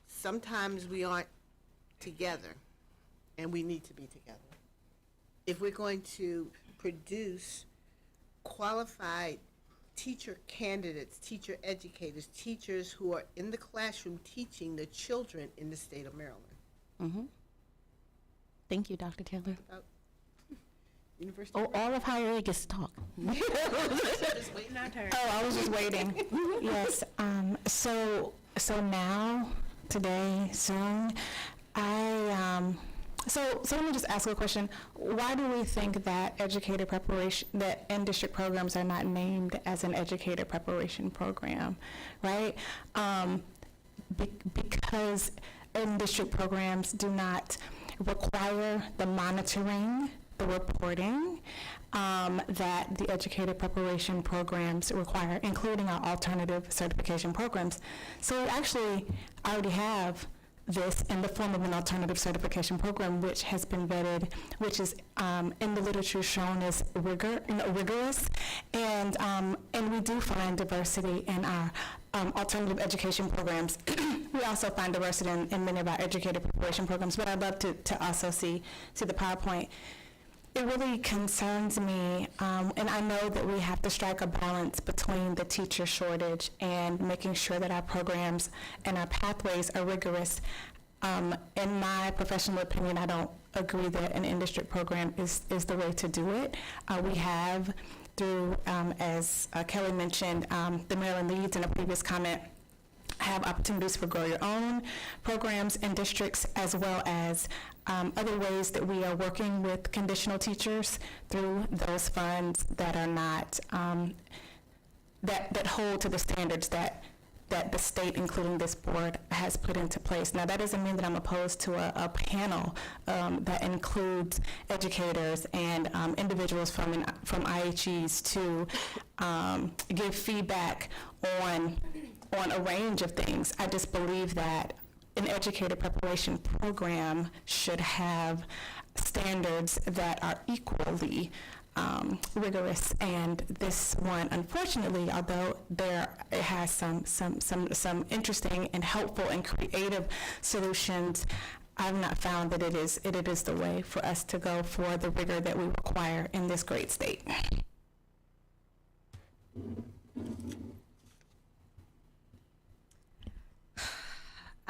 S2: sometimes we aren't together, and we need to be together. If we're going to produce qualified teacher candidates, teacher educators, teachers who are in the classroom teaching the children in the state of Maryland.
S5: Mm-hmm. Thank you, Dr. Taylor.
S2: About University.
S5: Oh, all of higher ed gets to talk.
S2: Just waiting our turn.
S20: Oh, I was just waiting. Yes. So now, today, soon, so let me just ask a question. Why do we think that educator preparation, that in-district programs are not named as an educator preparation program, right? Because in-district programs do not require the monitoring, the reporting that the educator preparation programs require, including our alternative certification programs. So we actually already have this in the form of an alternative certification program, which has been vetted, which is in the literature shown as rigorous, and we do find diversity in our alternative education programs. We also find diversity in many of our educator preparation programs, but I'd love to also see the PowerPoint. It really concerns me, and I know that we have to strike a balance between the teacher shortage and making sure that our programs and our pathways are rigorous. In my professional opinion, I don't agree that an in-district program is the way to do it. We have, through, as Kelly mentioned, the Maryland Leads in a previous comment, have opportunities for grow your own programs and districts, as well as other ways that we are working with conditional teachers through those funds that are not, that hold to the standards that the state, including this board, has put into place. Now, that doesn't mean that I'm opposed to a panel that includes educators and individuals from IHEs to give feedback on a range of things. I just believe that an educator preparation program should have standards that are equally rigorous, and this one, unfortunately, although it has some interesting and helpful and creative solutions, I've not found that it is the way for us to go for the rigor that we require in this great state.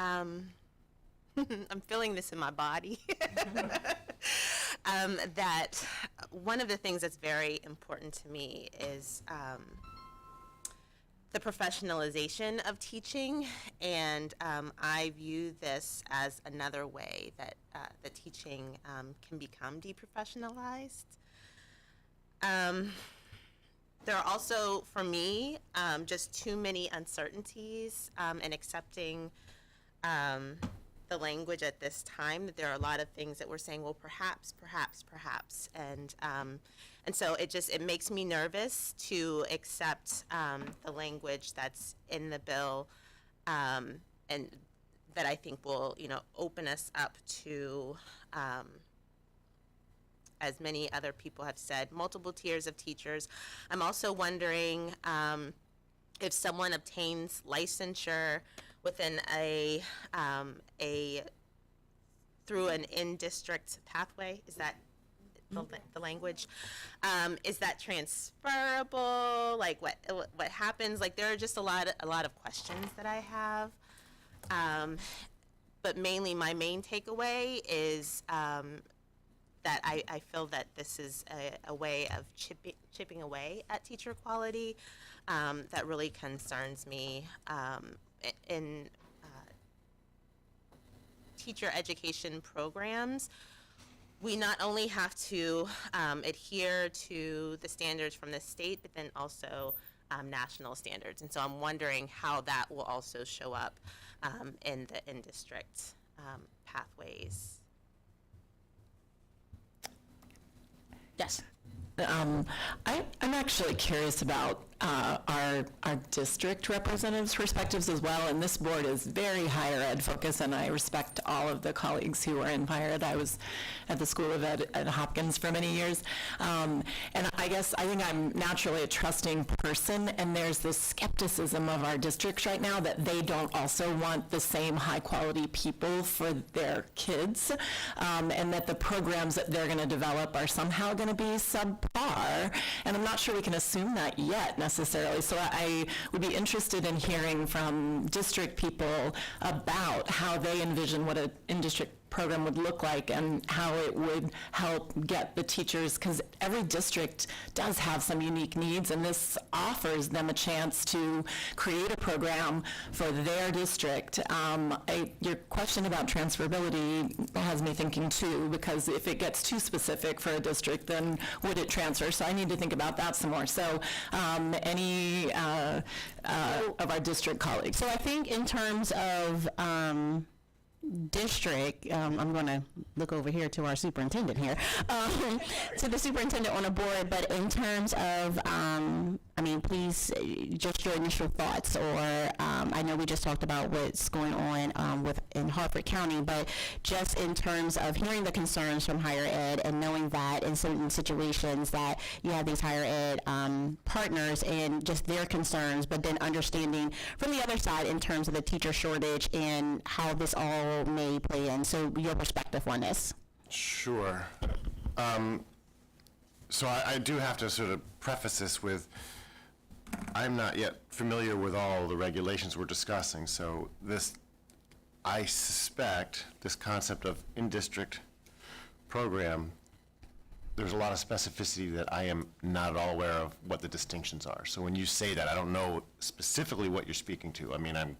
S19: I'm feeling this in my body. That one of the things that's very important to me is the professionalization of teaching, and I view this as another way that the teaching can become deprofessionalized. There are also, for me, just too many uncertainties in accepting the language at this time. That there are a lot of things that we're saying, well, perhaps, and so it makes me nervous to accept the language that's in the bill, and that I think will, open us up to, as many other people have said, multiple tiers of teachers. I'm also wondering if someone obtains licensure within through an in-district pathway, is that the language? Is that transferable? Like what happens? Like there are just a lot of questions that I have. But mainly my main takeaway is that I feel that this is a way of chipping away at teacher quality that really concerns me. In teacher education programs, we not only have to adhere to the standards from the state, but then also national standards. And so I'm wondering how that will also show up in the in-district pathways.
S5: Yes.
S7: I'm actually curious about our district representatives' perspectives as well, and this board is very higher ed focused, and I respect all of the colleagues who are in higher ed. I was at the School of Ed at Hopkins for many years, and I think I'm naturally a trusting person, and there's this skepticism of our districts right now that they don't also want the same high-quality people for their kids, and that the programs that they're going to develop are somehow going to be subpar, and I'm not sure we can assume that yet necessarily. So I would be interested in hearing from district people about how they envision what an in-district program would look like and how it would help get the teachers, because every district does have some unique needs, and this offers them a chance to create a program for their district. Your question about transferability has me thinking too, because if it gets too specific for a district, then would it transfer? So I need to think about that some more. So any of our district colleagues?
S5: So I think in terms of district, I'm going to look over here to our superintendent here, to the superintendent on the board, but in terms of, please, just your initial thoughts, or I know we just talked about what's going on in Harford County, but just in terms of hearing the concerns from higher ed and knowing that in certain situations that you have these higher ed partners and just their concerns, but then understanding from the other side in terms of the teacher shortage and how this all may play in. So your perspective on this.
S10: Sure. So I do have to sort of preface this with, I'm not yet familiar with all the regulations we're discussing, so I suspect this concept of in-district program, there's a lot of specificity that I am not at all aware of what the distinctions are. So when you say that, I don't know specifically what you're speaking to. I mean, I'm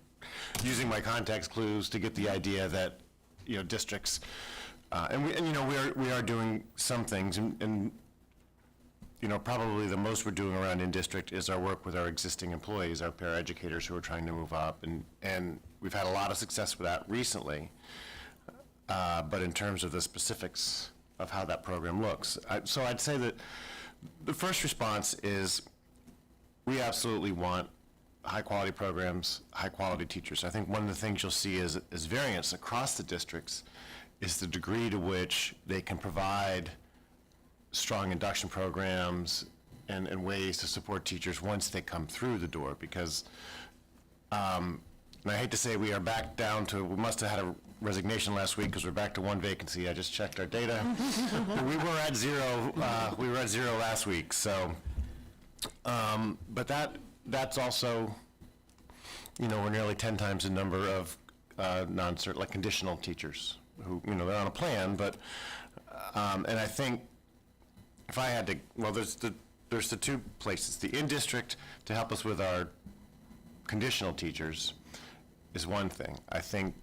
S10: using my context clues to get the idea that, districts, we are doing some things, and probably the most we're doing around in-district is our work with our existing employees, our paraeducators who are trying to move up, and we've had a lot of success with that recently. But in terms of the specifics of how that program looks, so I'd say that the first response is we absolutely want high-quality programs, high-quality teachers. I think one of the things you'll see is variance across the districts is the degree to which they can provide strong induction programs and ways to support teachers once they come through the door, because, and I hate to say we are back down to, we must have had a resignation last week because we're back to one vacancy. I just checked our data. we were at zero last week, so, but that's also, we're nearly 10 times the number of like conditional teachers who, they're on a plan, but, and I think if I had to, well, there's the two places. The in-district to help us with our conditional teachers is one thing. I think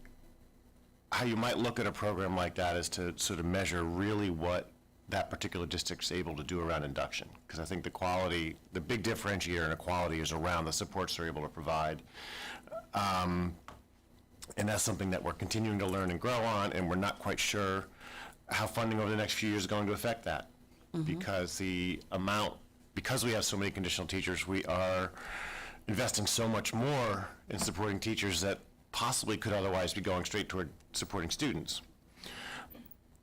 S10: how you might look at a program like that is to sort of measure really what that particular district's able to do around induction. Because I think the quality, the big differentiator in equality is around the supports they're able to provide. And that's something that we're continuing to learn and grow on, and we're not quite sure how funding over the next few years is going to affect that. Because because we have so many conditional teachers, we are investing so much more in supporting teachers that possibly could otherwise be going straight toward supporting students.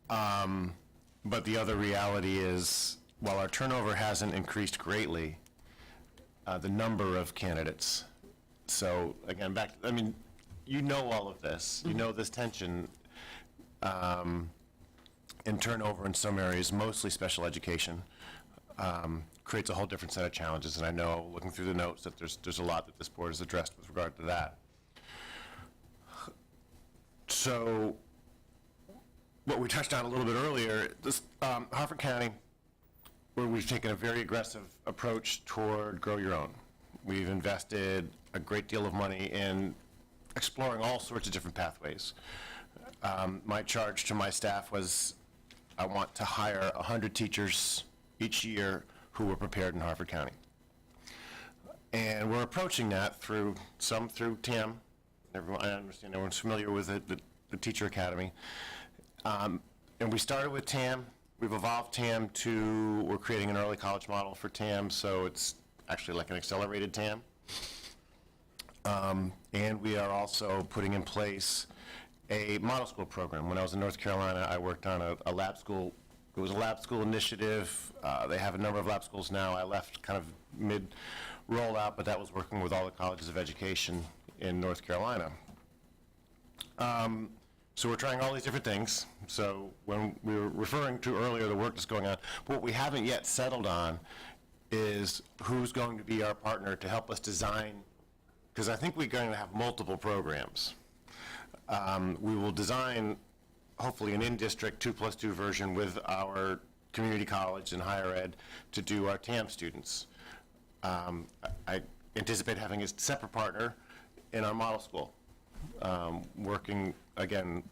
S10: But the other reality is, while our turnover hasn't increased greatly, the number of candidates. So again, all of this. You know this tension in turnover in some areas, mostly special education, creates a whole different set of challenges. And I know, looking through the notes, that there's a lot that this board has addressed with regard to that. So what we touched on a little bit earlier, this Harford County, where we've taken a very aggressive approach toward Grow Your Own. We've invested a great deal of money in exploring all sorts of different pathways. My charge to my staff was, I want to hire 100 teachers each year who were prepared in Harford County. And we're approaching that through TAM. I understand everyone's familiar with it, the Teacher Academy. And we started with TAM. We've evolved TAM to, we're creating an early college model for TAM, so it's actually like an accelerated TAM. And we are also putting in place a model school program. When I was in North Carolina, I worked on a lab school. It was a lab school initiative. They have a number of lab schools now. I left kind of mid-rollout, but that was working with all the colleges of education in North Carolina. So we're trying all these different things. So when we were referring to earlier the work that's going on, what we haven't yet settled on is who's going to be our partner to help us design, because I think we're going to have multiple programs. We will design, hopefully, an in-district 2+2 version with our community college and higher ed to do our TAM students. I anticipate having a separate partner in our model school, working, again,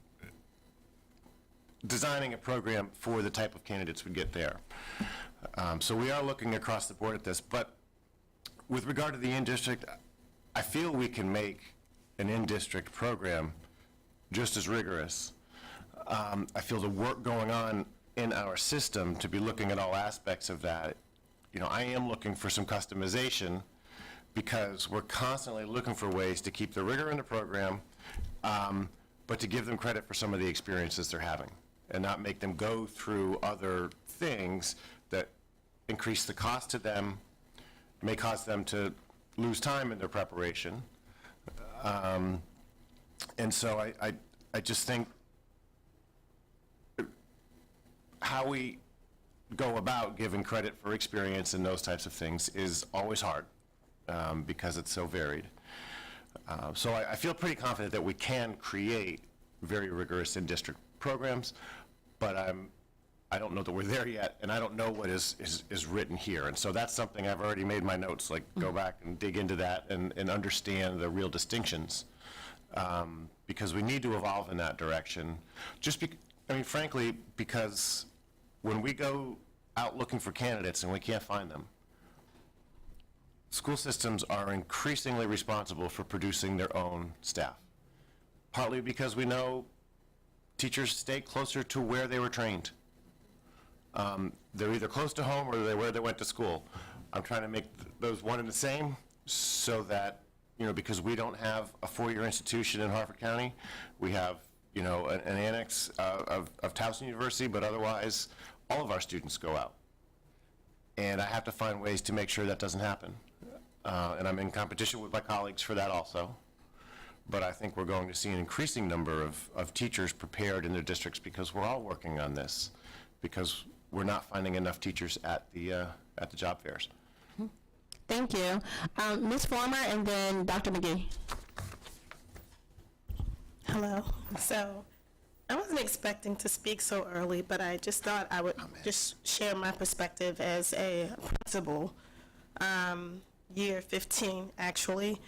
S10: designing a program for the type of candidates we get there. So we are looking across the board at this, but with regard to the in-district, I feel we can make an in-district program just as rigorous. I feel the work going on in our system to be looking at all aspects of that, you know, I am looking for some customization because we're constantly looking for ways to keep the rigor in the program, but to give them credit for some of the experiences they're having and not make them go through other things that increase the cost to them, may cause them to lose time in their preparation. And so I just think how we go about giving credit for experience and those types of things is always hard because it's so varied. So I feel pretty confident that we can create very rigorous in-district programs, but I don't know that we're there yet, and I don't know what is written here. And so that's something I've already made my notes, like go back and dig into that and understand the real distinctions, because we need to evolve in that direction. I mean, frankly, because when we go out looking for candidates and we can't find them, school systems are increasingly responsible for producing their own staff, partly because we know teachers stay closer to where they were trained. They're either close to home or they're where they went to school. I'm trying to make those one and the same so that, you know, because we don't have a four-year institution in Harford County, we have, you know, an annex of Towson University, but otherwise all of our students go out. And I have to find ways to make sure that doesn't happen. And I'm in competition with my colleagues for that also. But I think we're going to see an increasing number of teachers prepared in their districts because we're all working on this, because we're not finding enough teachers at the job fairs.
S5: Thank you. Ms. Farmer and then Dr. McGee.
S8: Hello. So I wasn't expecting to speak so early, but I just thought I would just share my perspective as a principal, year 15 actually,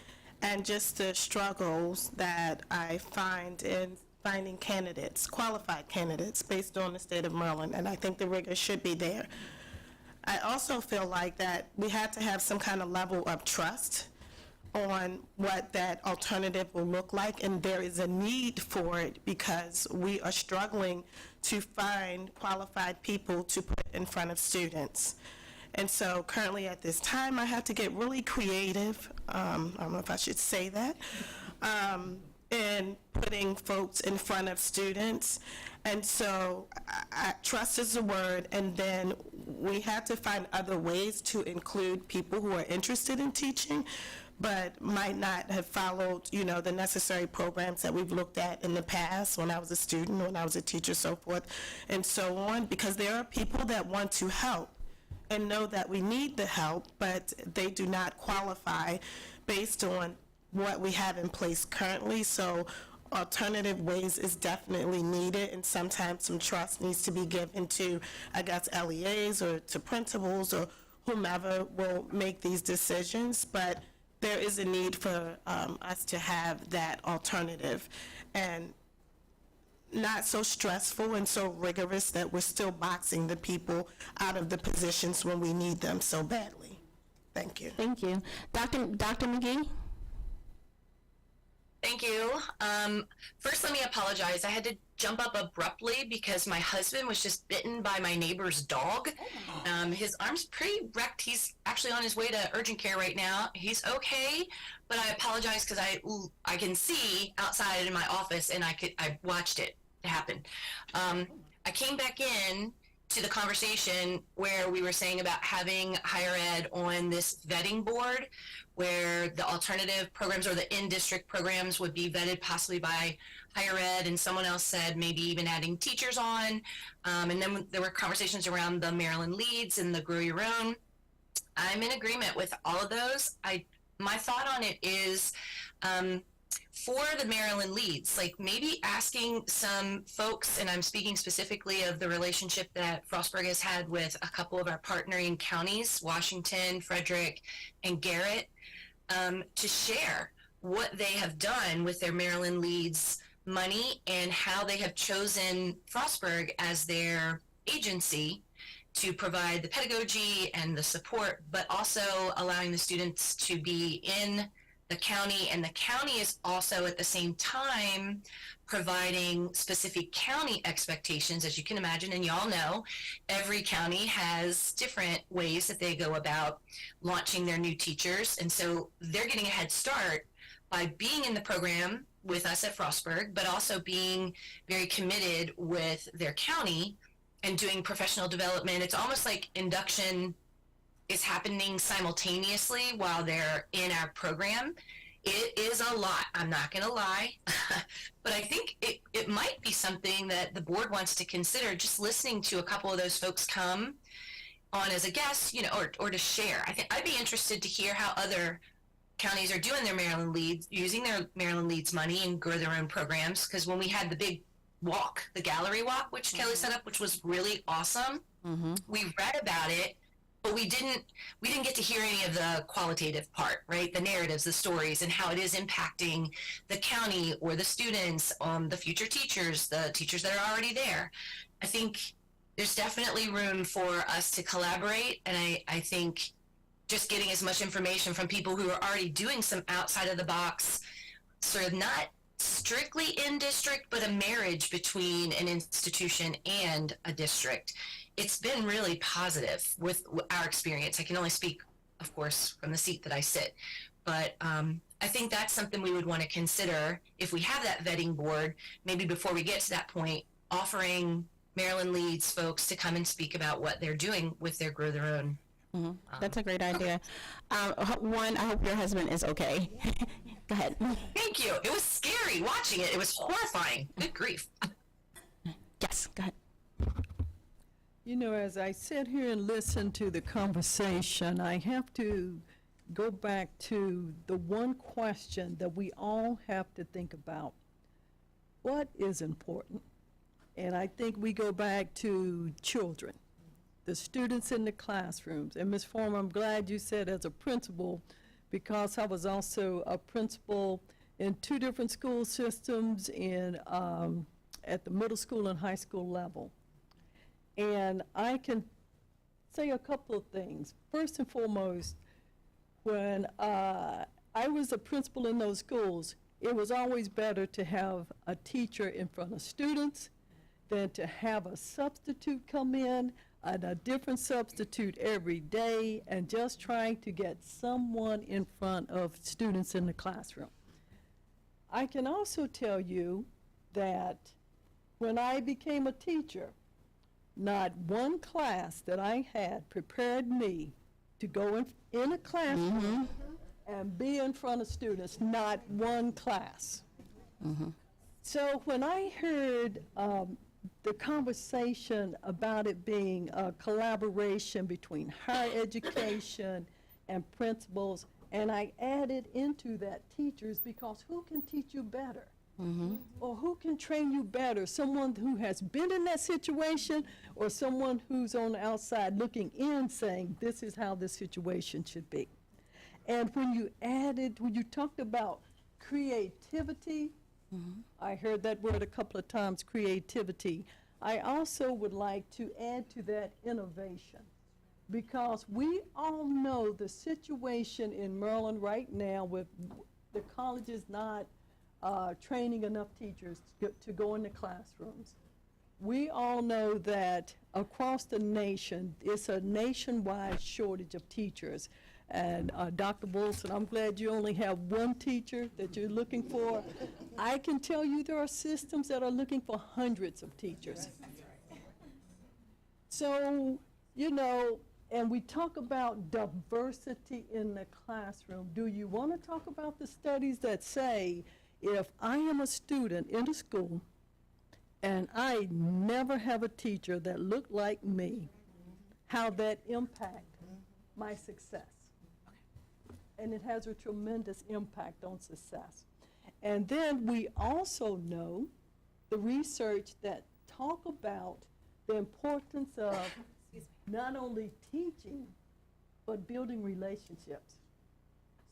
S8: and just the struggles that I find in finding candidates, qualified candidates, based on the state of Maryland, and I think the rigor should be there. I also feel like that we have to have some kind of level of trust on what that alternative will look like, and there is a need for it because we are struggling to find qualified people to put in front of students. And so currently at this time, I have to get really creative, I don't know if I should say that, in putting folks in front of students. And so trust is the word, and then we have to find other ways to include people who are interested in teaching, but might not have followed, you know, the necessary programs that we've looked at in the past when I was a student, when I was a teacher, so forth, and so on, because there are people that want to help and know that we need the help, but they do not qualify based on what we have in place currently. So alternative ways is definitely needed, and sometimes some trust needs to be given to, I guess, LEAs or to principals or whomever will make these decisions, but there is a need for us to have that alternative, and not so stressful and so rigorous that we're still boxing the people out of the positions when we need them so badly. Thank you.
S5: Thank you. Dr. McGee?
S16: Thank you. First, let me apologize. I had to jump up abruptly because my husband was just bitten by my neighbor's dog. His arm's pretty wrecked. He's actually on his way to urgent care right now. He's okay, but I apologize because I can see outside in my office, and I watched it happen. I came back in to the conversation where we were saying about having higher ed on this vetting board, where the alternative programs or the in-district programs would be vetted possibly by higher ed, and someone else said maybe even adding teachers on. And then there were conversations around the Maryland Leads and the Grow Your Own. I'm in agreement with all of those. My thought on it is, for the Maryland Leads, like maybe asking some folks, and I'm speaking specifically of the relationship that Frostburg has had with a couple of our partnering counties, Washington, Frederick, and Garrett, to share what they have done with their Maryland Leads money and how they have chosen Frostburg as their agency to provide the pedagogy and the support, but also allowing the students to be in the county, and the county is also at the same time providing specific county expectations. As you can imagine, and y'all know, every county has different ways that they go about launching their new teachers, and so they're getting a head start by being in the program with us at Frostburg, but also being very committed with their county and doing professional development. It's almost like induction is happening simultaneously while they're in our program. It is a lot, I'm not gonna lie, but I think it might be something that the board wants to consider, just listening to a couple of those folks come on as a guest, or to share. I think I'd be interested to hear how other counties are doing their Maryland Leads, using their Maryland Leads money and grow their own programs, because when we had the big walk, the gallery walk, which Kelly set up, which was really awesome, we read about it, but we didn't get to hear any of the qualitative part, right? The narratives, the stories, and how it is impacting the county or the students, the future teachers, the teachers that are already there. I think there's definitely room for us to collaborate, and I think just getting as much information from people who are already doing some outside of the box, sort of not strictly in district, but a marriage between an institution and a district. It's been really positive with our experience. I can only speak, of course, from the seat that I sit, but I think that's something we would want to consider if we have that vetting board, maybe before we get to that point, offering Maryland Leads folks to come and speak about what they're doing with their Grow Their Own.
S5: That's a great idea. One, I hope your husband is okay. Go ahead.
S16: Thank you. It was scary watching it. It was horrifying. Good grief.
S5: Yes, go ahead.
S9: As I sit here and listen to the conversation, I have to go back to the one question that we all have to think about. What is important? And I think we go back to children, the students in the classrooms. And Ms. Farmer, I'm glad you said as a principal, because I was also a principal in 2 different school systems at the middle school and high school level. And I can say a couple of things. First and foremost, when I was a principal in those schools, it was always better to have a teacher in front of students than to have a substitute come in, and a different substitute every day, and just trying to get someone in front of students in the classroom. I can also tell you that when I became a teacher, not one class that I had prepared me to go in a classroom and be in front of students, not one class. So when I heard the conversation about it being a collaboration between higher education and principals, and I added into that teachers, because who can teach you better? Or who can train you better? Someone who has been in that situation, or someone who's on the outside looking in saying, this is how this situation should be. And when you talked about creativity, I heard that word a couple of times, creativity. I also would like to add to that innovation, because we all know the situation in Maryland right now with the colleges not training enough teachers to go into classrooms. We all know that across the nation, it's a nationwide shortage of teachers. And Dr. Wilson, I'm glad you only have one teacher that you're looking for. I can tell you there are systems that are looking for hundreds of teachers. So, you know, and we talk about diversity in the classroom. Do you want to talk about the studies that say if I am a student in a school and I never have a teacher that looked like me, how that impacts my success? And it has a tremendous impact on success. And then we also know the research that talk about the importance of not only teaching, but building relationships.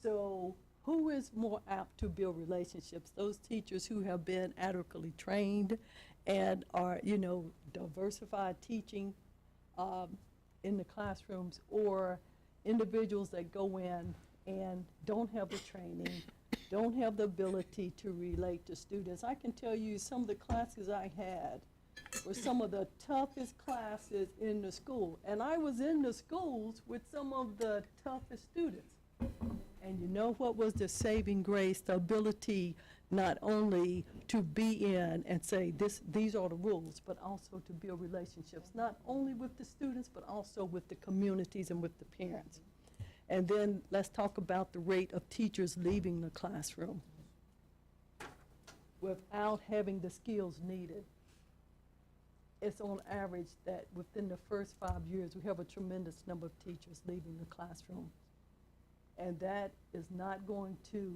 S9: So who is more apt to build relationships? Those teachers who have been adequately trained and are, you know, diversified teaching in the classrooms, or individuals that go in and don't have the training, don't have the ability to relate to students. I can tell you some of the classes I had were some of the toughest classes in the school. And I was in the schools with some of the toughest students. And you know what was the saving grace? The ability not only to be in and say, these are the rules, but also to build relationships, not only with the students, but also with the communities and with the parents. And then let's talk about the rate of teachers leaving the classroom without having the skills needed. It's on average that within the first 5 years, we have a tremendous number of teachers leaving the classroom. And that is not going to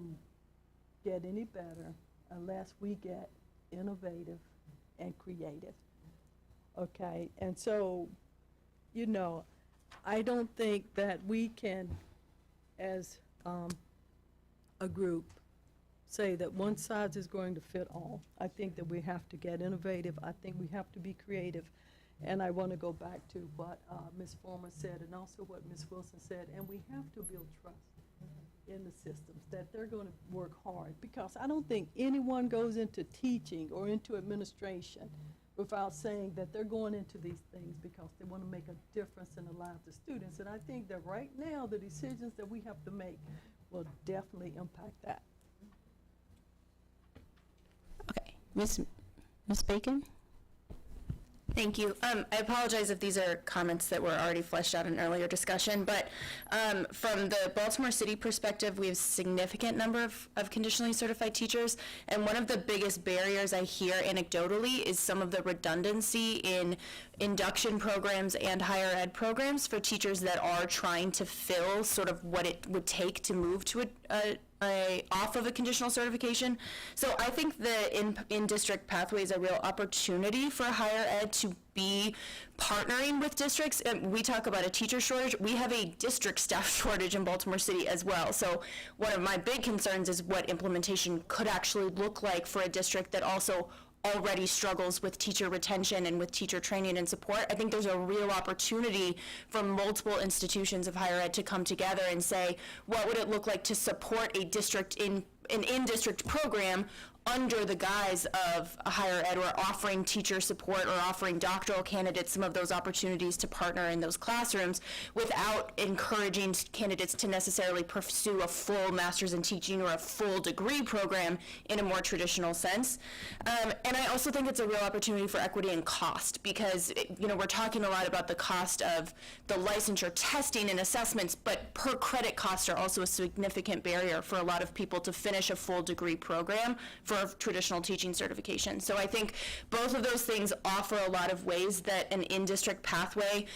S9: get any better unless we get innovative and creative. Okay, and so, you know, I don't think that we can, as a group, say that one size is going to fit all. I think that we have to get innovative. I think we have to be creative. And I want to go back to what Ms. Former said and also what Ms. Wilson said. And we have to build trust in the systems, that they're going to work hard. Because I don't think anyone goes into teaching or into administration without saying that they're going into these things because they want to make a difference in the lives of students. And I think that right now, the decisions that we have to make will definitely impact that.
S5: Okay, Ms. Bacon?
S21: Thank you. I apologize if these are comments that were already fleshed out in an earlier discussion, but from the Baltimore City perspective, we have a significant number of conditionally certified teachers, and one of the biggest barriers I hear anecdotally is some of the redundancy in induction programs and higher ed programs for teachers that are trying to fill sort of what it would take to move to off of a conditional certification. So I think the in-district pathway is a real opportunity for higher ed to be partnering with districts. And we talk about a teacher shortage. We have a district staff shortage in Baltimore City as well. So one of my big concerns is what implementation could actually look like for a district that also already struggles with teacher retention and with teacher training and support. I think there's a real opportunity for multiple institutions of higher ed to come together and say, what would it look like to support a district an in-district program under the guise of a higher ed, or offering teacher support or offering doctoral candidates some of those opportunities to partner in those classrooms without encouraging candidates to necessarily pursue a full master's in teaching or a full degree program in a more traditional sense. And I also think it's a real opportunity for equity and cost, because we're talking a lot about the cost of the licensure testing and assessments, but per credit costs are also a significant barrier for a lot of people to finish a full degree program for traditional teaching certification. So I think both of those things offer a lot of ways that an in-district pathway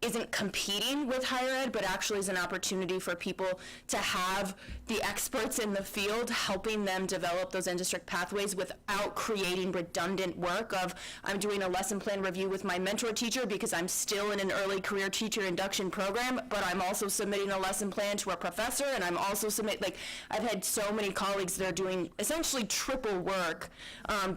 S21: isn't competing with higher ed, but actually is an opportunity for people to have the experts in the field helping them develop those in-district pathways without creating redundant work of, I'm doing a lesson plan review with my mentor teacher because I'm still in an early career teacher induction program, but I'm also submitting a lesson plan to a professor, and I'm also I've had so many colleagues that are doing essentially triple work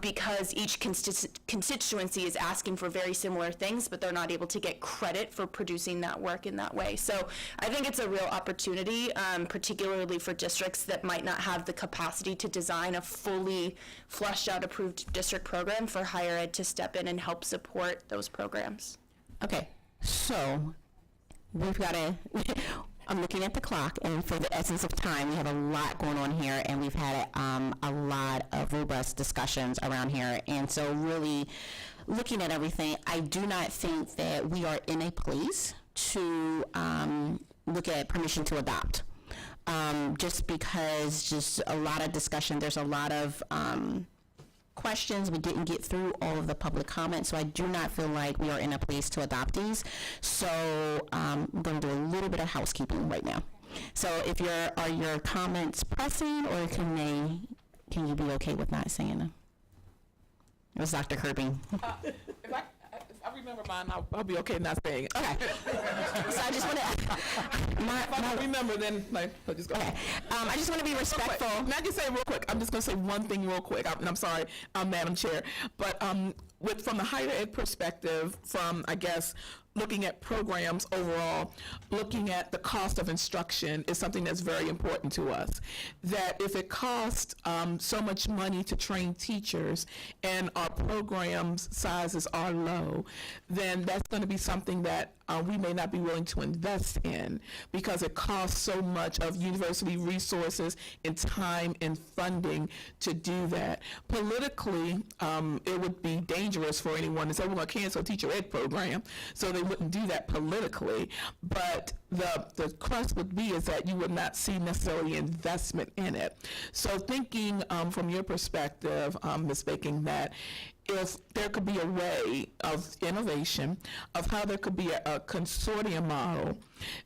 S21: because each constituency is asking for very similar things, but they're not able to get credit for producing that work in that way. So I think it's a real opportunity, particularly for districts that might not have the capacity to design a fully fleshed out approved district program for higher ed to step in and help support those programs.
S5: Okay, so we've got to, I'm looking at the clock, and for the essence of time, we have a lot going on here, and we've had a lot of robust discussions around here. And so really looking at everything, I do not think that we are in a place to look at permission to adopt. Just because just a lot of discussion, there's a lot of questions. We didn't get through all of the public comments, so I do not feel like we are in a place to adopt these. So I'm going to do a little bit of housekeeping right now. So if are your comments pressing, or can you be okay with not saying them? It was Dr. Kirby.
S13: If I remember mine, I'll be okay not saying it.
S5: Okay. So I just want to.
S13: If I don't remember, then I'll just go.
S5: Okay. I just want to be respectful.
S13: Can I just say real quick? I'm just going to say one thing real quick. I'm sorry, Madam Chair, but from the higher ed perspective, from I guess looking at programs overall, looking at the cost of instruction is something that's very important to us. That if it costs so much money to train teachers and our programs sizes are low, then that's going to be something that we may not be willing to invest in because it costs so much of university resources and time and funding to do that. Politically, it would be dangerous for anyone to say, we're going to cancel a teacher ed program, so they wouldn't do that politically. But the crux would be is that you would not see necessarily investment in it. So thinking from your perspective, Ms. Baking, that if there could be a way of innovation, of how there could be a consortium model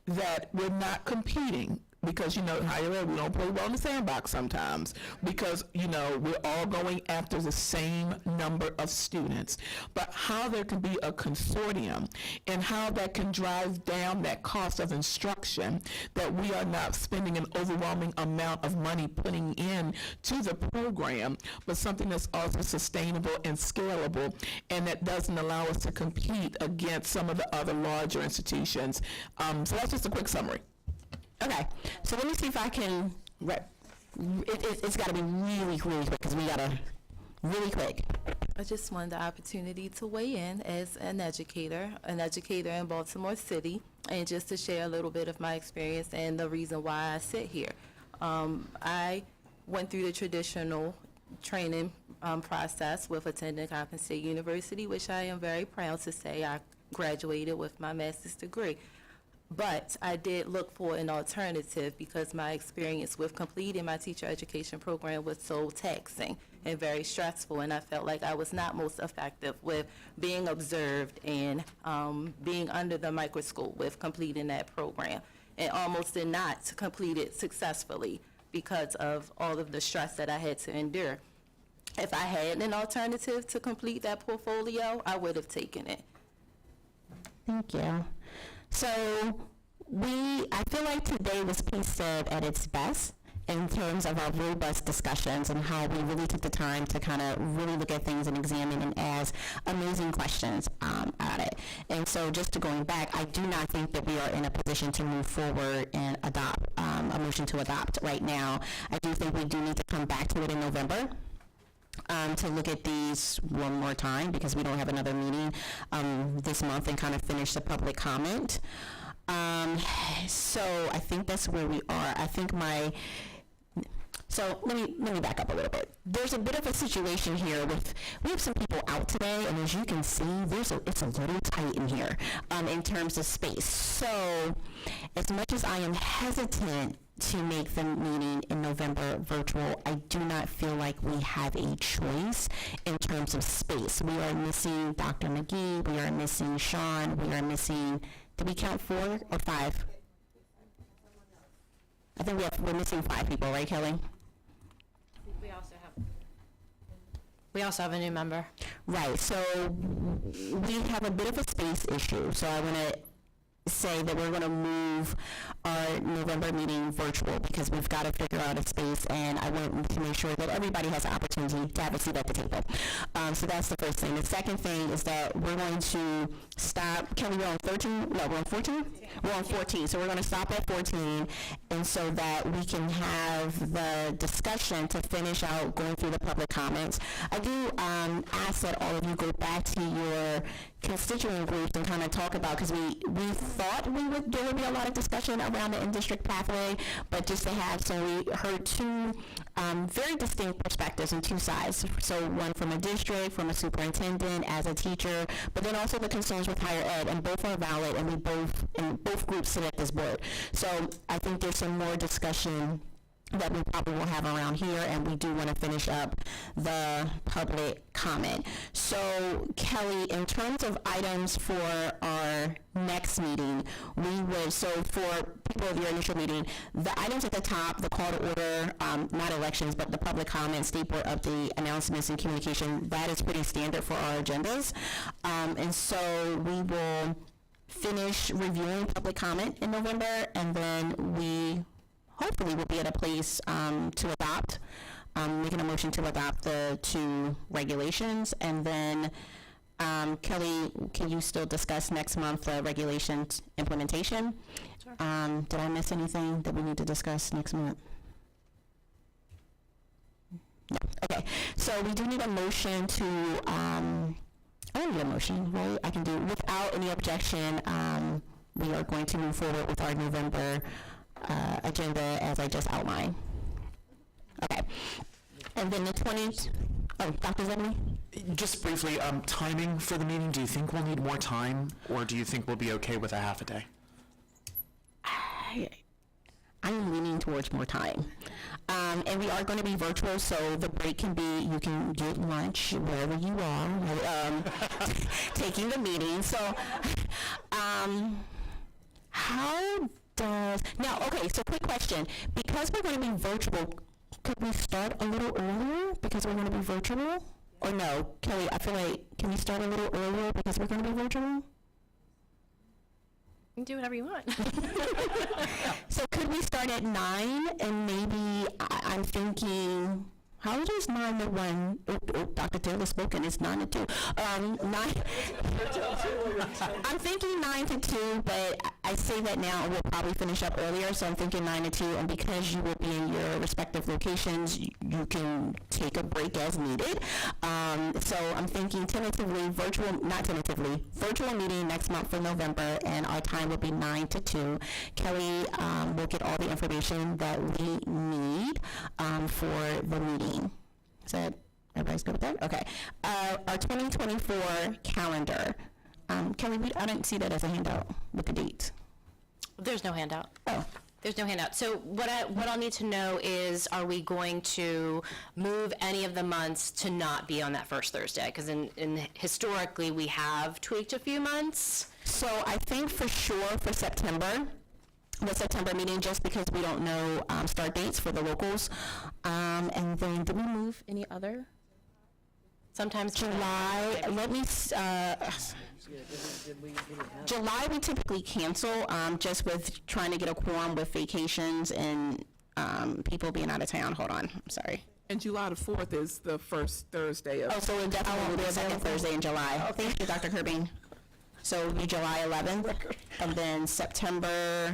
S13: that we're not competing, because, higher ed, we don't play well in the sandbox sometimes, because, we're all going after the same number of students. But how there can be a consortium and how that can drive down that cost of instruction, that we are not spending an overwhelming amount of money putting in to the program, but something that's also sustainable and scalable, and that doesn't allow us to compete against some of the other larger institutions. So that's just a quick summary.
S5: Okay, so let me see if I can, it's got to be really, really quick, because we got to, really quick.
S11: I just wanted the opportunity to weigh in as an educator in Baltimore City, and just to share a little bit of my experience and the reason why I sit here. I went through the traditional training process with attending Coppin State University, which I am very proud to say I graduated with my master's degree. But I did look for an alternative because my experience with completing my teacher education program was so taxing and very stressful, and I felt like I was not most effective with being observed and being under the microscope with completing that program, and almost did not complete it successfully because of all of the stress that I had to endure. If I had an alternative to complete that portfolio, I would have taken it.
S5: Thank you. So I feel like today was PSTEB at its best in terms of our robust discussions and how we really took the time to kind of really look at things and examine and ask amazing questions at it. And so just going back, I do not think that we are in a position to move forward and adopt a motion to adopt right now. I do think we do need to come back to it in November. To look at these one more time, because we don't have another meeting this month, and kind of finish the public comment. So I think that's where we are. I think so let me back up a little bit. There's a bit of a situation here we have some people out today, and as you can see, it's a little tight in here in terms of space. So as much as I am hesitant to make the meeting in November virtual, I do not feel like we have a choice in terms of space. We are missing Dr. McGee, we are missing Sean, we are missing, did we count 4 or 5? I think we're missing 5 people, right, Kelly?
S15: We also have a new member.
S5: Right, so we have a bit of a space issue, so I want to say that we're going to move our November meeting virtual because we've got to figure out a space, and I want to make sure that everybody has an opportunity to have a seat at the table. So that's the first thing. The second thing is that we're going to stop. Kelly, we're on 13? No, we're on 14? We're on 14. So we're going to stop at 14, and so that we can have the discussion to finish out going through the public comments. I do ask that all of you go back to your constituent groups and kind of talk about, because we thought there would be a lot of discussion around the in-district pathway, but just to have, so we heard two very distinct perspectives and two sides. So one from a district, from a superintendent, as a teacher, but then also the concerns with higher ed, and both are valid, and both groups sit at this board. So I think there's some more discussion that we probably will have around here, and we do want to finish up the public comment. So, Kelly, in terms of items for our next meeting, so for people of your initial meeting, the items at the top, the call to order, not elections, but the public comments, state board update, announcements, and communication, that is pretty standard for our agendas. And so we will finish reviewing public comment in November, and then we hopefully we'll be at a place to adopt, making a motion to adopt the two regulations. And then, Kelly, can you still discuss next month the regulations implementation? Sure. Did I miss anything that we need to discuss next month? No. Okay. So we do need a motion to, I don't need a motion, right? I can do, without any objection, we are going to move forward with our November agenda as I just outlined. Okay. And then the 20th, Dr. Zebney?
S3: Just briefly, timing for the meeting, do you think we'll need more time, or do you think we'll be okay with a half a day?
S5: I'm leaning towards more time. And we are going to be virtual, so the break can be, you can get lunch wherever you are, taking the meeting. So, so quick question. Because we're going to be virtual, could we start a little earlier because we're going to be virtual? Or no? Kelly, I feel like, can we start a little earlier because we're going to be virtual?
S21: You can do whatever you want.
S5: So could we start at 9 and maybe, I'm thinking, how is 9 to 1? Dr. Taylor spoken, it's 9 to 2. 9. I'm thinking 9 to 2, but I say that now, we'll probably finish up earlier, so I'm thinking 9 to 2, and because you will be in your respective locations, you can take a break as needed. So I'm thinking virtual meeting next month for November, and our time will be 9 to 2. Kelly will get all the information that we need for the meeting. Is that, everybody's good with that? Okay. Our 2024 calendar. Kelly, I didn't see that as a handout with the dates.
S21: There's no handout.
S5: Oh.
S21: There's no handout. So what I'll need to know is, are we going to move any of the months to not be on that first Thursday? Because historically, we have tweaked a few months.
S5: So I think for sure for September, the September meeting, just because we don't know start dates for the locals. And then, did we move any other?
S21: Sometimes
S5: July, July we typically cancel, just with trying to get a quorum with vacations and people being out of town. Hold on, I'm sorry.
S13: And July the 4th is the first Thursday of...
S5: Oh, so it definitely will be the second Thursday in July. Oh, thank you, Dr. Kirby. So it will be July 11th, and then September...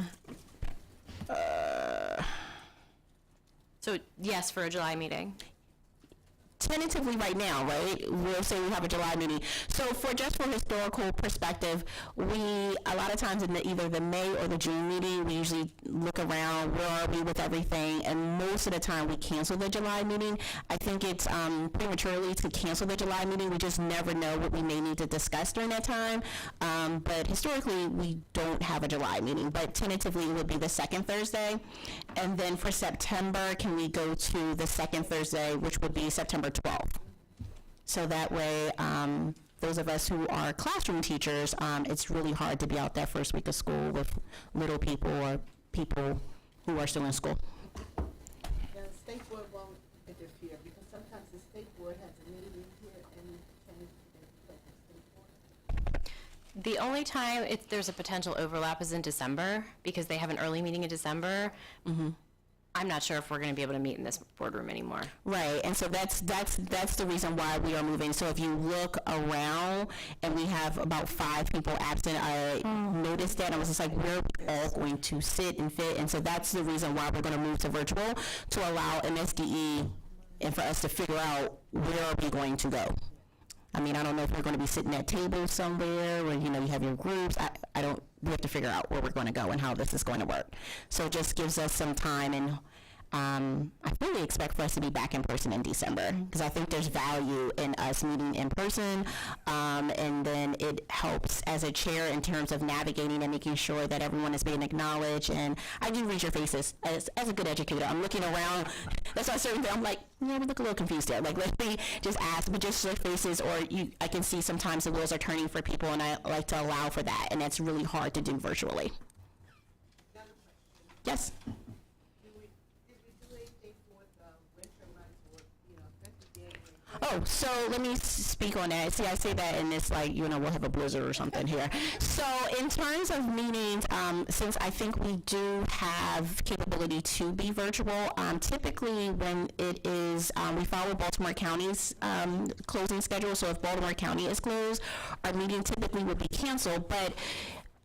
S21: So yes, for a July meeting.
S5: Tentatively right now, right? We'll say we have a July meeting. So for historical perspective, a lot of times in either the May or the June meeting, we usually look around, where are we with everything, and most of the time we cancel the July meeting. I think it's prematurely to cancel the July meeting. We just never know what we may need to discuss during that time. But historically, we don't have a July meeting, but tentatively it would be the second Thursday. And then for September, can we go to the second Thursday, which would be September 12th. So that way, those of us who are classroom teachers, it's really hard to be out that first week of school with little people or people who are still in school.
S2: The state board won't interfere because sometimes the state board has a meeting here and can
S15: The only time there's a potential overlap is in December, because they have an early meeting in December. I'm not sure if we're going to be able to meet in this boardroom anymore.
S5: Right, and so that's the reason why we are moving. So if you look around and we have about 5 people absent, I noticed that. I was just like, where are we all going to sit and fit? And so that's the reason why we're going to move to virtual, to allow MSDE and for us to figure out where are we going to go. I mean, I don't know if we're going to be sitting at tables somewhere or, you have your groups. We have to figure out where we're going to go and how this is going to work. So it just gives us some time, and I fully expect for us to be back in person in December, because I think there's value in us meeting in person, and then it helps as a chair in terms of navigating and making sure that everyone is being acknowledged. And I do read your faces as a good educator. I'm looking around. That's why certain things I'm like, yeah, we look a little confused there. Like, let me just ask, but just your faces, or I can see sometimes the wheels are turning for people, and I like to allow for that, and that's really hard to do virtually. Yes. Oh, so let me speak on that. See, I say that and it's like, we'll have a blizzard or something here. So in terms of meetings, since I think we do have capability to be virtual, typically when it is, we follow Baltimore County's closing schedule. So if Baltimore County is closed, our meeting typically would be canceled. But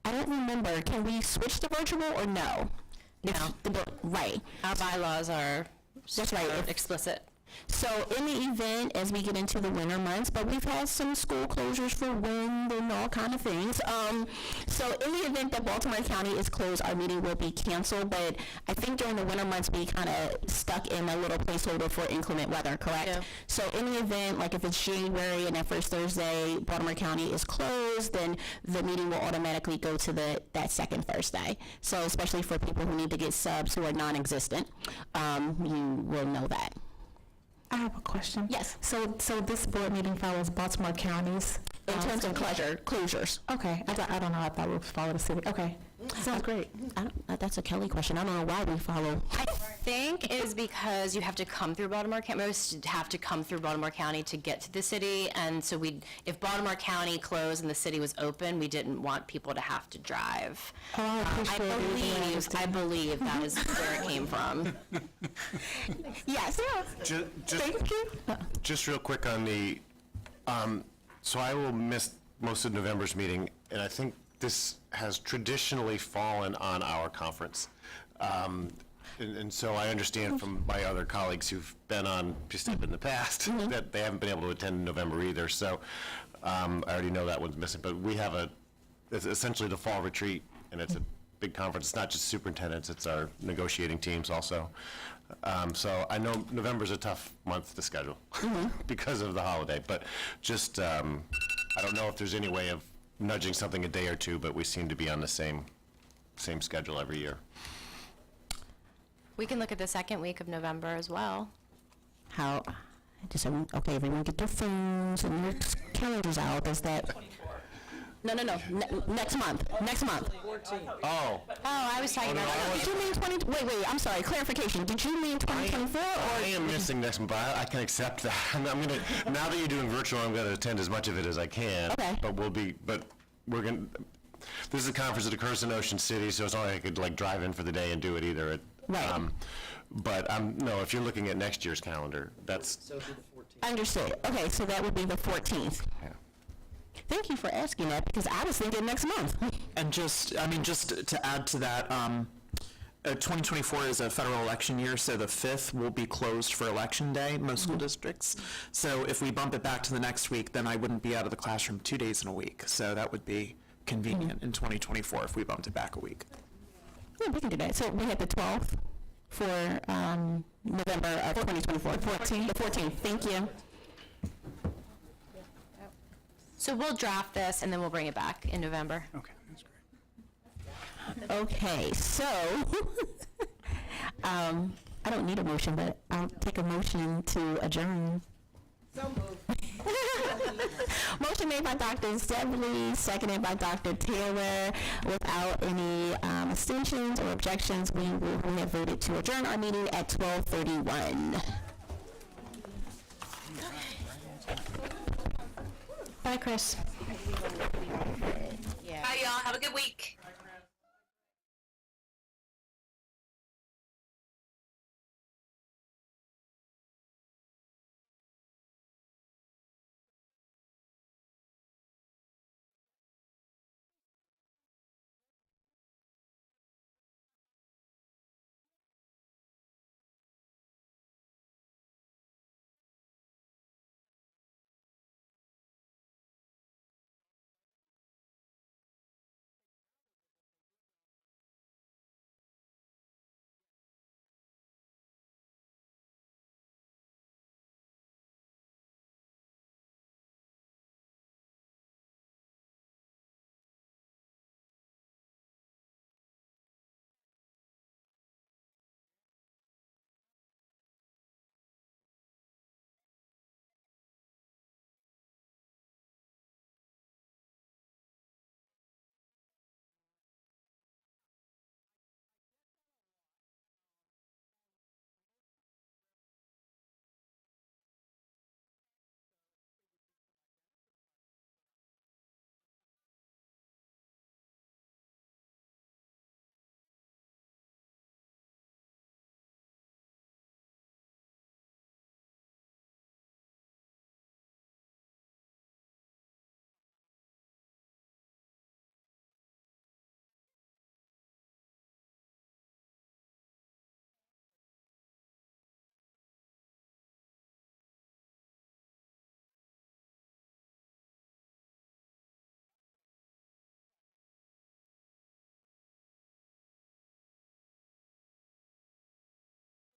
S5: I don't remember, can we switch to virtual or no?
S15: No.
S5: Right.
S15: Our bylaws are explicit.
S5: So in the event, as we get into the winter months, but we've had some school closures for wind and all kind of things. So in the event that Baltimore County is closed, our meeting will be canceled. But I think during the winter months, we kind of stuck in a little placeholder for inclement weather, correct?
S15: Yeah.
S5: So in the event, like if it's January and that first Thursday, Baltimore County is closed, then the meeting will automatically go to that second Thursday. So especially for people who need to get subs who are non-existent, you will know that.
S20: I have a question.
S5: Yes.
S20: So this board meeting follows Baltimore County's
S5: in terms of closures.
S20: Okay. I don't know. I thought we would follow the city. Okay. Sounds great.
S5: That's a Kelly question. I don't know why we follow.
S15: I think it is because you have to come through Baltimore County. Most have to come through Baltimore County to get to the city, and so if Baltimore County closed and the city was open, we didn't want people to have to drive. I believe that is where it came from.
S5: Yes.
S10: Thank you. Just real quick on the, so I will miss most of November's meeting, and I think this has traditionally fallen on our conference. And so I understand from my other colleagues who've been on PSTEB in the past that they haven't been able to attend in November either. So I already know that one's missing. But we have it's essentially the fall retreat, and it's a big conference. It's not just superintendents, it's our negotiating teams also. So I know November's a tough month to schedule because of the holiday. But just, I don't know if there's any way of nudging something a day or two, but we seem to be on the same schedule every year.
S15: We can look at the second week of November as well.
S5: Okay, everyone get their phones and their calendars out. Is that? No. Next month.
S10: Oh.
S15: I was talking about.
S5: Did you mean 20? Wait. I'm sorry. Clarification. Did you mean 2024?
S10: I am missing next month, but I can accept that. I'm gonna, now that you're doing virtual, I'm gonna attend as much of it as I can.
S5: Okay.
S10: But we're gonna, this is a conference that occurs in Ocean City, so it's not like I could drive in for the day and do it either.
S5: Right.
S10: But no, if you're looking at next year's calendar, that's.
S12: So it'll be the 14th.
S5: Understood. Okay, so that would be the 14th.
S10: Yeah.
S5: Thank you for asking that, because I was thinking next month.
S3: And just to add to that, 2024 is a federal election year, so the 5th will be closed for election day, most school districts. So if we bump it back to the next week, then I wouldn't be out of the classroom 2 days in a week. So that would be convenient in 2024 if we bumped it back a week.
S5: Yeah, we can do that. So we had the 12th for November of 2024. The 14th. Thank you.
S15: So we'll draft this and then we'll bring it back in November.
S6: Okay, that's great.
S5: Okay, so I don't need a motion, but I'll take a motion to adjourn.
S2: So moved.
S5: Motion made by Dr. Zebley, seconded by Dr. Taylor. Without any abstentions or objections, we have voted to adjourn our meeting at 12:31.
S20: Bye, Chris.
S19: Yeah.
S16: Bye, y'all. Have a good week.